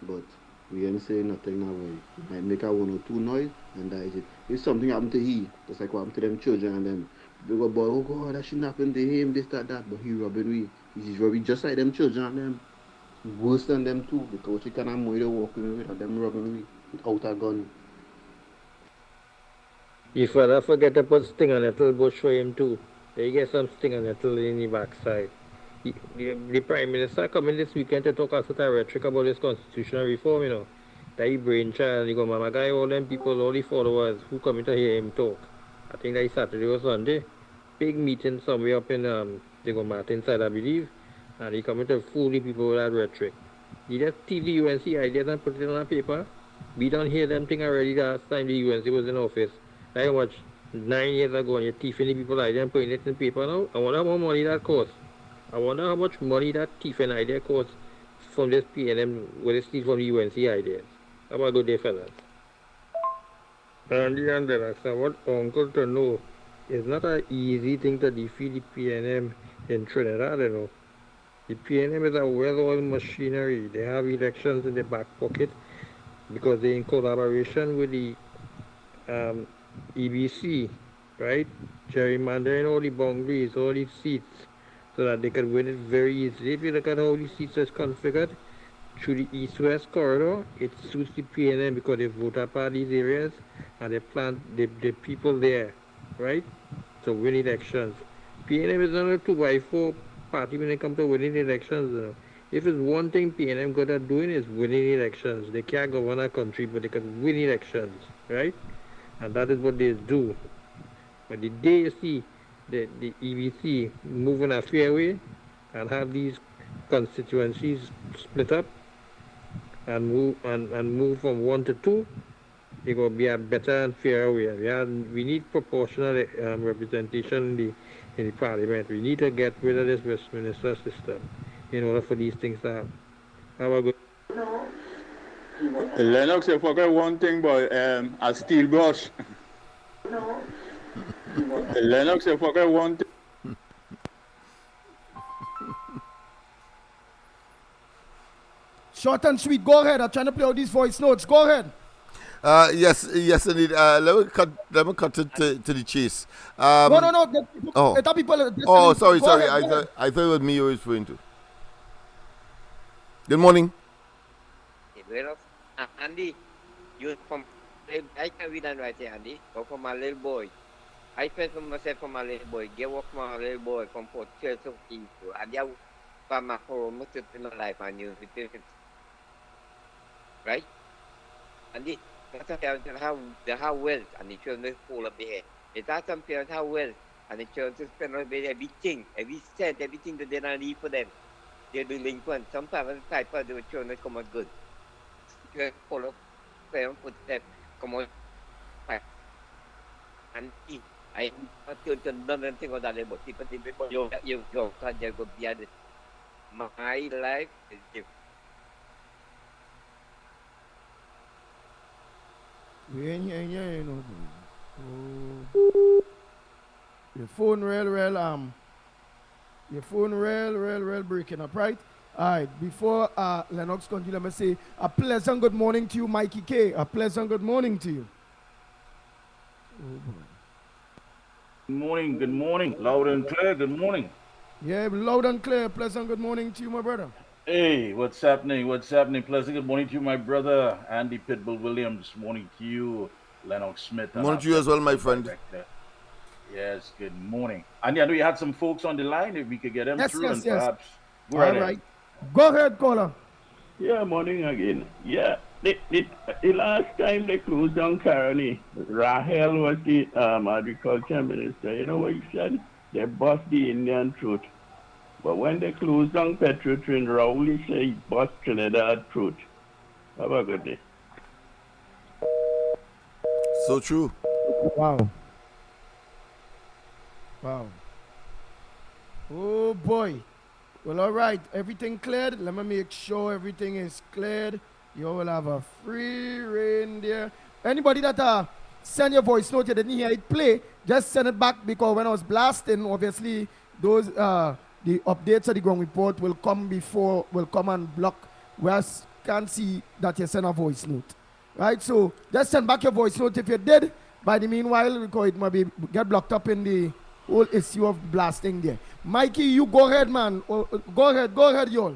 But we ain't saying nothing now. He might make a 1 or 2 noise and that is it. If something happened to he, just like what happened to them children and them. People go, oh God, that shouldn't happen to him, this, that. But he robbing we. He's robbing just like them children and them. Worse than them too, because he can't move the walking with them robbing we without a gun.
You fella forget to put sting on nettle bush for him too. They get some sting on nettle in the backside. The Prime Minister coming this weekend to talk a sort of rhetoric about this constitutional reform, you know. That he brainchild, he go mama guy, all them people, all the followers who come to hear him talk. I think that is Saturday or Sunday. Big meeting somewhere up in they go Martin side, I believe. And he coming to fool the people with that rhetoric. He just steal the UNC ideas and put it on a paper. We don't hear them thing already last time the UNC was in office. Like what, 9 years ago, and you're thieving the people idea and putting it in paper now? I wonder how much money that costs. I wonder how much money that thieving idea costs from this PNM, where they steal from the UNC ideas. How about good day, fellas? And the Lennox, what uncle to know, it's not an easy thing to defeat the PNM in Trinidad, you know. The PNM is a well-oiled machinery. They have elections in the back pocket because they're in collaboration with the EBC, right? Gerrymandering all the boundaries, all the seats, so that they can win it very easily. If you look at how the seats is configured through the east-west corridor, it suits the PNM because they vote apart these areas and they plant the people there, right? To win elections. PNM is not a 2x4 party when it comes to winning elections. If it's one thing PNM good at doing is winning elections. They can't govern a country, but they can win elections, right? And that is what they do. But the day you see the EBC move in a fair way and have these constituencies split up and move from 1 to 2, it's going to be a better and fairer way. We need proportional representation in the parliament. We need to get rid of this Westminster system in order for these things to happen. How about good?
Lennox, you forget one thing, but a steel brush. Lennox, you forget one thing.
Short and sweet. Go ahead. I'm trying to play out these voice notes. Go ahead.
Yes, indeed. Let me cut it to the chase.
No.
Oh.
The people
Oh, sorry.
Go ahead,
I
go ahead.
thought it was me you were referring to. Good morning.
Well, Andy, you from I can read and write here, Andy. Or from my little boy. I spent for myself from my little boy. Give up my little boy from Port Church of People. And I from my home in my life and you right? Andy, that's a parent that have wealth and the children full of the head. If that's some parents have wealth and the children spend on everything, every cent, everything that they don't leave for them. They're delinquent. Some parents type of the children come out good. Follow parents footsteps, come on. And I don't know anything about that, but people think you go, can't just go beyond it. My life is different.
We ain't here, you know. Oh. Your phone real breaking up, right? All right, before Lennox continue, let me say a pleasant good morning to you, Mikey K. A pleasant good morning to you. Oh, boy.
Good morning. Loud and clear, good morning.
Yeah, loud and clear. Pleasant good morning to you, my brother.
Hey, what's happening? Pleasant good morning to you, my brother, Andy Pitbull Williams. Morning to you, Lennox Smith.
Good morning to you as well, my friend.
Director. Yes, good morning. Andy, I know you had some folks on the line. If we could get them through and perhaps go
All right. Go ahead, caller.
Yeah, morning again. Yeah, the last time they closed down Caroni, Rahel was the agriculture minister. You know what he said? They bust the Indian truth. But when they closed down Petrotrin, Raul said he bust Trinidad truth. Have a good day.
So true.
Wow. Oh boy. Well, all right. Everything cleared. Let me make sure everything is cleared. You will have a free rein there. Anybody that send your voice note, you didn't hear it play, just send it back, because when I was blasting, obviously those the updates of the ground report will come and block where I can't see that you send a voice note. Right? So just send back your voice note if you did. By the meanwhile, because it might be get blocked up in the whole issue of blasting there. Mikey, you go ahead, man. Go ahead, y'all.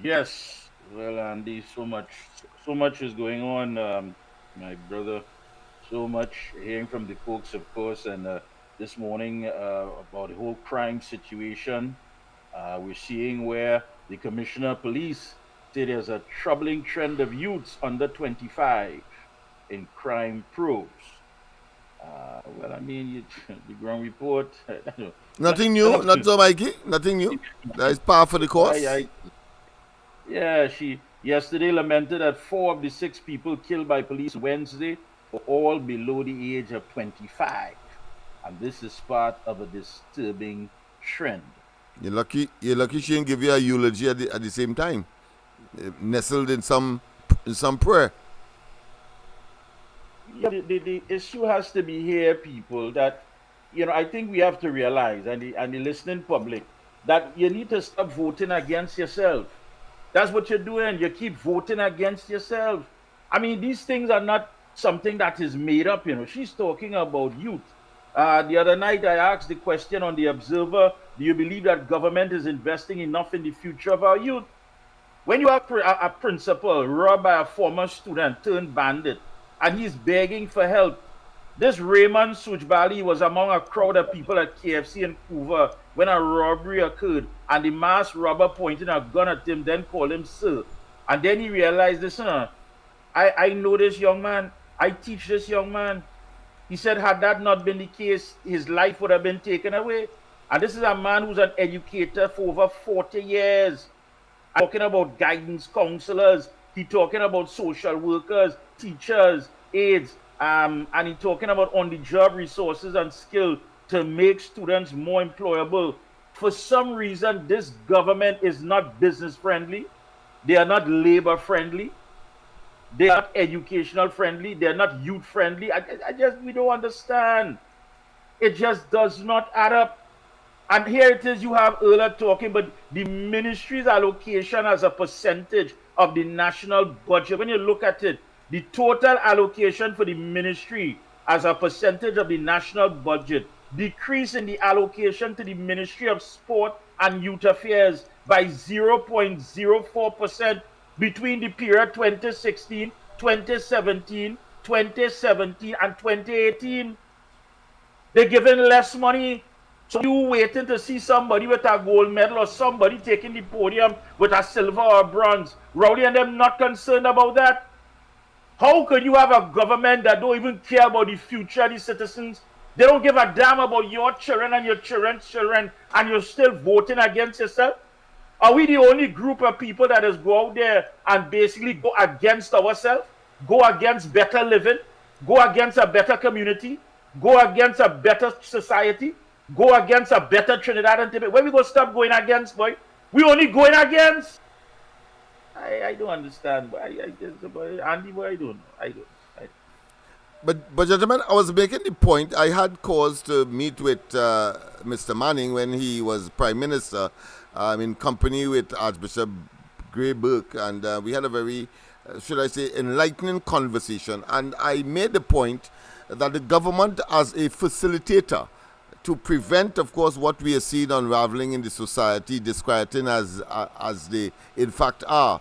Yes. Well, Andy, so much is going on, my brother. So much hearing from the folks, of course, and this morning about the whole crime situation. We're seeing where the commissioner of police said there's a troubling trend of youths under 25 in crime probes. Well, I mean, the ground report.
Nothing new, not so, Mikey. Nothing new. That is par for the course.
Yeah, she yesterday lamented that 4 of the 6 people killed by police Wednesday were all below the age of 25. And this is part of a disturbing trend.
You're lucky she didn't give you a eulogy at the same time. Nestled in some prayer.
Yeah, the issue has to be here, people, that, I think we have to realize, and the listening public, that you need to stop voting against yourself. That's what you're doing. You keep voting against yourself. I mean, these things are not something that is made up, She's talking about youth. The other night, I asked the question on The Observer, do you believe that government is investing enough in the future of our youth? When you have a principal robbed by a former student turned bandit, and he's begging for help, this Raymond Sujbali was among a crowd of people at KFC in Hoover when a robbery occurred, and the masked robber pointed a gun at him, then called him sir. And then he realized, listen, I know this young man. I teach this young man. He said, had that not been the case, his life would have been taken away. And this is a man who's an educator for over 40 years. I'm talking about guidance counselors. He's talking about social workers, teachers, aides, and he's talking about on-the-job resources and skill to make students more employable. For some reason, this government is not business-friendly. They are not labor-friendly. They are not educational-friendly. They are not youth-friendly. We don't understand. It just does not add up. And here it is, you have earlier talking, but the ministry's allocation as a percentage of the national budget, when you look at it, the total allocation for the ministry as a percentage of the national budget, decrease in the allocation to the Ministry of Sport and Youth Affairs by 0.04% between the period 2016, 2017, 2017, and 2018. They're giving less money. So you waiting to see somebody with a gold medal or somebody taking the podium with a silver or bronze. Rowdy and them not concerned about that. How could you have a government that don't even care about the future of the citizens? They don't give a damn about your children and your children's children, and you're still voting against yourself? Are we the only group of people that has go out there and basically go against ourselves, go against better living, go against a better community, go against a better society, go against a better Trinidad and Tobago? When we go stop going against, boy? We only going against. I don't understand. Andy, boy, I don't know.
But gentlemen, I was making the point. I had cause to meet with Mr. Manning when he was Prime Minister, in company with Archbishop Gray Burke, and we had a very, should I say, enlightening conversation. And I made the point that the government, as a facilitator to prevent, of course, what we are seeing unraveling in the society, disquieting as they in fact are.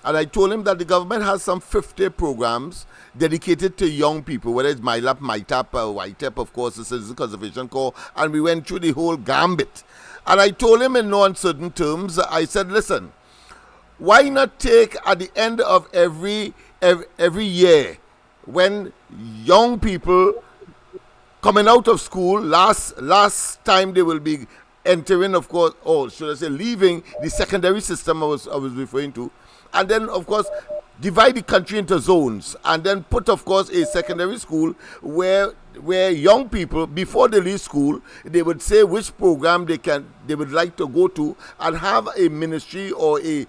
And I told him that the government has some 50 programs dedicated to young people, whether it's MyLab, MyTap, YTEP, of course, the Citizen Conservation Corps, and we went through the whole gambit. And I told him in no uncertain terms, I said, listen, why not take at the end of every year, when young people coming out of school, last time they will be entering, of course, or should I say leaving the secondary system I was referring to, and then, of course, divide the country into zones, and then put, of course, a secondary school where young people, before they leave school, they would say which program they would like to go to, and have a ministry or a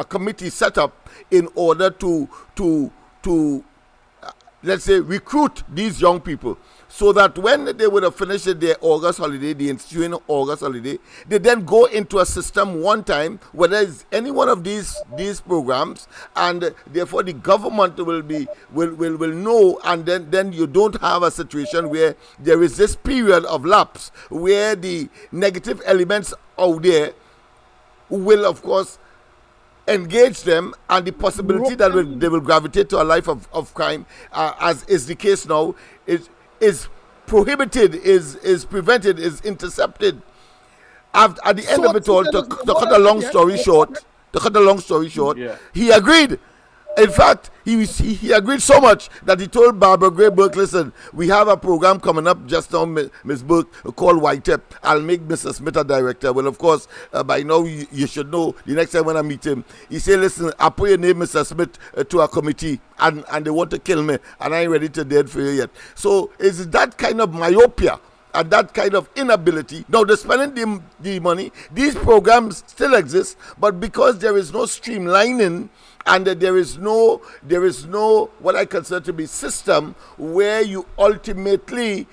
committee set up in order to let's say recruit these young people, so that when they would have finished their August holiday, the ensuing August holiday, they then go into a system one time, whether it's any one of these programs, and therefore the government will know, and then you don't have a situation where there is this period of lapse where the negative elements out there will, of course, engage them, and the possibility that they will gravitate to a life of crime, as is the case now, is prohibited, is prevented, is intercepted. At the end of it all, to cut a long story short, he agreed. In fact, he agreed so much that he told Barbara Gray Burke, listen, we have a program coming up just now, Ms. Burke, called YTEP. I'll make Mr. Smith a director. Well, of course, by now you should know, the next time when I meet him, he said, listen, I put your name, Mr. Smith, to a committee, and they want to kill me, and I ain't ready to dead for you yet. So it's that kind of myopia and that kind of inability. Now, they're spending the money. These programs still exist, but because there is no streamlining, and there is no what I consider to be system where you ultimately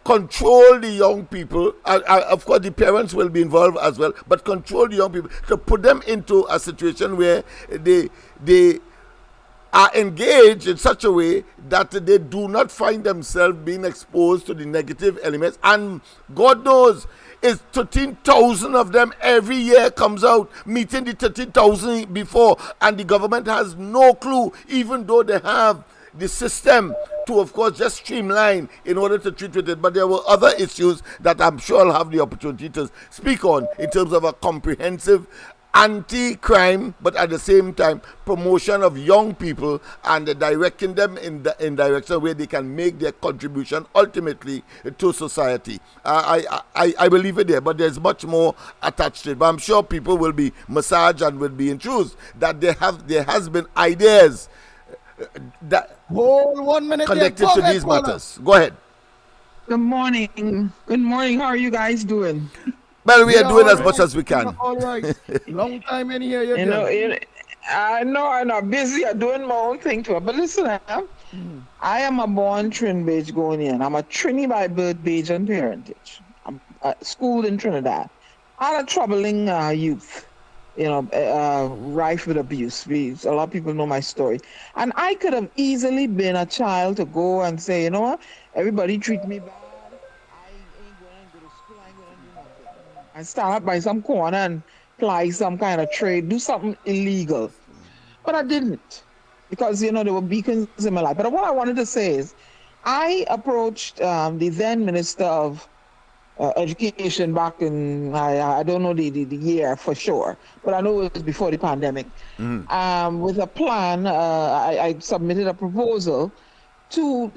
control the young people. Of course, the parents will be involved as well, but control the young people to put them into a situation where they are engaged in such a way that they do not find themselves being exposed to the negative elements. And God knows, it's 13,000 of them every year comes out, meeting the 13,000 before, and the government has no clue, even though they have the system to, of course, just streamline in order to treat with it. But there were other issues that I'm sure I'll have the opportunity to speak on in terms of a comprehensive anti-crime, but at the same time promotion of young people and directing them in direction where they can make their contribution ultimately to society. I will leave it there, but there's much more attached to it. But I'm sure people will be massaged and will be enthused that there has been ideas that
hold 1 minute
connected to these matters. Go ahead.
Good morning. Good morning. How are you guys doing?
Well, we are doing as much as we can.
All right. Long time in here.
I know I'm busy. I'm doing my own thing too. But listen, I am a born Trin Beige Gonian. I'm a Trini by birth, Beige and parentage. school in Trinidad had a troubling youth, rife with abuse. A lot of people know my story. And I could have easily been a child to go and say, you know what, everybody treat me bad. And stand up by some corner and ply some kind of trade, do something illegal. But I didn't, because, there were beacons in my life. But what I wanted to say is, I approached the then Minister of Education back in, I don't know the year for sure, but I know it was before the pandemic, with a plan. I submitted a proposal to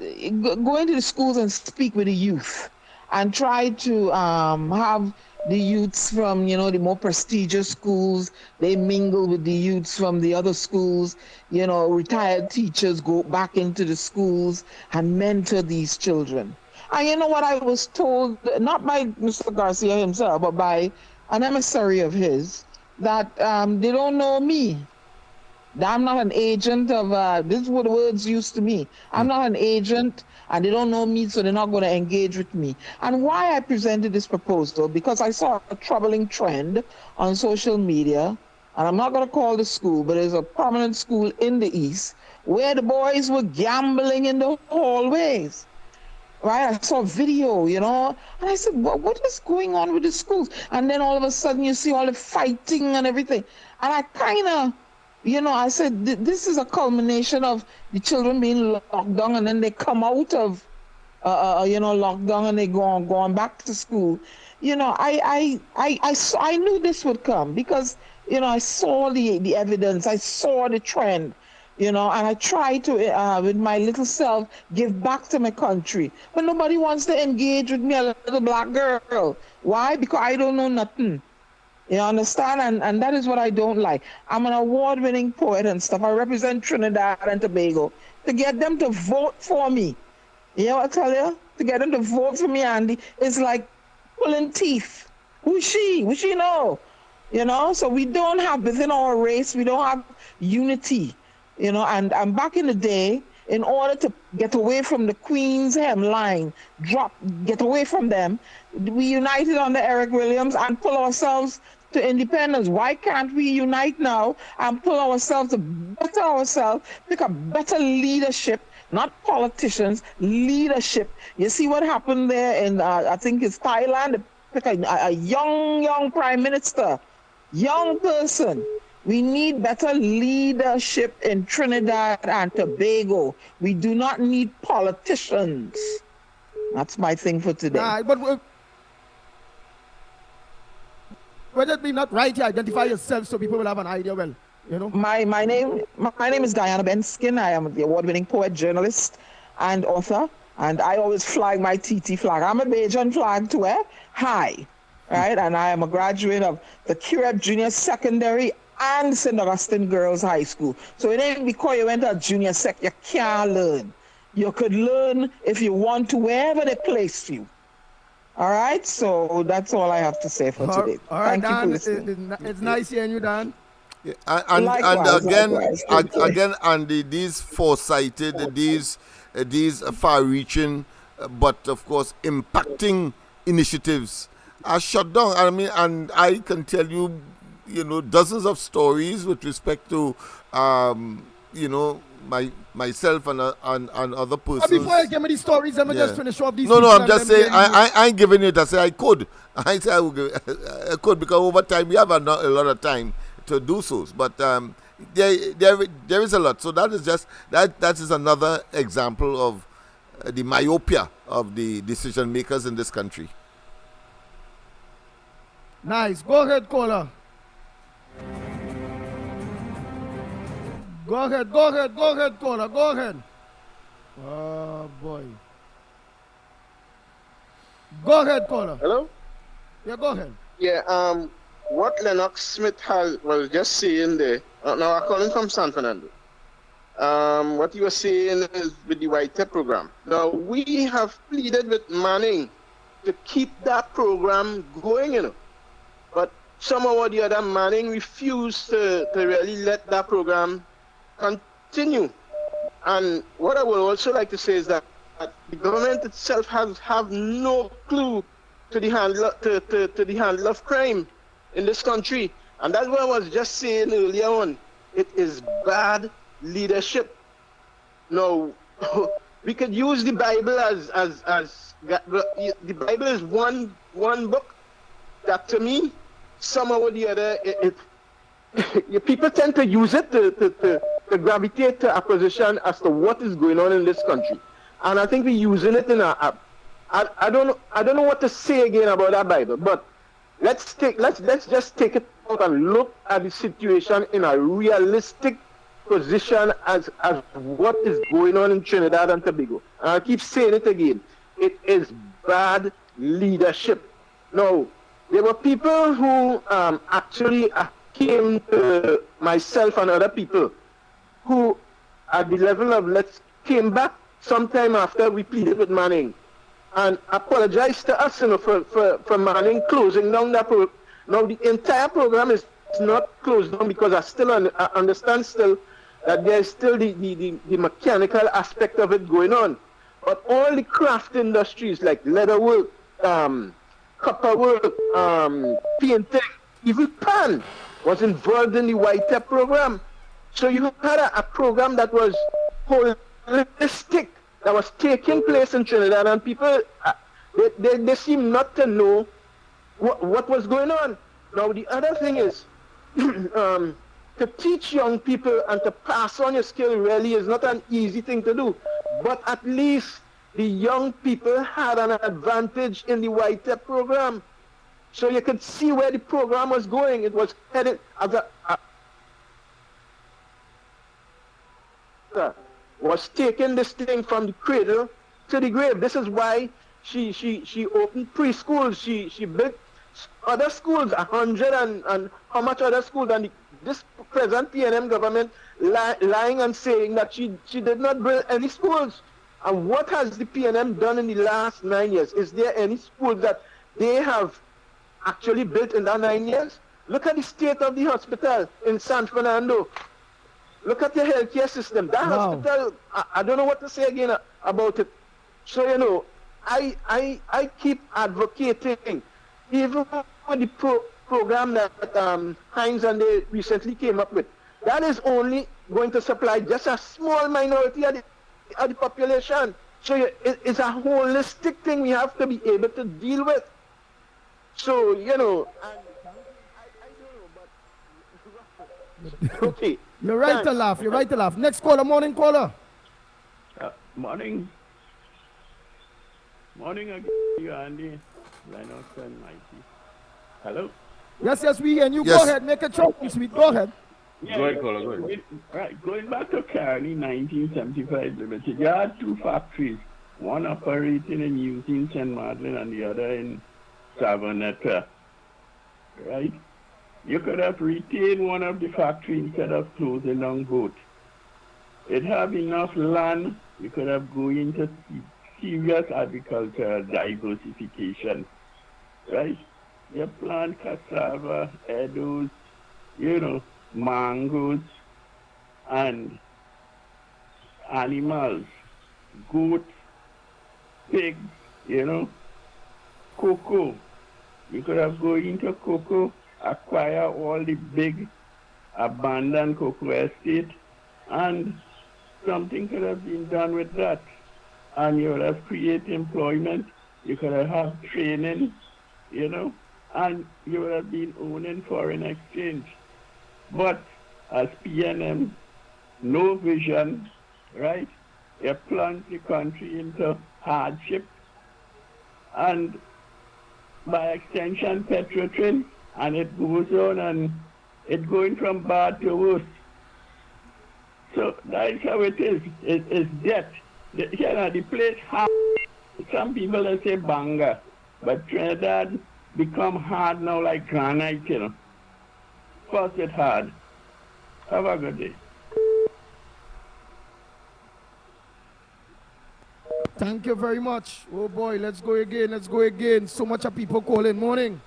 go into the schools and speak with the youth and try to have the youths from, the more prestigious schools, they mingle with the youths from the other schools, retired teachers go back into the schools and mentor these children. And you know what I was told, not by Mr. Garcia himself, but by an emissary of his, that they don't know me. I'm not an agent of, this is what the words used to me. I'm not an agent, and they don't know me, so they're not going to engage with me. And why I presented this proposal, because I saw a troubling trend on social media, and I'm not going to call the school, but there's a prominent school in the East, where the boys were gambling in the hallways. Right, I saw a video, and I said, what is going on with the schools? And then all of a sudden you see all the fighting and everything. And I kind of, I said, this is a culmination of the children being locked down, and then they come out of, lockdown, and they going back to school. I knew this would come because, I saw the evidence, I saw the trend. And I try to, with my little self, give back to my country. But nobody wants to engage with me, a little black girl. Why? Because I don't know nothing. You understand? And that is what I don't like. I'm an award-winning poet and stuff. I represent Trinidad and Tobago. To get them to vote for me, you know what I tell you? To get them to vote for me, Andy, it's like pulling teeth. Who's she? Who's she know? So we don't have, within our race, we don't have unity. And back in the day, in order to get away from the Queen's hemline, get away from them, we united under Eric Williams and pull ourselves to independence. Why can't we unite now and pull ourselves to better ourselves, pick a better leadership, not politicians, leadership? You see what happened there in, I think it's Thailand, they pick a young prime minister, young person. We need better leadership in Trinidad and Tobago. We do not need politicians. That's my thing for today.
But would it be not right to identify yourself so people will have an idea? Well,
My name is Diana Benskin. I am the award-winning poet, journalist, and author. And I always flag my TT flag. I'm a Bajan flag to wear high, right? And I am a graduate of the Cureb Junior Secondary and St. Augustine Girls High School. So it ain't because you went to a junior sec, you can't learn. You could learn if you want to, wherever they place you. All right? So that's all I have to say for today.
All right,
Thank you for listening.
it's nice hearing you, Dan.
Yeah, and again, Andy, these foresighted, these far-reaching, but of course impacting initiatives are shut down. I mean, and I can tell you, dozens of stories with respect to, myself and other persons.
Before I give me these stories, let me just finish off these.
No, I'm just saying, I ain't giving it. I say I could. I say I could, because over time we have a lot of time to do so. But there is a lot. So that is just that is another example of the myopia of the decision makers in this country.
Nice. Go ahead, caller. Go ahead, caller. Go ahead. Oh, boy. Go ahead, caller.
Hello?
Yeah, go ahead.
Yeah, what LENNOX Smith was just saying there, now I'm calling from San Fernando. What you were saying is with the White Tech program. Now, we have pleaded with Manning to keep that program going, But somehow or the other, Manning refused to really let that program continue. And what I would also like to say is that the government itself have no clue to the handle of crime in this country. And that's what I was just saying earlier on. It is bad leadership. Now, we could use the Bible as the Bible is one book that, to me, somehow or the other, people tend to use it to gravitate to a position as to what is going on in this country. And I think we're using it in I don't know what to say again about that Bible, but let's just take it out and look at the situation in a realistic position as what is going on in Trinidad and Tobago. And I keep saying it again. It is bad leadership. Now, there were people who actually came to myself and other people who, at the level of came back sometime after we pleaded with Manning and apologized to us, for Manning closing down that program. Now, the entire program is not closed down because I still understand still that there is still the mechanical aspect of it going on. But all the craft industries like leather work, copper work, painting, even pan was involved in the YTEP program. So you had a program that was holistic, that was taking place in Trinidad, and people, they seem not to know what was going on. Now, the other thing is, to teach young people and to pass on your skill really is not an easy thing to do. But at least the young people had an advantage in the YTEP program. So you could see where the program was going. It was headed as was taking this thing from the cradle to the grave. This is why she opened preschools. She built other schools, 100 and how much other schools, and this present PNM government lying and saying that she did not build any schools. And what has the PNM done in the last 9 years? Is there any schools that they have actually built in that 9 years? Look at the state of the hospital in San Fernando. Look at the healthcare system. That hospital, I don't know what to say again about it. So, you know, I keep advocating, even for the program that Heinz and they recently came up with. That is only going to supply just a small minority of the population. So it's a holistic thing we have to be able to deal with. So, you know, okay.
You're right to laugh. You're right to laugh. Next caller, morning caller.
Morning. Morning again, you Andy. Lennox and Mikey. Hello?
Yes, we and you.
Yes.
Go ahead. Make a choke, sweet. Go ahead.
Yeah, go ahead, caller. Go ahead. Right. Going back to Kearney, 1975 Limited, you had two factories, one operating in Eugene, St. Martin, and the other in Savannah. Right? You could have retained one of the factories instead of closing down both. It have enough land, you could have go into serious agricultural diversification. Right? You plant cassava, edos, you know, mangoes, and animals, goats, pigs, you know, cocoa. You could have go into cocoa, acquire all the big abandoned cocoa estate, and something could have been done with that. And you would have created employment, you could have training, you know, and you would have been owning foreign exchange. But as PNM, no vision, right? You plunge the country into hardship, and by extension, Petrotrin, and it goes on, and it's going from bad to worse. So that's how it is. It's death. You know, the place hard. Some people they say banga, but Trinidad become hard now like granite, you know. Of course it's hard. Have a good day.
Thank you very much. Oh boy, let's go again. Let's go again. So much of people calling. Morning.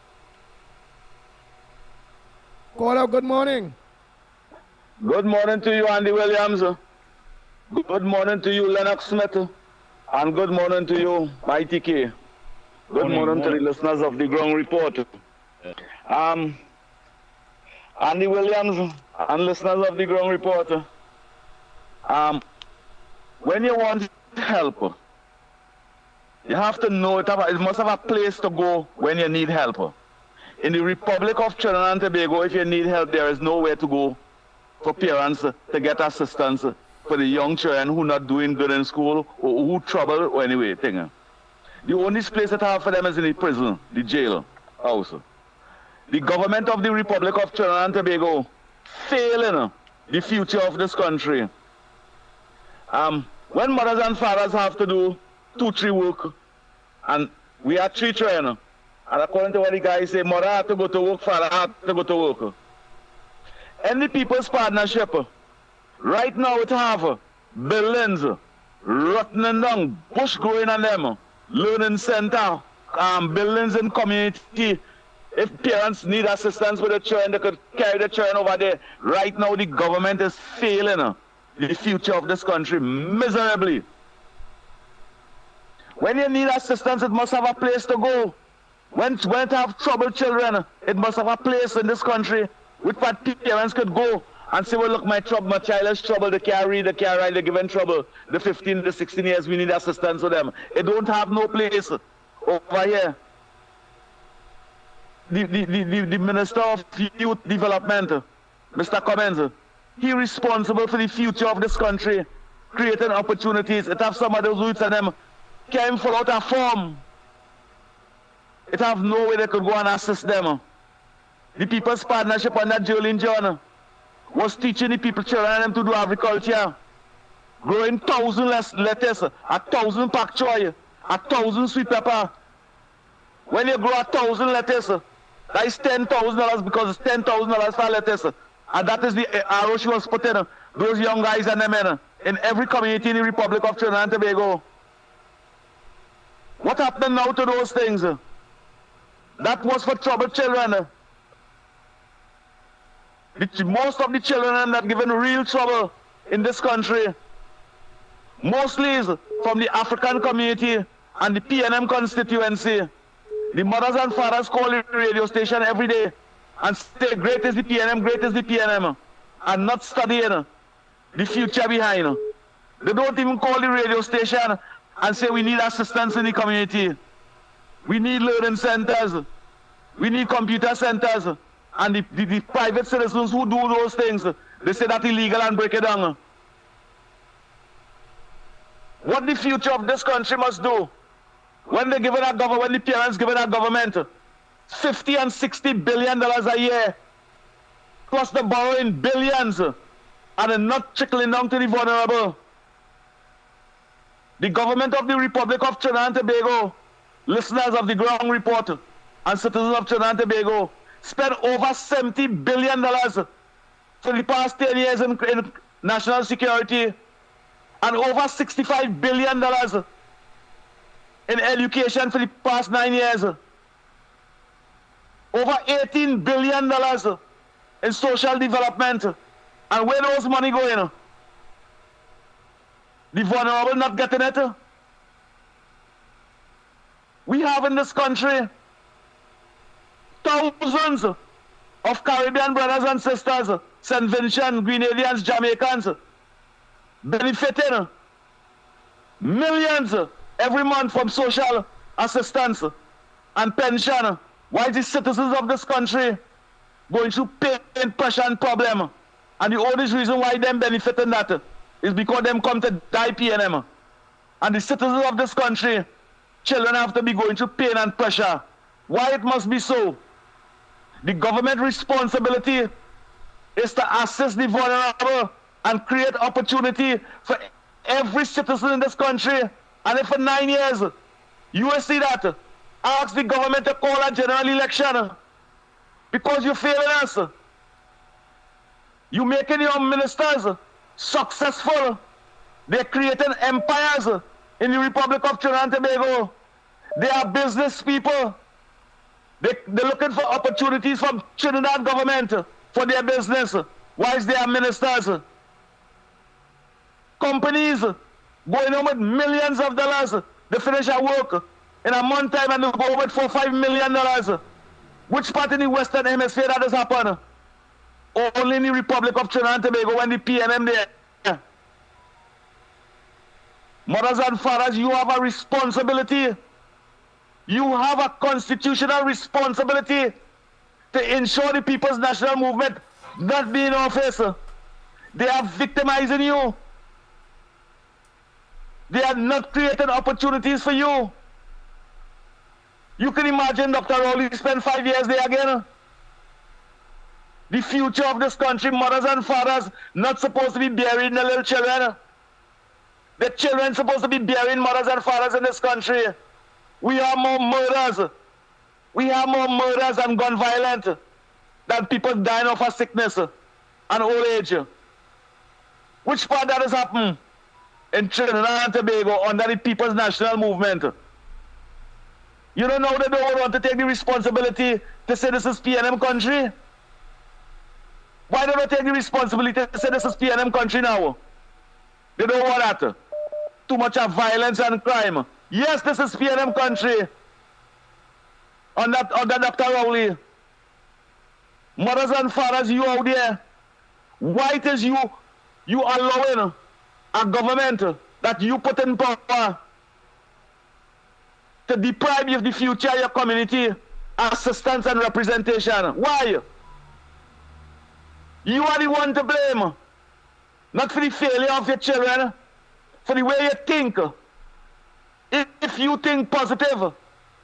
Caller, good morning.
Good morning to you, Andy Williams. Good morning to you, Lennox Smith. And good morning to you, Mighty K. Good morning to the listeners of the Ground Report. Andy Williams and listeners of the Ground Report. When you want help, you have to know it must have a place to go when you need help. In the Republic of Trinidad and Tobago, if you need help, there is nowhere to go for parents to get assistance for the young children who not doing good in school or who trouble or anyway thing. The only place that I have for them is in the prison, the jail house. The government of the Republic of Trinidad and Tobago failing the future of this country. When mothers and fathers have to do 2-3 work, and we are 3 children, and according to what the guy say, mother had to go to work, father had to go to work. In the People's Partnership, right now it have buildings rotting down, bush growing on them, learning center, buildings in community. If parents need assistance with the children, they could carry the children over there. Right now the government is failing the future of this country miserably. When you need assistance, it must have a place to go. When it have troubled children, it must have a place in this country which parents could go and say, well, look, my child is troubled, they can't read, they can't write, they're given trouble. The 15, the 16 years, we need assistance for them. It don't have no place over here. The Minister of Youth Development, Mr. Cummins, he responsible for the future of this country, creating opportunities. It have some of those youths and them came full out of form. It have no way they could go and assist them. The People's Partnership under Jolene John was teaching the people, children and them to do agriculture. Growing 1,000 lettuce, 1,000 pak choy, 1,000 sweet pepper. When you grow 1,000 lettuce, that is $10,000 because it's $10,000 for lettuce. And that is the arrow she was putting those young guys and the men in every community in the Republic of Trinidad and Tobago. What happened now to those things? That was for troubled children. Most of the children that given real trouble in this country, mostly is from the African community and the PNM constituency. The mothers and fathers call the radio station every day and say, great is the PNM, great is the PNM, and not studying the future behind. They don't even call the radio station and say we need assistance in the community. We need learning centers. We need computer centers. And the private citizens who do those things, they say that's illegal and break it down. What the future of this country must do, when they give it a government, when the parents give it a government, $50 and $60 billion a year, plus the borrowing billions, and they're not trickling down to the vulnerable. The government of the Republic of Trinidad and Tobago, listeners of the Ground Report, and citizens of Trinidad and Tobago, spent over $70 billion for the past 10 years in national security, and over $65 billion in education for the past 9 years. Over $18 billion in social development. And where those money going? The vulnerable not getting it. We have in this country thousands of Caribbean brothers and sisters, St. Vincent, Grenadians, Jamaicans, benefiting millions every month from social assistance and pension. Why the citizens of this country going through pain, pressure and problem? And the only reason why them benefiting that is because them come to die PNM. And the citizens of this country, children have to be going through pain and pressure. Why it must be so? The government responsibility is to assist the vulnerable and create opportunity for every citizen in this country. And if for 9 years, you will see that, ask the government to call a general election because you're failing us. You're making your ministers successful. They're creating empires in the Republic of Trinidad and Tobago. They are business people. They're looking for opportunities from Trinidad government for their business whilst they are ministers. Companies going on with millions of dollars. They finish their work in a month time and they go with $4-5 million. Which part in the Western Hemisphere that has happened? Only in the Republic of Trinidad and Tobago when the PNM there. Mothers and fathers, you have a responsibility. You have a constitutional responsibility to ensure the People's National Movement not be in office. They are victimizing you. They are not creating opportunities for you. You can imagine Dr. Rowley spent 5 years there again. The future of this country, mothers and fathers, not supposed to be burying the little children. The children supposed to be burying mothers and fathers in this country. We have more murders. We have more murders and gun violence than people dying of a sickness and old age. Which part that has happened? In Trinidad and Tobago under the People's National Movement. You don't know they don't want to take the responsibility to say this is PNM country? Why don't they take the responsibility to say this is PNM country now? They don't want that. Too much of violence and crime. Yes, this is PNM country. Under Dr. Rowley. Mothers and fathers, you out there. Why it is you allowing a government that you put in power to deprive you of the future of your community, assistance and representation? Why? You are the one to blame. Not for the failure of your children, for the way you think. If you think positive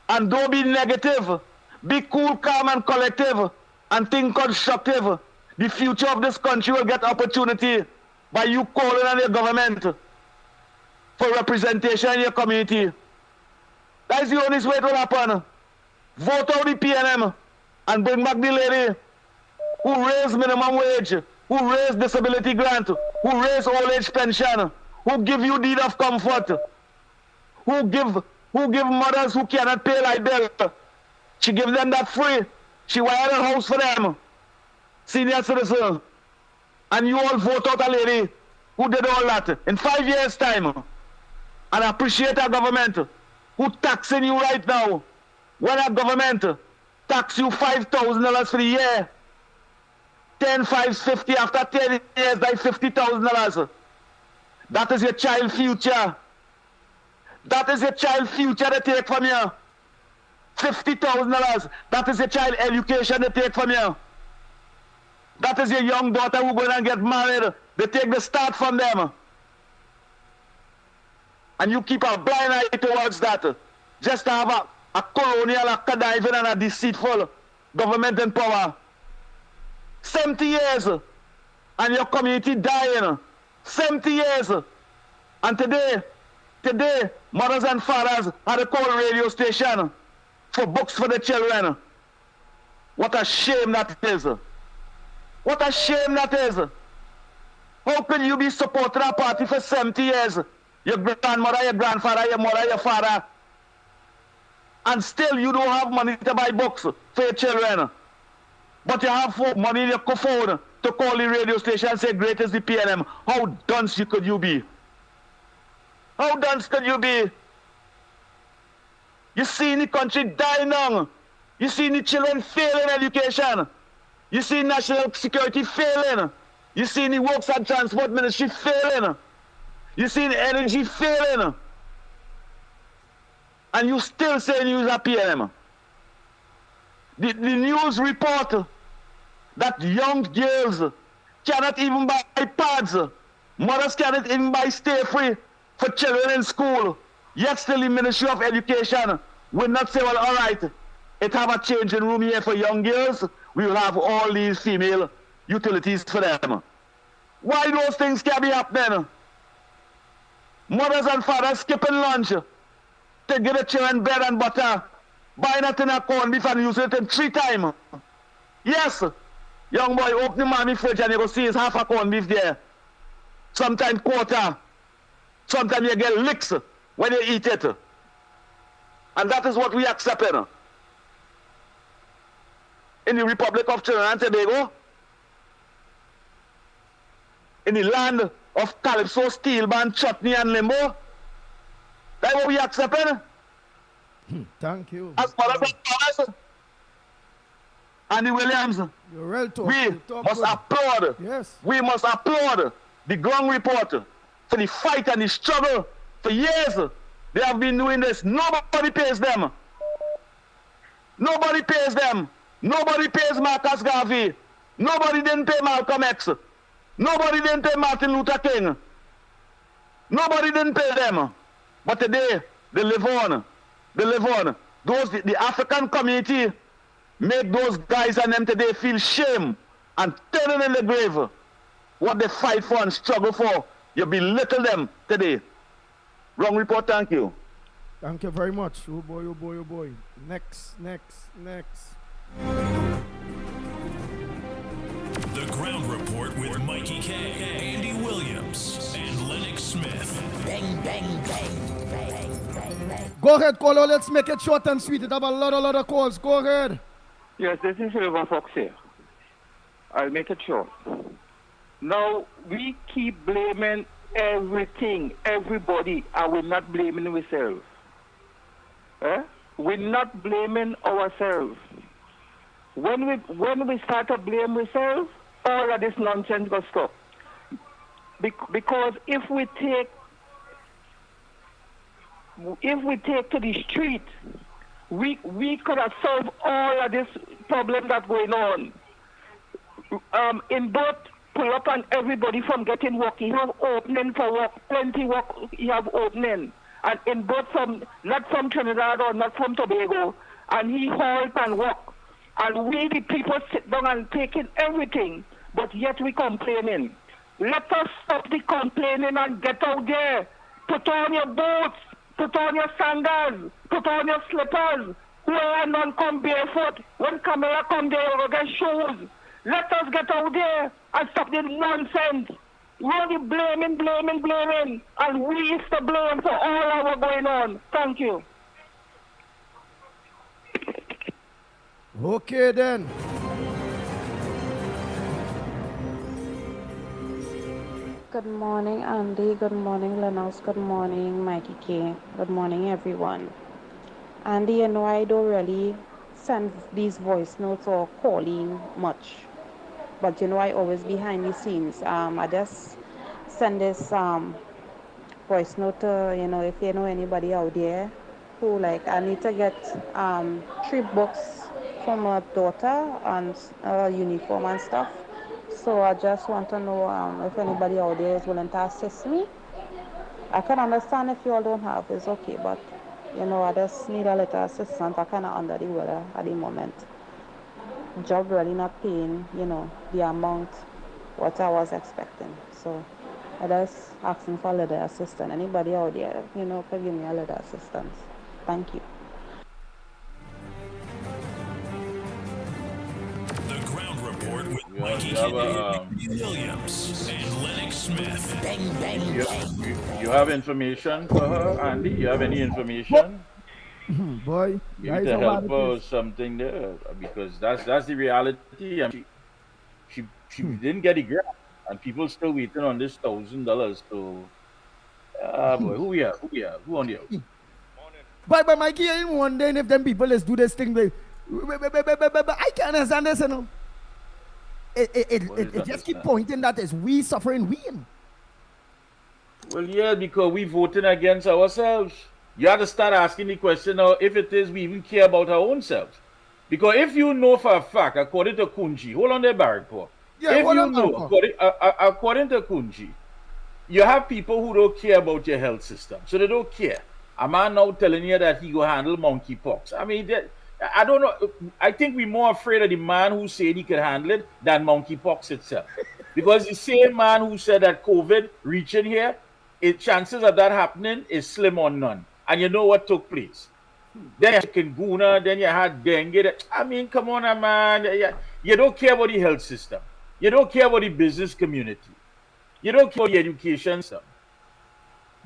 and don't be negative, be cool, calm and collective and think constructive, the future of this country will get opportunity by you calling on your government for representation in your community. That is the only way it will happen. Vote out the PNM and bring back the lady who raised minimum wage, who raised disability grant, who raised old age pension, who give you deed of comfort, who give mothers who cannot pay light bill. She give them that free. She wired a house for them. Senior citizen. And you all vote out a lady who did all that in 5 years' time. And appreciate our government who taxing you right now. When our government tax you $5,000 for the year, 10, 5, 50, after 10 years, like $50,000. That is your child future. That is your child future to take from you. $50,000. That is your child education to take from you. That is your young daughter who going to get married. They take the start from them. And you keep a blind eye towards that. Just to have a colonial, a conniving and a deceitful government in power. 70 years. And your community dying. 70 years. And today, mothers and fathers had to call a radio station for books for the children. What a shame that is. What a shame that is. How can you be supporting a party for 70 years? Your grandmother, your grandfather, your mother, your father. And still you don't have money to buy books for your children. But you have money in your phone to call the radio station and say, great is the PNM. How dunce could you be? How dunce could you be? You see the country dying down. You see the children failing education. You see national security failing. You see the works and transport ministry failing. You see the energy failing. And you still saying use a PNM. The news report that young girls cannot even buy pads. Mothers cannot even buy stay free for children in school. Yet still the Ministry of Education will not say, well, all right, it have a changing room here for young girls. We will have all these female utilities for them. Why those things can be happening? Mothers and fathers skipping lunch to give the children bread and butter, buying a tin of corned beef and using it in 3 times. Yes, young boy, open the mommy fridge and you go see it's half a corned beef there. Sometimes quarter. Sometimes you get licks when you eat it. And that is what we accepted. In the Republic of Trinidad and Tobago, in the land of Calypso, Steel Band, Chutney and Limbo, that's what we accepted.
Thank you.
As brothers and Thomas, Andy Williams,
You're real talk.
we
You talk
must
good.
applaud.
Yes.
We must applaud the ground reporter for the fight and the struggle for years. They have been doing this. Nobody pays them. Nobody pays them. Nobody pays Marcus Garvey. Nobody didn't pay Malcolm X. Nobody didn't pay Martin Luther King. Nobody didn't pay them. But today, they live on. They live on. The African community make those guys and them today feel shame and turning in the grave. What they fight for and struggle for, you belittle them today. Wrong report, thank you.
Thank you very much. Oh boy, oh boy, oh boy. Next.
The Ground Report with Mikey K, Andy Williams, and Lennox Smith.
Bang, bang, bang, bang, bang, bang.
Go ahead, caller. Let's make it short and sweet. It have a lot of calls. Go ahead.
Yes, this is Silver Fox here. I'll make it short. Now, we keep blaming everything, everybody, and we're not blaming ourselves. We're not blaming ourselves. When we start to blame ourselves, all of this nonsense will stop. Because if we take to the street, we could have solved all of this problem that's going on. In both pull up and everybody from getting work, he have opening for work, plenty work he have opening. And in both not from Trinidad or not from Tobago, and he halt and work. And we the people sit down and taking everything, but yet we complaining. Let us stop the complaining and get out there. Put on your boots, put on your sandals, put on your slippers. Where none come barefoot. When Camilla come there, we'll get shoes. Let us get out there and stop the nonsense. We're only blaming, and we is to blame for all our going on. Thank you.
Okay then.
Good morning, Andy. Good morning, Lennox. Good morning, Mikey K. Good morning, everyone. Andy, you know I don't really send these voice notes or calling much, but you know I always behind the scenes. I just send this voice note to, if you know anybody out there who I need to get 3 books for my daughter and uniform and stuff. So I just want to know if anybody out there is willing to assist me. I can understand if you all don't have, it's okay, but I just need a little assistance. I kind of under the weather at the moment. Job really not paying, the amount what I was expecting. So I just asking for a little assistance. Anybody out there, could give me a little assistance. Thank you.
The Ground Report with Mikey K, Andy Williams, and Lennox Smith.
Bang, bang, bang.
You have information for her, Andy? You have any information?
Boy,
You need to help her or something there, because that's the reality. I mean, she didn't get a grant, and people still waiting on this $1,000. So, boy, who we have? Who on the house?
But Mikey, I ain't wondering if them people let's do this thing. But I can't understand this, It just keep pointing that it's we suffering, we.
Well, yeah, because we voting against ourselves. You have to start asking the question now if it is we even care about our own selves. Because if you know for a fact, according to Kunji, hold on there, Barrett, Paul.
Yeah,
if you know, according to Kunji, you have people who don't care about your health system. So they don't care. A man now telling you that he will handle monkeypox. I mean, I don't know. I think we're more afraid of the man who said he could handle it than monkeypox itself. Because the same man who said that COVID reaching here, chances of that happening is slim or none. And you know what took place? Then you had chikungunya, then you had dengue. I mean, come on, man. You don't care about the health system. You don't care about the business community. You don't care about the education system.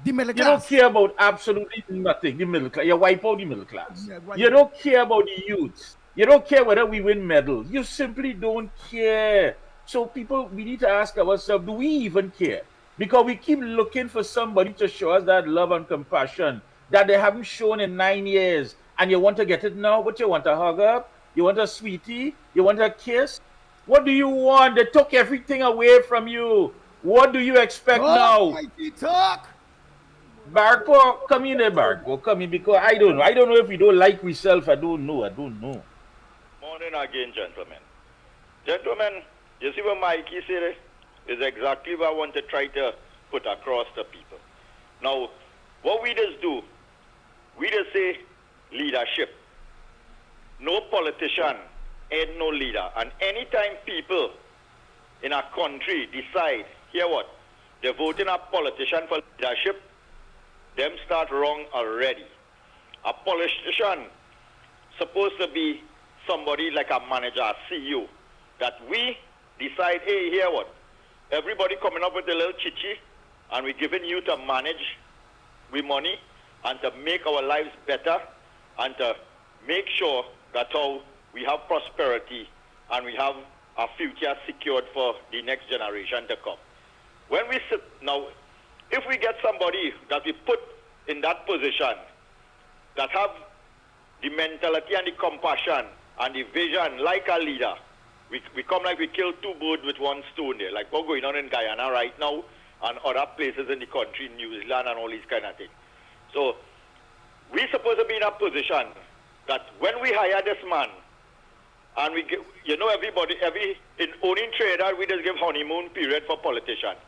The middle class.
You don't care about absolutely nothing. The middle class. You wipe out the middle class. You don't care about the youth. You don't care whether we win medals. You simply don't care. So people, we need to ask ourselves, do we even care? Because we keep looking for somebody to show us that love and compassion that they haven't shown in 9 years. and you want to get it now, but you want a hug up, you want a sweetie, you want a kiss. What do you want? They took everything away from you. What do you expect now?
Mighty talk.
Barco, come in there, Barco. Come in, because I don't know. I don't know if we don't like ourselves. I don't know.
Morning again, gentlemen. Gentlemen, you see what Mikey said is exactly what I want to try to put across to people. Now, what we just do, we just say leadership. No politician ain't no leader. And anytime people in a country decide, hear what, they're voting a politician for leadership, them start wrong already. A politician supposed to be somebody like a manager, a CEO, that we decide, hey, hear what, everybody coming up with a little chichi, and we're giving you to manage with money and to make our lives better and to make sure that how we have prosperity and we have a future secured for the next generation to come. When we sit now, if we get somebody that we put in that position that have the mentality and the compassion and the vision like a leader, we come like we kill two birds with one stone there, like what's going on in Guyana right now and other places in the country, New Zealand and all these kind of things. So we're supposed to be in a position that when we hire this man, and we give, everybody, in owning trader, we just give honeymoon period for politicians.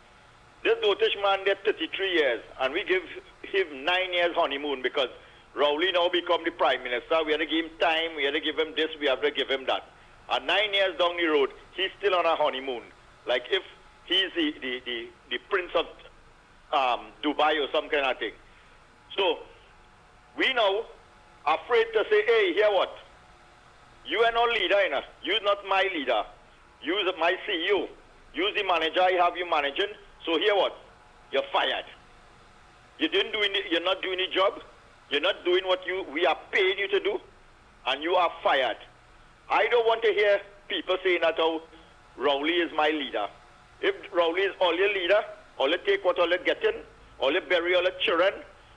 This Dotish man did 33 years, and we give him 9 years honeymoon because Rowley now become the prime minister. We had to give him time, we had to give him this, we have to give him that. And 9 years down the road, he's still on a honeymoon. Like if he's the prince of Dubai or some kind of thing. So we now afraid to say, hey, hear what? You are not leader enough. You're not my leader. You're my CEO. You're the manager. I have you managing. So hear what? You're fired. You're not doing the job. You're not doing what we are paying you to do, and you are fired. I don't want to hear people saying that, oh, Rowley is my leader. If Rowley is all your leader, all you take what all you getting, all you bury all your children,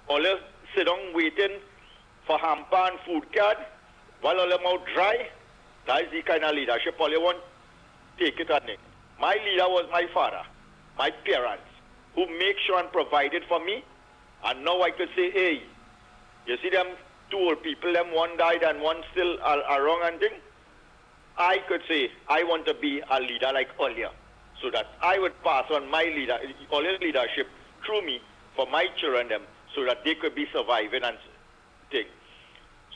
all you sit down waiting for hamper and food card, while all your mouth dry, that is the kind of leadership all you want, take it on it. My leader was my father, my parents, who make sure and provided for me, and now I could say, hey, you see them two old people, them one died and one still are wrong and thing. I could say, I want to be a leader like Olia, so that I would pass on my leadership through me for my children them, so that they could be surviving and thing.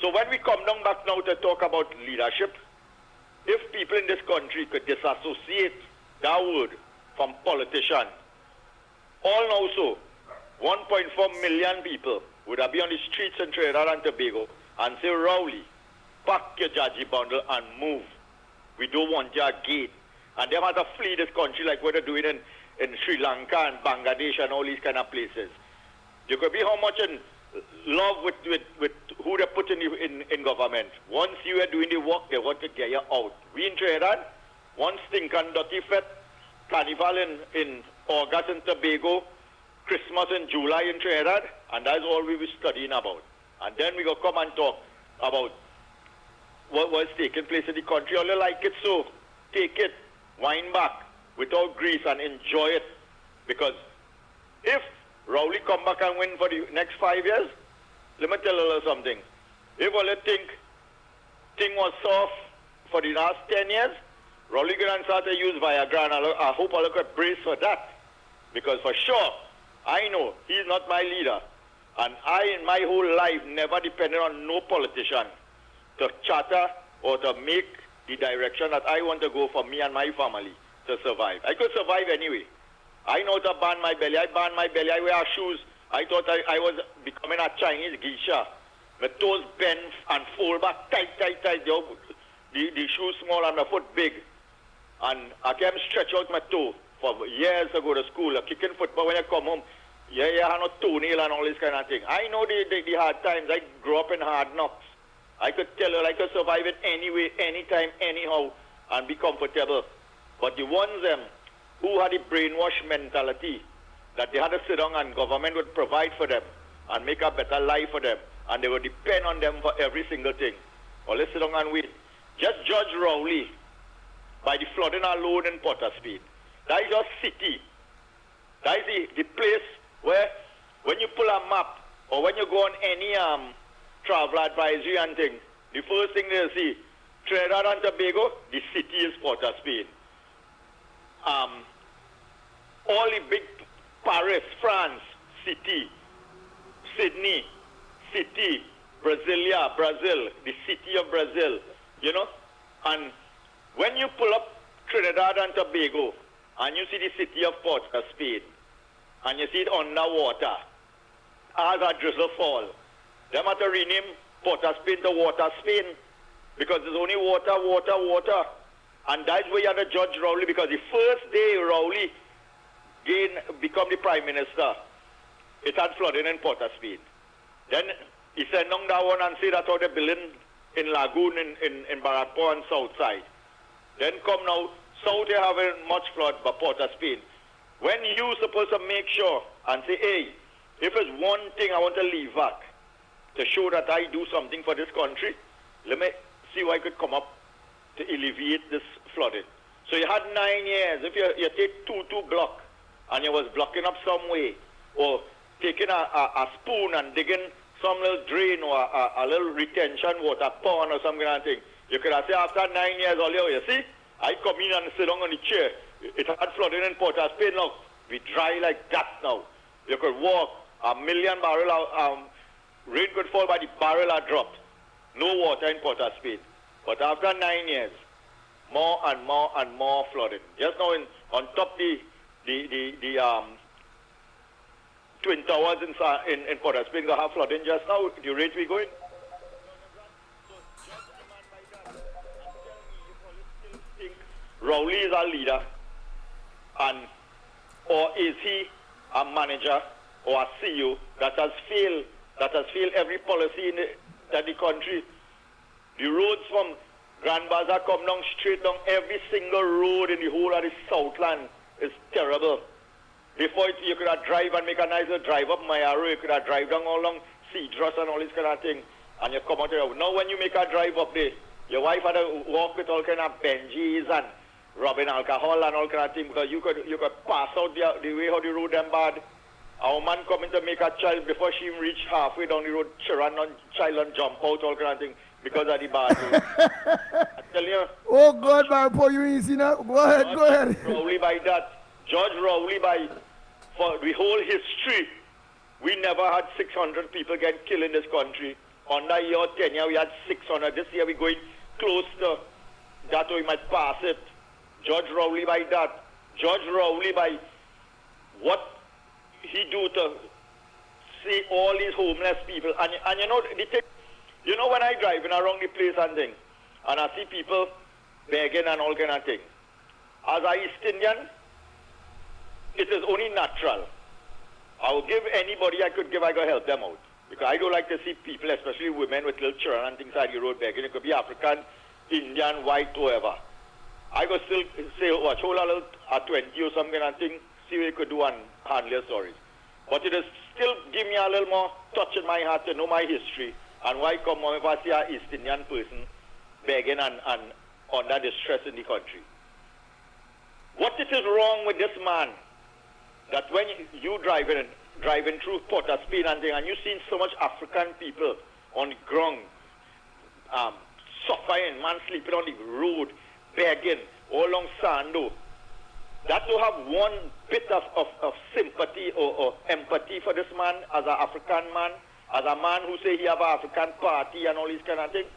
So when we come down back now to talk about leadership, if people in this country could disassociate that word from politician, all now so, 1.4 million people would have been on the streets in Trinidad and Tobago and say, Rowley, pack your judgy bundle and move. We don't want you again. And they have to flee this country like what they're doing in Sri Lanka and Bangladesh and all these kind of places. You could be how much in love with who they put in government. Once you are doing the work, they want to get you out. We in Trinidad, one stinking dirty fete, carnival in August in Tobago, Christmas in July in Trinidad, and that's all we were studying about. And then we go come and talk about what was taking place in the country. All you like it, so take it, wind back without grease and enjoy it. Because if Rowley come back and win for the next 5 years, let me tell you something. If all you think thing was soft for the last 10 years, Rowley going to start to use Viagra, and I hope all you could brace for that. Because for sure, I know he's not my leader. And I, in my whole life, never depended on no politician to charter or to make the direction that I want to go for me and my family to survive. I could survive anyway. I know to ban my belly. I ban my belly. I wear shoes. I thought I was becoming a Chinese geisha. My toes bend and fold back tight. The shoes small and my foot big. And I can stretch out my toe for years to go to school. Kicking football when I come home. I have no toenail and all this kind of thing. I know the hard times. I grew up in hard knocks. I could tell you I could survive it anyway, anytime, anyhow, and be comfortable. But the ones who had a brainwash mentality that they had to sit down and government would provide for them and make a better life for them, and they will depend on them for every single thing. Well, let's sit down and wait. Just judge Rowley by the flooding alone in Port of Spain. That is your city. That is the place where when you pull a map or when you go on any travel advisory and things, the first thing they'll see, Trinidad and Tobago, the city is Port of Spain. All the big Paris, France, city, Sydney, city, Brasilia, Brazil, the city of Brazil, you know. And when you pull up Trinidad and Tobago and you see the city of Port of Spain and you see it underwater as a drizzle fall, they have to rename Port of Spain to Water Spain because there's only water, water, water. And that's where you have to judge Rowley, because the first day Rowley become the Prime Minister, it had flooding in Port of Spain. Then he said, "No, that one," and say that's how they're building in Lagoon in Barrackpore and South Side. Then come now, South they having much flood, but Port of Spain. When you supposed to make sure and say, hey, if there's one thing I want to leave back to show that I do something for this country, let me see what I could come up to alleviate this flooding. So you had 9 years. If you take two block and you was blocking up some way, or taking a spoon and digging some little drain or a little retention water pond or some kind of thing, you could have said after 9 years earlier, you see, I come in and sit down on the chair. It had flooding in Port of Spain now. We dry like that now. You could walk 1 million barrel, rain could fall by the barrel are dropped. No water in Port of Spain. But after 9 years, more and more and more flooding. Just now on top the Twin Towers in Port of Spain, they have flooding just now. The rate we going. Rowley is our leader, or is he a manager or a CEO that has failed every policy in the country? The roads from Grand Bazaar come down straight down. Every single road in the whole of the Southland is terrible. Before you could have drive and make a nice little drive up Mayaro, you could have drive down all along Cedros and all this kind of thing, and you come out there. Now when you make a drive up there, your wife had to walk with all kind of Benjis and rubbing alcohol and all kind of thing, because you could pass out the way how the road them bad. Our man coming to make a child before she even reach halfway down the road, she run on child and jump out, all kind of thing, because of the bad road. I tell you.
Oh God, man, pour you easy now. Go ahead, go ahead.
Rowley by that. Judge Rowley by, for the whole history, we never had 600 people get killed in this country. Under your tenure, we had 600. This year we're going close to that, or we might pass it. Judge Rowley by that. Judge Rowley by what he do to see all these homeless people. And you know, you know when I driving around the place and thing, and I see people begging and all kind of thing. As a East Indian, it is only natural. I will give anybody I could give, I go help them out. Because I don't like to see people, especially women with little children and things like the road begging. It could be African, Indian, white, whoever. I could still say, watch, hold a little 20 or something and thing, see what you could do and handle your stories. But it is still give me a little more touch in my heart to know my history and why come on if I see an East Indian person begging and under distress in the country. What it is wrong with this man, that when you driving through Port of Spain and thing, and you seen so much African people on the ground, suffering, man sleeping on the road, begging, all along Sando, that to have one bit of sympathy or empathy for this man as an African man, as a man who say he have an African party and all these kind of things,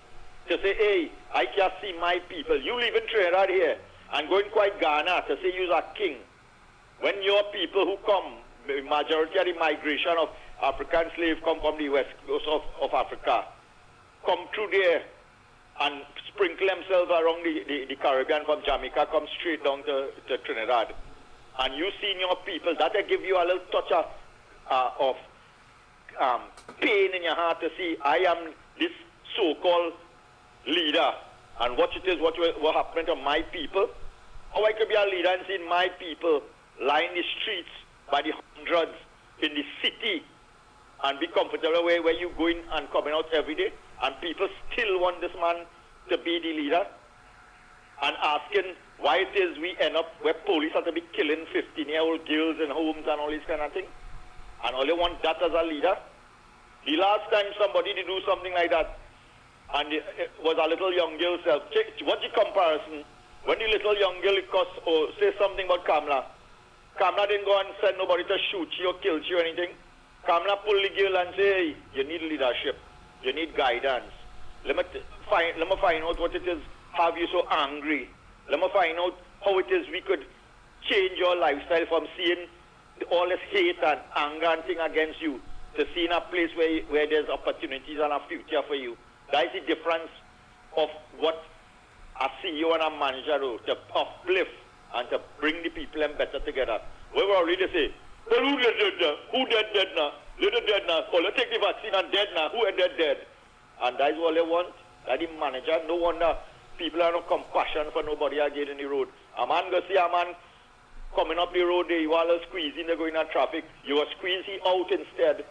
to say, hey, I can see my people. You live in Trinidad here and going quite Ghana to say you're a king. When your people who come, the majority of the migration of African slaves come from the west coast of Africa, come through there and sprinkle themselves around the Caribbean from Jamaica, come straight down to Trinidad. And you see your people, that will give you a little touch of pain in your heart to see I am this so-called leader and what it is, what happened to my people. How I could be a leader and see my people line the streets by the hundreds in the city and be comfortable where you going and coming out every day, and people still want this man to be the leader, and asking why it is we end up where police have to be killing 15-year-old girls in homes and all this kind of thing, and all they want that as a leader. The last time somebody did do something like that, and it was a little young girl self. What's the comparison? When the little young girl say something about Kamala, Kamala didn't go and send nobody to shoot you or kill you or anything. Kamala pulled the girl and say, hey, you need leadership, you need guidance. Let me find out what it is have you so angry. Let me find out how it is we could change your lifestyle from seeing all this hate and anger and thing against you to seeing a place where there's opportunities and a future for you. That is the difference of what a CEO and a manager do, to uplift and to bring the people and better together. We were already say, well, who dead now? Who dead now? Little dead now. Oh, let's take the vaccine and dead now. Who are dead? And that is all they want. That the manager, no wonder people have no compassion for nobody again in the road. A man go see a man coming up the road there, you all are squeezing, they're going on traffic. You are squeezing out instead.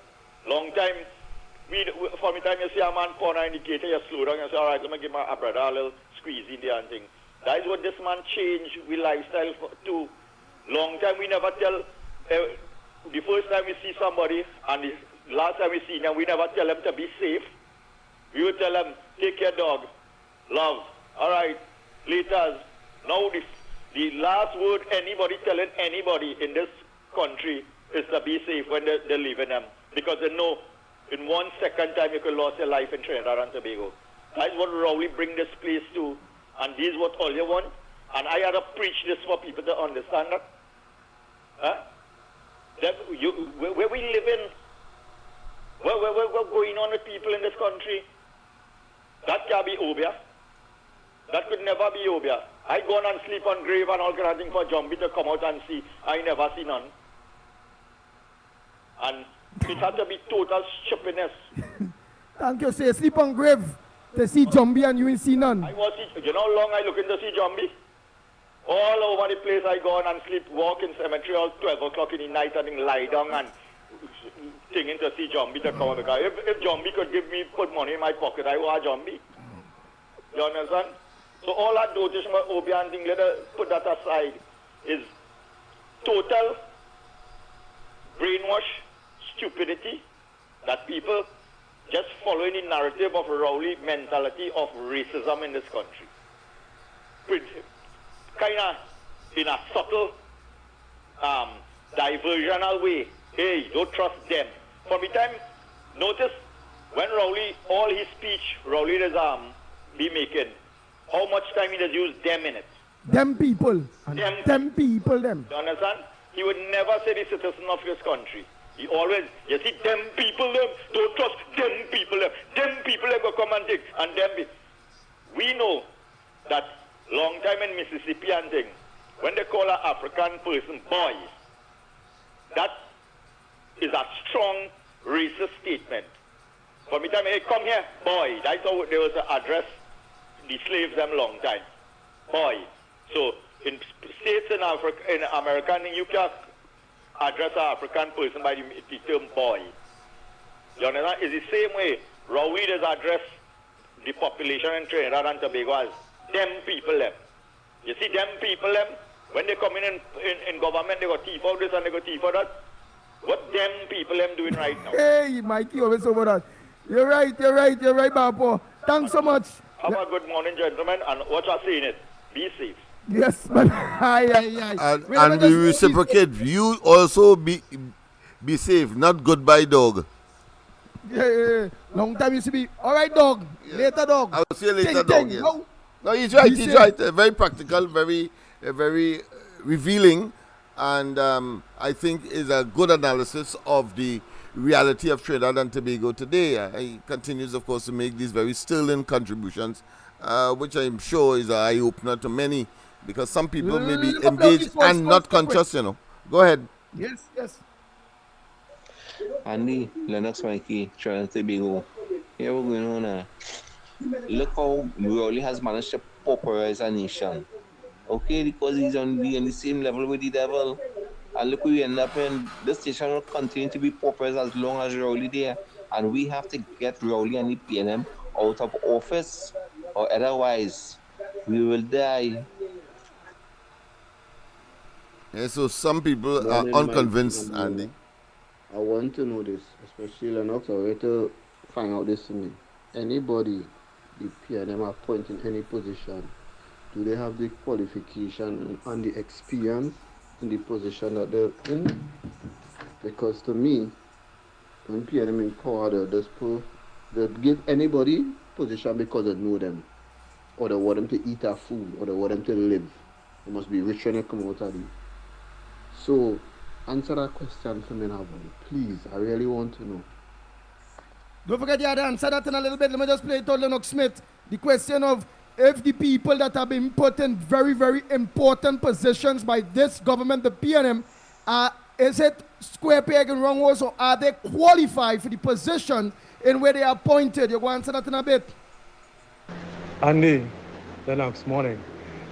Long time, from the time you see a man corner indicator, you slow down and say, all right, let me give my brother a little squeeze in there and thing. That is what this man changed with lifestyle to. Long time we never tell, the first time we see somebody and the last time we see them, we never tell them to be safe. We will tell them, take your dog, love, all right, later. Now the last word anybody telling anybody in this country is to be safe when they're leaving them. Because they know in 1 second time you could lose your life in Trinidad and Tobago. That's what Rowley bring this place to. And this is what all you want. And I had to preach this for people to understand that. Huh? Where we live in, what's going on with people in this country, that can't be over. That could never be over. I go on and sleep on grave and all kind of thing for Jumbie to come out and see. I never see none. And it had to be total stupidness.
Thank you, say sleep on grave to see Jumbie and you ain't see none.
You know how long I looking to see Jumbie? All over the place I go on and sleep, walk in cemetery all 12 o'clock in the night and then lie down and thinking to see Jumbie to come out. Because if Jumbie could put money in my pocket, I want Jumbie. You understand? So all that notice about Obi and thing, let us put that aside, is total brainwash, stupidity, that people just following the narrative of Rowley mentality of racism in this country. Kind of in a subtle, diversional way. Hey, don't trust them. From the time, notice when Rowley, all his speech, Rowley does be making, how much time he does use them in it.
Them people. Them people, them.
You understand? He would never say the citizen of this country. He always, you see, them people, them, don't trust them people, them people, they go come and take, and them be. We know that long time in Mississippi and thing, when they call an African person boy, that is a strong racist statement. From the time, hey, come here, boy, that's how they was address the slaves them long time. Boy. So in states in Africa, in America, you can address an African person by the term boy. You understand? It's the same way Rowley does address the population in Trinidad and Tobago as them people them. You see them people them, when they come in government, they got thief out this and they got thief out that. What them people them doing right now?
Hey, Mikey, always over that. You're right, Bapo. Thanks so much.
Have a good morning, gentlemen, and what you're saying is, be safe.
Yes, man. Aye.
And we reciprocate. You also be safe, not goodbye, dog.
Yeah. Long time used to be, all right, dog. Yeah. Later, dog.
I'll see you later, dog. Yes. No, he's right. He's right. Very practical, very revealing, and I think is a good analysis of the reality of Trinidad and Tobago today. He continues, of course, to make these very sterling contributions, which I'm sure is an eye-opener to many, because some people may be engaged and not conscious, you know. Go ahead.
Yes.
Andy, LENNOX, Mikey, Trinidad and Tobago. Here we're going on. Look how Rowley has managed to pauperize a nation. Okay, because he's on the same level with the devil. And look, we end up in this station will continue to be paupers as long as Rowley there. And we have to get Rowley and the PNM out of office, or otherwise we will die.
Yeah, so some people are
Morning, Mikey
unconvinced,
and
Andy.
Lola. I want to know this, especially Lennox. I want to find out this to me. Anybody the PNM appoint in any position, do they have the qualification and the experience in the position that they're in? Because to me, when PNM in power, they give anybody position because they know them, or they want them to eat their food, or they want them to live. They must be rich when they come out of it. So, answer that question for me now, please. I really want to know.
Don't forget you had to answer that in a little bit. Let me just play it to Lennox Smith. The question of if the people that have been put in very, very important positions by this government, the PNM, is it square peg and wrong horse, or are they qualified for the position in where they are appointed? You're going to answer that in a bit.
Andy, the next morning.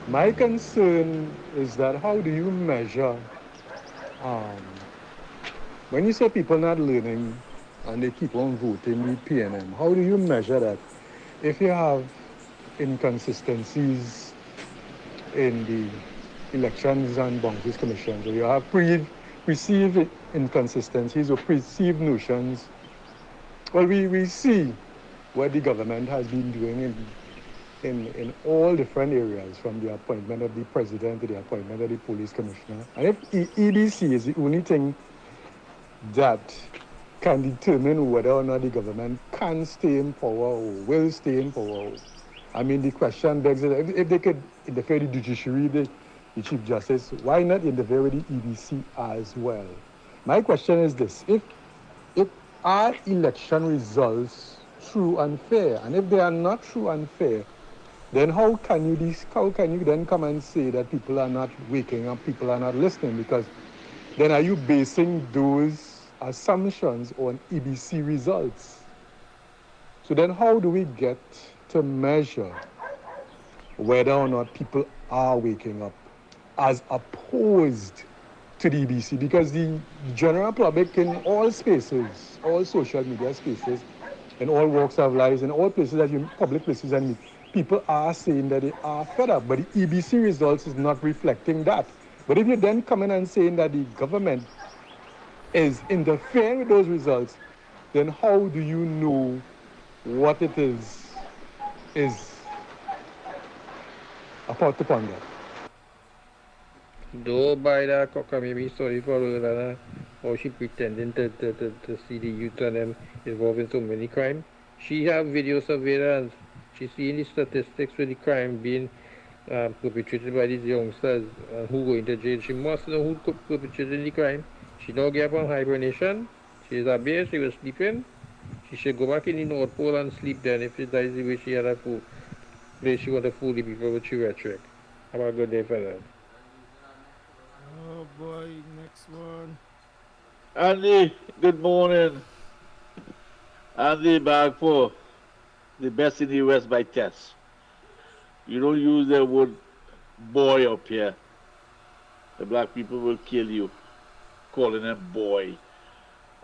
My concern is that how do you measure when you say people not learning and they keep on voting with PNM, how do you measure that? If you have inconsistencies in the elections and boundaries commissions, or you have perceived inconsistencies or perceived notions, well, we see what the government has been doing in all different areas, from the appointment of the president to the appointment of the police commissioner. And if EDC is the only thing that can determine whether or not the government can stay in power or will stay in power, I mean, the question begs, if they could interfere the judiciary, the Chief Justice, why not interfere with the EDC as well? My question is this: if are election results true and fair, and if they are not true and fair, then how can you then come and say that people are not waking up, people are not listening? Because then are you basing those assumptions on EBC results? So then how do we get to measure whether or not people are waking up as opposed to the EBC? Because the general public in all spaces, all social media spaces, in all walks of life, in all places that you public places and meet, people are saying that they are fed up, but the EBC results is not reflecting that. But if you then come in and saying that the government is interfering with those results, then how do you know what it is about to ponder?
Don't buy that maybe sorry for Lana, or she pretending to see the youth and them involved in so many crime. She have video surveillance. She seeing the statistics with the crime being perpetrated by these youngsters who go into jail. She must know who perpetrated the crime. She don't get up on hibernation. She is a bear, she was sleeping. She should go back in the North Pole and sleep then if that is the way she had a fool. Place she want to fool the people with she rhetoric. Have a good day, fellas.
Oh boy, next one.
Andy, good morning. Andy back for the best in the West by test. You don't use the word boy up here. The black people will kill you, calling them boy.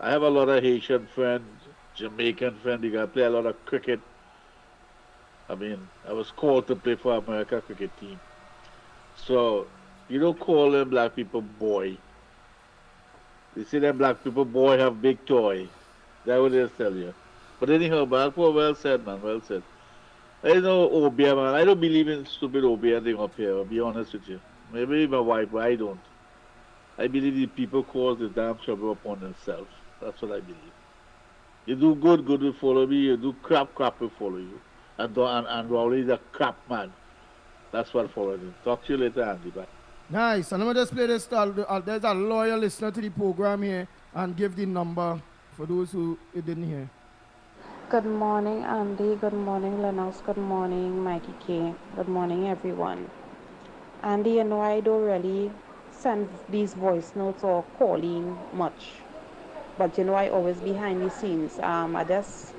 I have a lot of Haitian friends, Jamaican friends, they can play a lot of cricket. I mean, I was called to play for America cricket team. So, you don't call them black people boy. They say them black people boy have big toy. That's what they'll tell you. But anyhow, Balfour, well said, man, well said. I know Obia, man. I don't believe in stupid Obia thing up here, I'll be honest with you. Maybe my wife, but I don't. I believe the people cause the damn trouble upon themselves. That's what I believe. You do good, good will follow me. You do crap, crap will follow you. And Rowley is a crap man. That's what followed him. Talk to you later, Andy. Bye.
Nice. And let me just play this. There's a loyal listener to the program here and give the number for those who didn't hear.
Good morning, Andy. Good morning, Lennox. Good morning, Mikey K. Good morning, everyone. Andy, you know I don't really send these voice notes or calling much. But you know I always behind the scenes. I just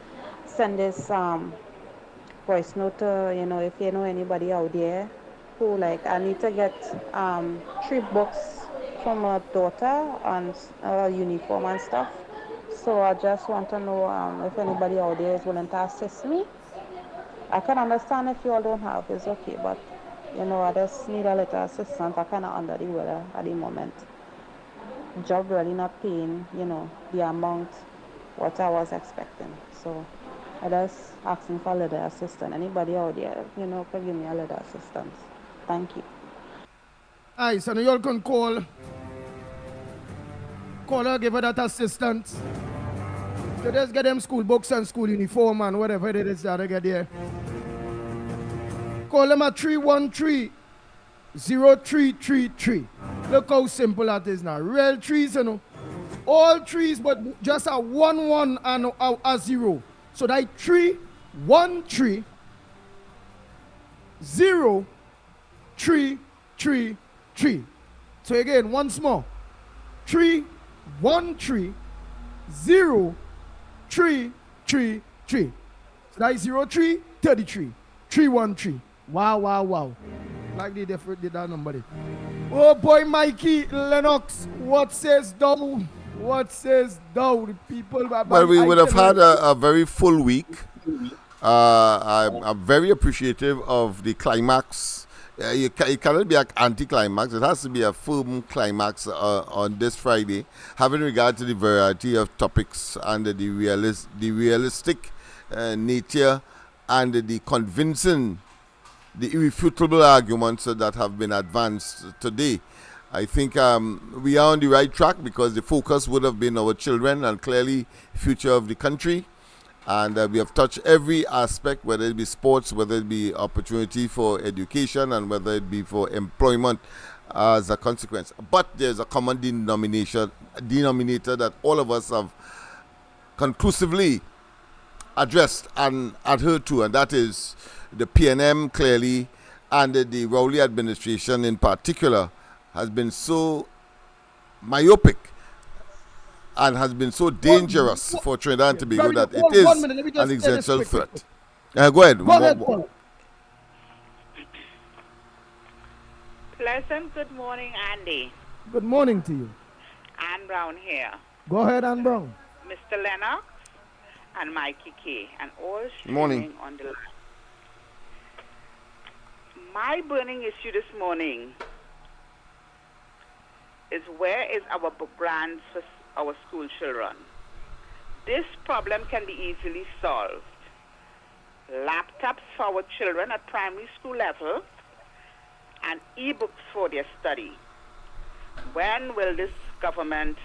send this voice note to, if you know anybody out there who I need to get 3 books for my daughter and uniform and stuff. So I just want to know if anybody out there is willing to assist me. I can understand if you all don't have, it's okay, but I just need a little assistance. I kind of under the weather at the moment. Job really not paying, the amount what I was expecting. So I just asking for a little assistance. Anybody out there, could give me a little assistance. Thank you.
Aye, so now you all can call her, give her that assistance. So just get them school books and school uniform and whatever it is that I get there. Call them at 313-0333. Look how simple that is now. Real trees, all trees, but just a 1 and a 0. So that 313 0333. So again, once more. 313 0333. So that is 0333. 313. Wow. Like they did that number there. Oh boy, Mikey, Lennox, what says thou? The people...
Well, we would have had a very full week. I'm very appreciative of the climax. It cannot be an anti-climax. It has to be a firm climax on this Friday, having regard to the variety of topics and the realistic nature and the convincing, the irrefutable arguments that have been advanced today. I think we are on the right track because the focus would have been our children and clearly future of the country. And we have touched every aspect, whether it be sports, whether it be opportunity for education, and whether it be for employment as a consequence. But there's a common denominator that all of us have conclusively addressed and adhered to, and that is the PNM clearly, and the Rowley administration in particular has been so myopic and has been so dangerous for Trinidad and Tobago that it is an existential threat. Go ahead.
Pleasant good morning, Andy.
Good morning to you.
Ann Brown here.
Go ahead, Ann Brown.
Mr. Lennox and Mikey K. and all
morning
streaming on the line. My burning issue this morning is where is our book brands for our school children? This problem can be easily solved. Laptops for our children at primary school level and e-books for their study. When will this government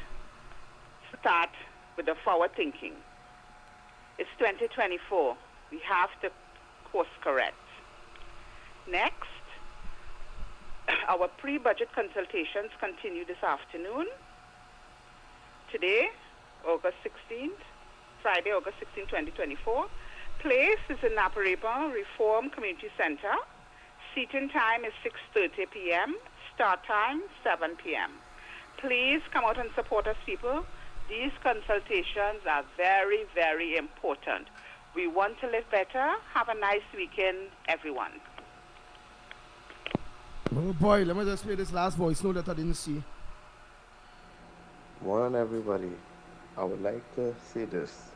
start with the forward thinking? It's 2024. We have to course correct. Next, our pre-budget consultations continue this afternoon. Today, August 16th, Friday, August 16, 2024. Place is in Napareba Reform Community Center. Seating time is 6:30 p.m. Start time 7 p.m. Please come out and support us, people. These consultations are very, very important. We want to live better. Have a nice weekend, everyone.
Oh boy, let me just play this last voice note that I didn't see.
Morning, everybody. I would like to say this.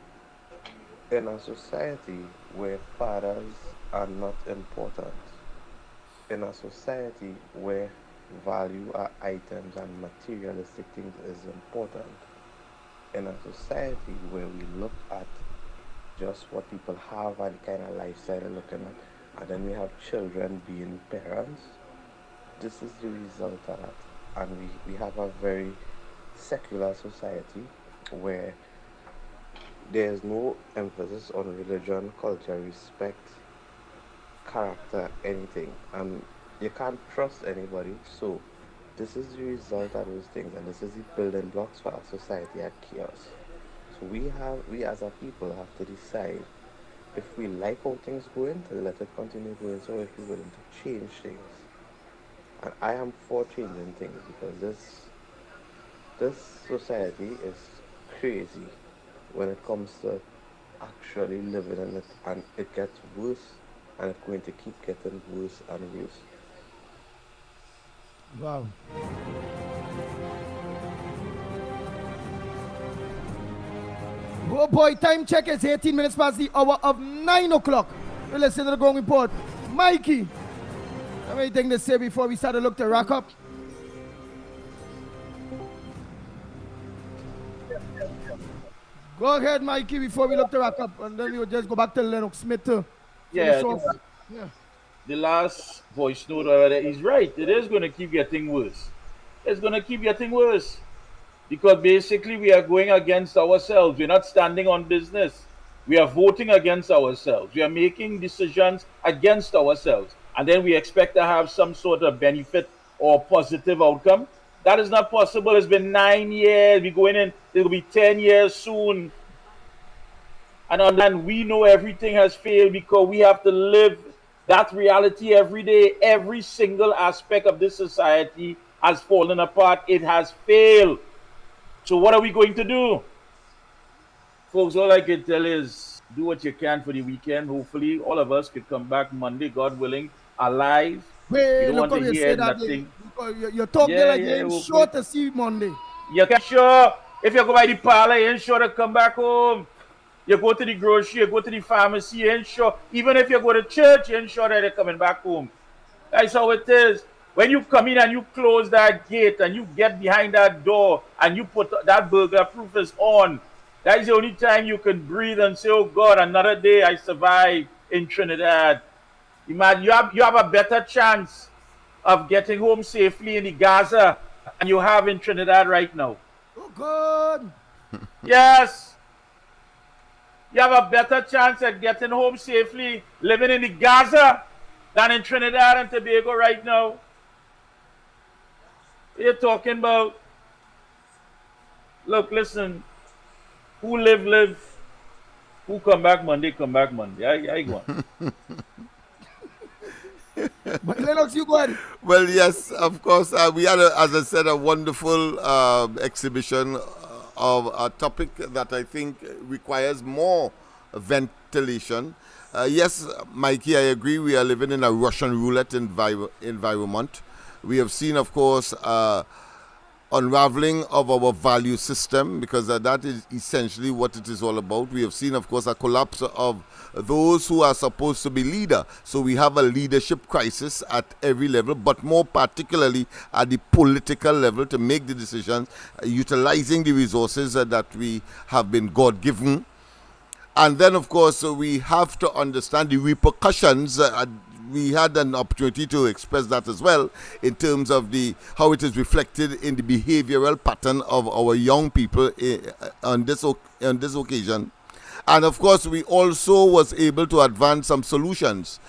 In a society where fathers are not important, in a society where value are items and materialistic things is important, in a society where we look at just what people have and the kind of lifestyle they're looking at, and then we have children being parents, this is the result of that. And we have a very secular society where there's no emphasis on religion, culture, respect, character, anything. And you can't trust anybody. So this is the result of those things, and this is the building blocks for our society at chaos. So we as a people have to decide if we like how things going, to let it continue going, so if we're willing to change things. And I am for changing things because this society is crazy when it comes to actually living in it, and it gets worse, and it's going to keep getting worse and worse.
Wow. Oh boy, time check is 18 minutes past the hour of 9 o'clock. You listen to the Ground Report. Mikey, have anything to say before we start to look to rack up? Go ahead, Mikey, before we look to rack up, and then we'll just go back to LENNOX Smith to
Yeah,
finish off. Yeah.
the last voice note over there is right. It is going to keep getting worse. It's going to keep getting worse because basically we are going against ourselves. We're not standing on business. We are voting against ourselves. We are making decisions against ourselves. And then we expect to have some sort of benefit or positive outcome. That is not possible. It's been 9 years. We're going in, it will be 10 years soon. And we know everything has failed because we have to live that reality every day. Every single aspect of this society has fallen apart. It has failed. So what are we going to do? Folks, all I can tell is do what you can for the weekend. Hopefully, all of us could come back Monday, God willing, alive.
Wait,
You don't
look
want
how
to
you say
hear
that.
nothing.
You talk there like you ain't
hopefully.
sure to see Monday.
You can't sure. If you go by the parlor, you ain't sure to come back home. You go to the grocery, you go to the pharmacy, you ain't sure. Even if you go to church, you ain't sure that they're coming back home. That's how it is. When you come in and you close that gate and you get behind that door and you put that burglar proof is on, that is the only time you can breathe and say, oh God, another day I survived in Trinidad. Imagine you have a better chance of getting home safely in the Gaza than you have in Trinidad right now.
Oh God.
Yes. You have a better chance at getting home safely living in the Gaza than in Trinidad and Tobago right now. What you're talking about? Look, listen. Who live, live. Who come back Monday, come back Monday. I go on.
But LENNOX, you go ahead.
Well, yes, of course. We had, as I said, a wonderful exhibition of a topic that I think requires more ventilation. Yes, Mikey, I agree. We are living in a Russian roulette environment. We have seen, of course, unraveling of our value system, because that is essentially what it is all about. We have seen, of course, a collapse of those who are supposed to be leader. So we have a leadership crisis at every level, but more particularly at the political level to make the decisions, utilizing the resources that we have been God-given. And then, of course, we have to understand the repercussions. We had an opportunity to express that as well in terms of how it is reflected in the behavioral pattern of our young people on this occasion. And of course, we also was able to advance some solutions.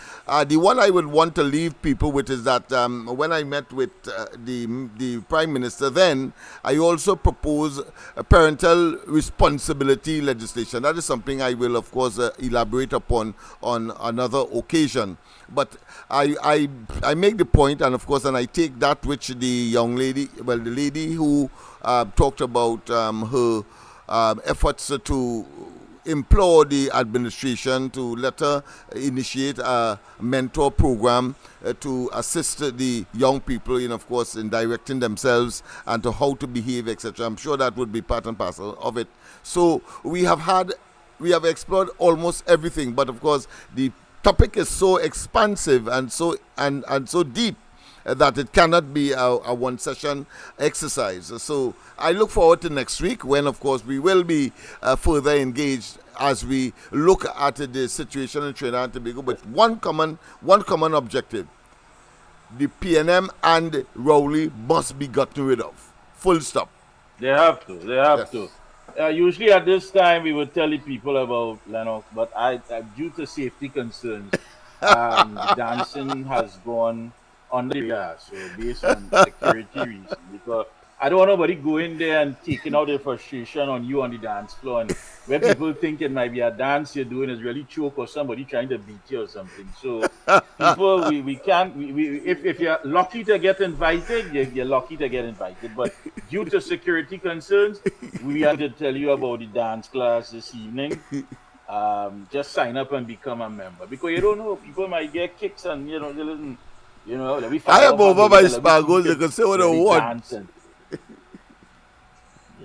The one I would want to leave people with is that when I met with the Prime Minister then, I also proposed a parental responsibility legislation. That is something I will, of course, elaborate upon on another occasion. But I make the point, and of course, and I take that which the lady who talked about her efforts to implore the administration to let her initiate a mentor program to assist the young people in, of course, in directing themselves and to how to behave, etc. I'm sure that would be part and parcel of it. So we have explored almost everything, but of course the topic is so expansive and so deep that it cannot be a one session exercise. So I look forward to next week when, of course, we will be further engaged as we look at the situation in Trinidad and Tobago with one common objective. The PNM and Rowley must be gotten rid of. Full stop.
They have to. Usually at this time we would tell the people about LENNOX, but due to safety concerns, the dancing has gone under the radar. So based on security reasons, because I don't want nobody going there and taking out their frustration on you on the dance floor, and where people think it might be a dance you're doing is really choke or somebody trying to beat you or something. So people, we can't. If you're lucky to get invited, you're lucky to get invited. But due to security concerns, we have to tell you about the dance class this evening. Just sign up and become a member, because you don't know, people might get kicks and I am over my Spargos. You can say what I want.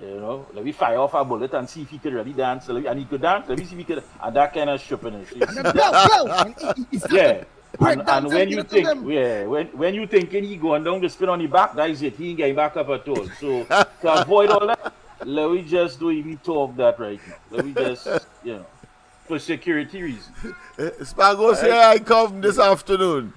You know, let me fire off a bullet and see if he could really dance. And he could dance. Let me see if he could. And that kind of strippiness. Yeah. And when you think, when you thinking he going down the spin on the back, that is it. He ain't getting back up at all. So to avoid all that, let me just don't even talk that right now. Let me just, for security reasons.
Spagos, here I come this afternoon.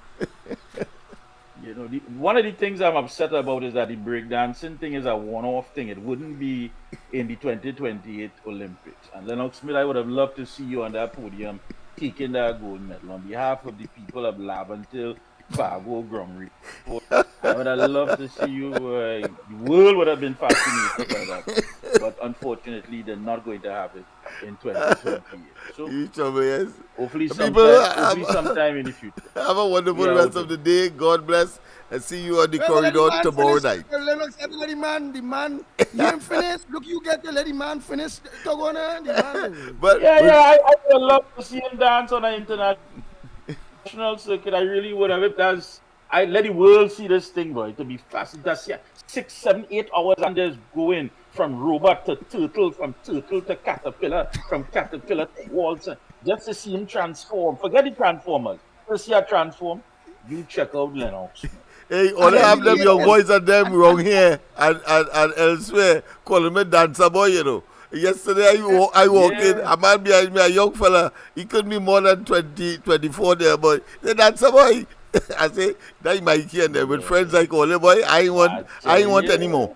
You know, one of the things I'm upset about is that the breakdancing thing is a one-off thing. It wouldn't be in the 2028 Olympics. And Lennox Smith, I would have loved to see you on that podium taking that gold medal on behalf of the people of Laventille, Fargo, Grumry. I would have loved to see you. The world would have been fascinated by that. But unfortunately, they're not going to have it in 2028. So hopefully sometime in the future.
Have a wonderful rest of the day. God bless. And see you on the corridor tomorrow night.
Lennox, everybody, the man, you ain't finished. Look, you get to let the man finish. But
I would love to see him dance on an international circuit. I really would have. I let the world see this thing, boy. To be fast, that's 6, 7, 8 hours and just going from robot to turtle, from turtle to caterpillar, from caterpillar to waltz, just to see him transform. Forget the transformers. To see her transform, you check out Lennox.
Hey, all have them young boys and them wrong here and elsewhere calling me dancer boy, you know. Yesterday I walked in, a man behind me, a young fella, he couldn't be more than 20, 24 there, boy. The dancer boy. I say, that's Mikey and them with friends like all boy, I ain't want anymore.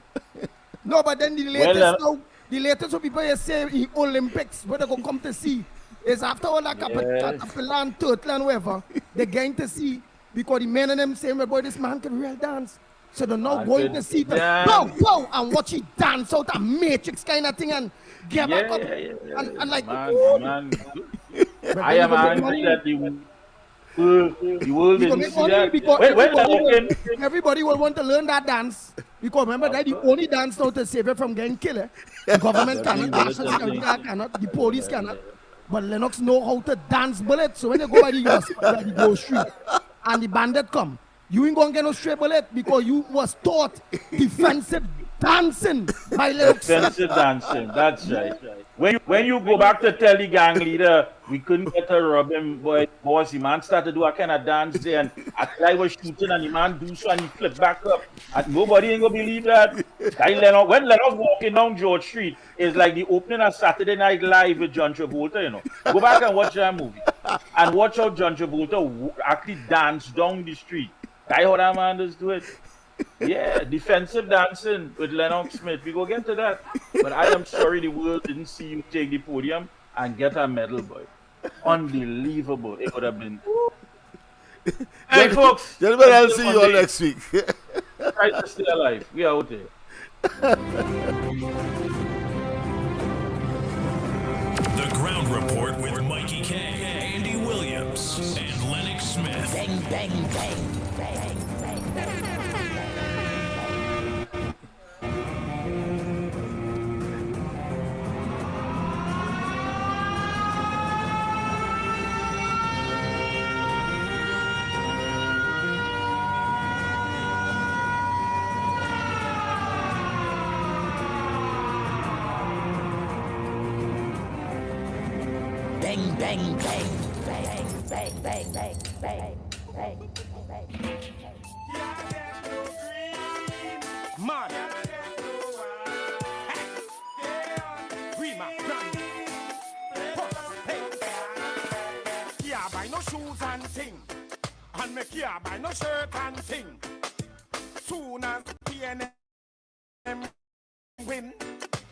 No, but then the latest what people say the Olympics, what they go come to see is after all that caterpillar and turtle and whatever, they're going to see because the men and them saying, boy, this man can real dance. So they're not going to see the pow, and watch it dance out a matrix kind of thing and get back up. And like,
man. I am angry that the world didn't see that.
Everybody will want to learn that dance. Because remember, that's the only dance now to save it from getting killed. The government cannot, national security cannot, the police cannot. But Lennox know how to dance bullets. So when you go by the go street and the bandit come, you ain't gonna get no straight bullet because you was taught defensive dancing by Lennox.
Defensive dancing, that's right. When you go back to tell the gang leader, we couldn't get a rob him, boss, the man started to do a kind of dance there, and a guy was shooting, and the man do so, and he flipped back up. And nobody ain't gonna believe that. When Lennox walking down George Street, it's like the opening of Saturday Night Live with John Travolta, you know. Go back and watch that movie. And watch how John Travolta actually dance down the street. That's how that man does do it. Yeah, defensive dancing with Lennox Smith. We go get to that. But I am sorry the world didn't see you take the podium and get a medal, boy. Unbelievable. It would have been. Hey, folks.
Gentlemen, I'll see you all next week.
Try to stay alive. We are out there.
The Ground Report with Mikey K, Andy Williams, and Lennox Smith.
Bang, bang, bang, bang, bang, bang. Bang, bang, bang, bang, bang, bang, bang, bang, bang, bang.
Man. Rima, Brandy. Hey. Can't buy no shoes and thing. And me can't buy no shirt and thing. Soon as PNM win.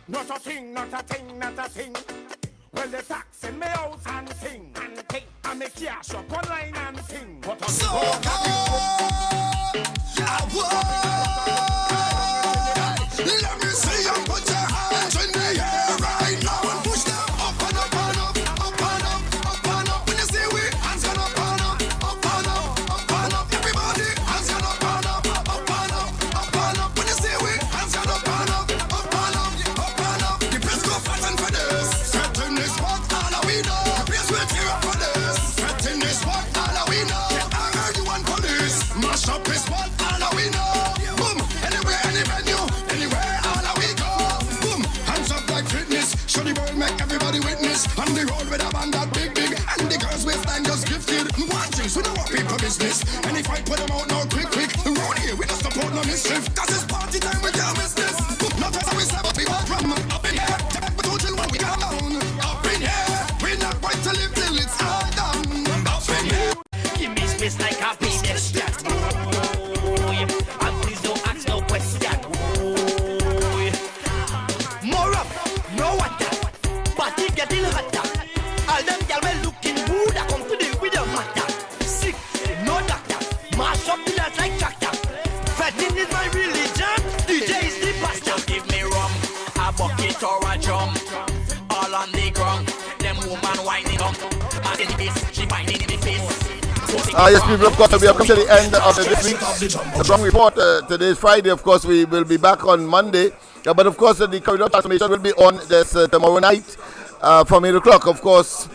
Not a thing, not a thing, not a thing. Well, the tax in my house and thing. And me cash up online and thing. But on so let me see you put your hands in the air right now and push them up and up and up, up and up, up and up. When you see we hands gonna up and up, up and up, up and up. Everybody hands gonna up and up, up and up, up and up. When you see we hands gonna up and up, up and up, up and up. The press go fighting for this. Setting this what all we know. The press will tear up for this. Setting this what all we know. I heard you want police. Mash up is what all we know. mischief. Cause it's party time, we can't miss this. Not as we say, but we walk from up in here. Take my two children, we come down. Up in here, we not going to live till it's all done. Up in here.
Give me space like a pedestrian. And please don't ask no question. More up, no water. Party getting hotter. All them girls well looking good. I come to the with the matter. Sick, no doctor. Mash up the dance like tractor. Fighting is my religion. DJ is the pastor. Give me rum, a bucket or a drum. All on the ground. Them woman whining up. And in this, she whining in the face.
Yes, people, of course, we have come to the end of this week's Ground Report. Today is Friday, of course, we will be back on Monday. But, of course, the corridor transformation will be on this tomorrow night from 8 o'clock. Of course,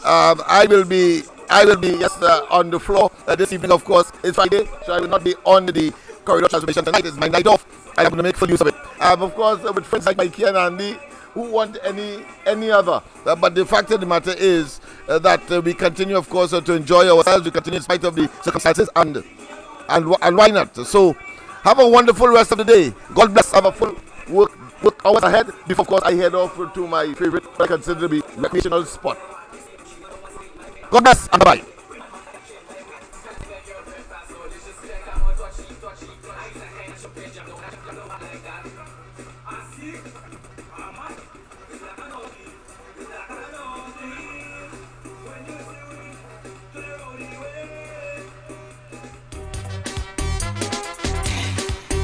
I will be on the floor this evening, of course. It's Friday, so I will not be on the corridor transformation tonight. It's my night off. I'm going to make full use of it. Of course, with friends like Mikey and Andy, who want any other. But the fact of the matter is that we continue, of course, to enjoy ourselves. We continue in spite of the circumstances, and why not? So, have a wonderful rest of the day. God bless. Have a full work hours ahead. Before, of course, I head off to my favorite, what I consider to be recreational spot. God bless and bye.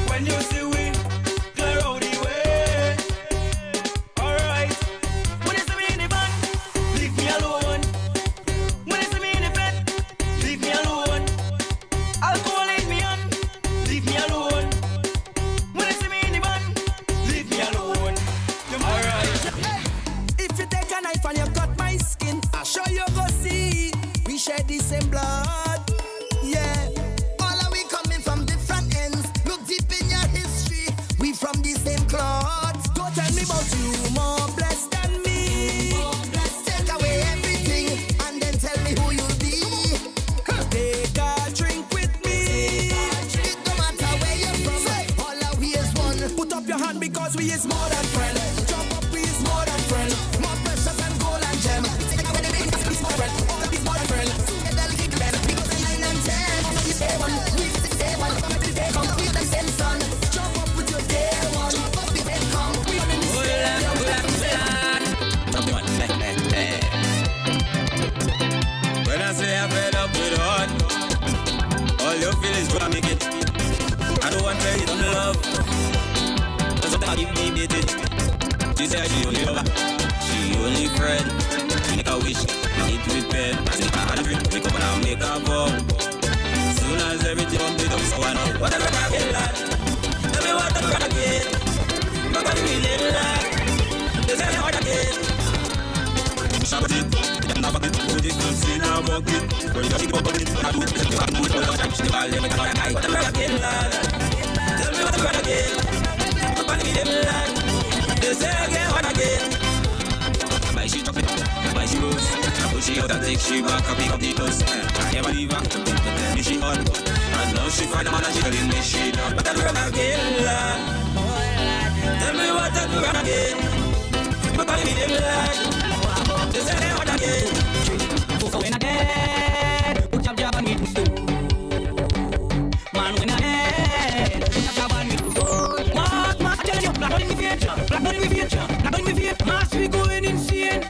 When you see we clear out the way. Alright. When you see me in the van, leave me alone. When you see me in the bed, leave me alone. Alcohol ain't me on, leave me alone. When you see me in the van, leave me alone. Alright.
If you take a knife and you cut my skin, I show you go see. We share the same blood. Yeah. All of we coming from different ends. Look deep in your history. We from the same cloth. Don't tell me about you more blessed than me. Take away everything and then tell me who you'll be. Take a drink with me. It don't matter where you're from. All of we is one. Put up your hand because we is more than friend. Jump up, we is more than friend. More precious than gold and gem. Take away the things, we is more friend. All of we is more than friend. Get the kick bed. We go to 9 and 10. All of we say one. We say one. Come every day, come with the same sun. Jump up with your day one. Jump up with them, come. We on in the
When I say I'm fed up with heart, all you feel is gonna make it. I don't want to tell you I'm love. That's what I give me it. She said she only lover, she only friend. She make a wish, I need to repent. I say I had a drink, wake up and I'll make a vow. Soon as everything comes to so I know what I'm gonna get like. Tell me what I'm gonna get. Nobody really like. They say what I get. Shabbat it, never get to this, don't see now about it. When you think about it, I do it, you have to do it, I'm still a living on a night. What I'm gonna get, lad? Tell me what I'm gonna get. Nobody need them, lad. They say again, what I get. Buy she chocolate, buy she rose. I push she out and take she back, I pick up the clothes. I never leave her, to tell me she on. And now she find a man and she telling me she done. What I'm gonna get, lad? Tell me what I'm gonna get. Nobody need them, lad. They say they want to get. So when I get, put job on me to do. Man, when I get, put job on me to do. Mark, tell you, black blood in me future, black blood in me future, black blood in me future. Mass we going insane.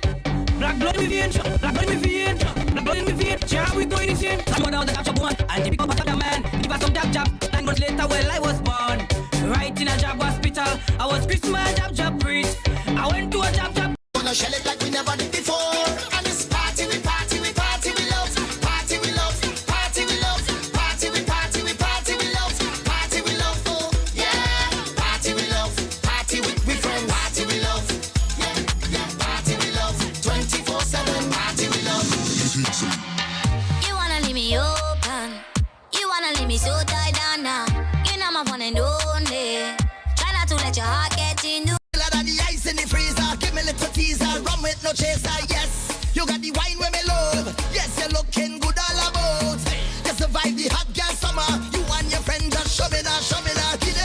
Black blood in me future, black blood in me future, black blood in me future. We going insane. I'm going down the capture woman and the people of man. Give us some job. 9 months later, well I was born. Right in a job hospital, I was Christmas job priest. I went to a job.
Gonna shell it like we never did before. And it's party, we party, we party, we love. Party, we love. Party, we love. Party, we party, we party, we love. Party, we love. Oh, yeah. Party, we love. Party with we friends. Party, we love. Yeah. Party, we love. 24/7. Party, we love.
You wanna leave me open. You wanna leave me so tied down now. You know my one and only. Try not to let your heart get in you.
The ice in the freezer, give me little teaser, rum with no chaser, yes. You got the wine with me love, yes, you're looking good all about. You survive the hot girl summer, you and your friend just shove it out, give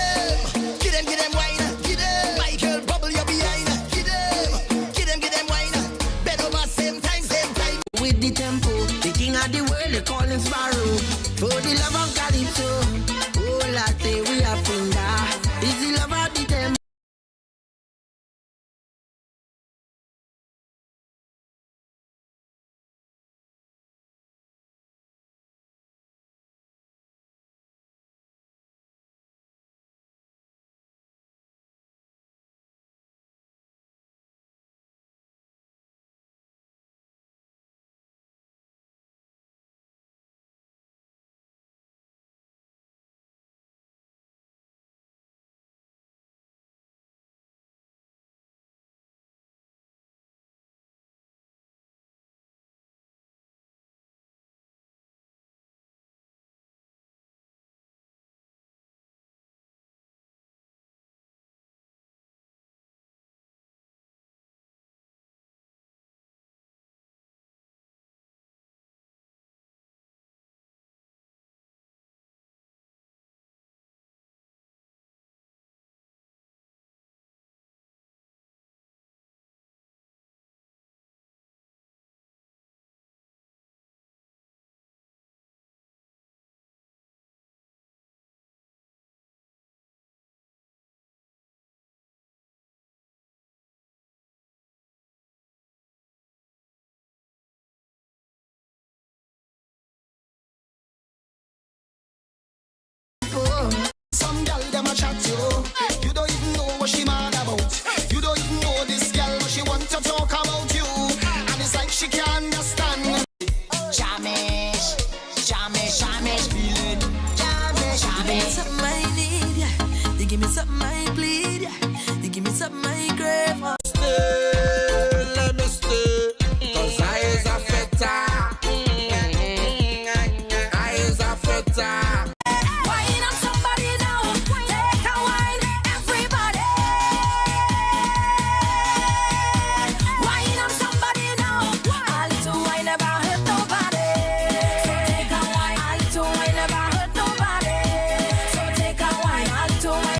them a chat yo.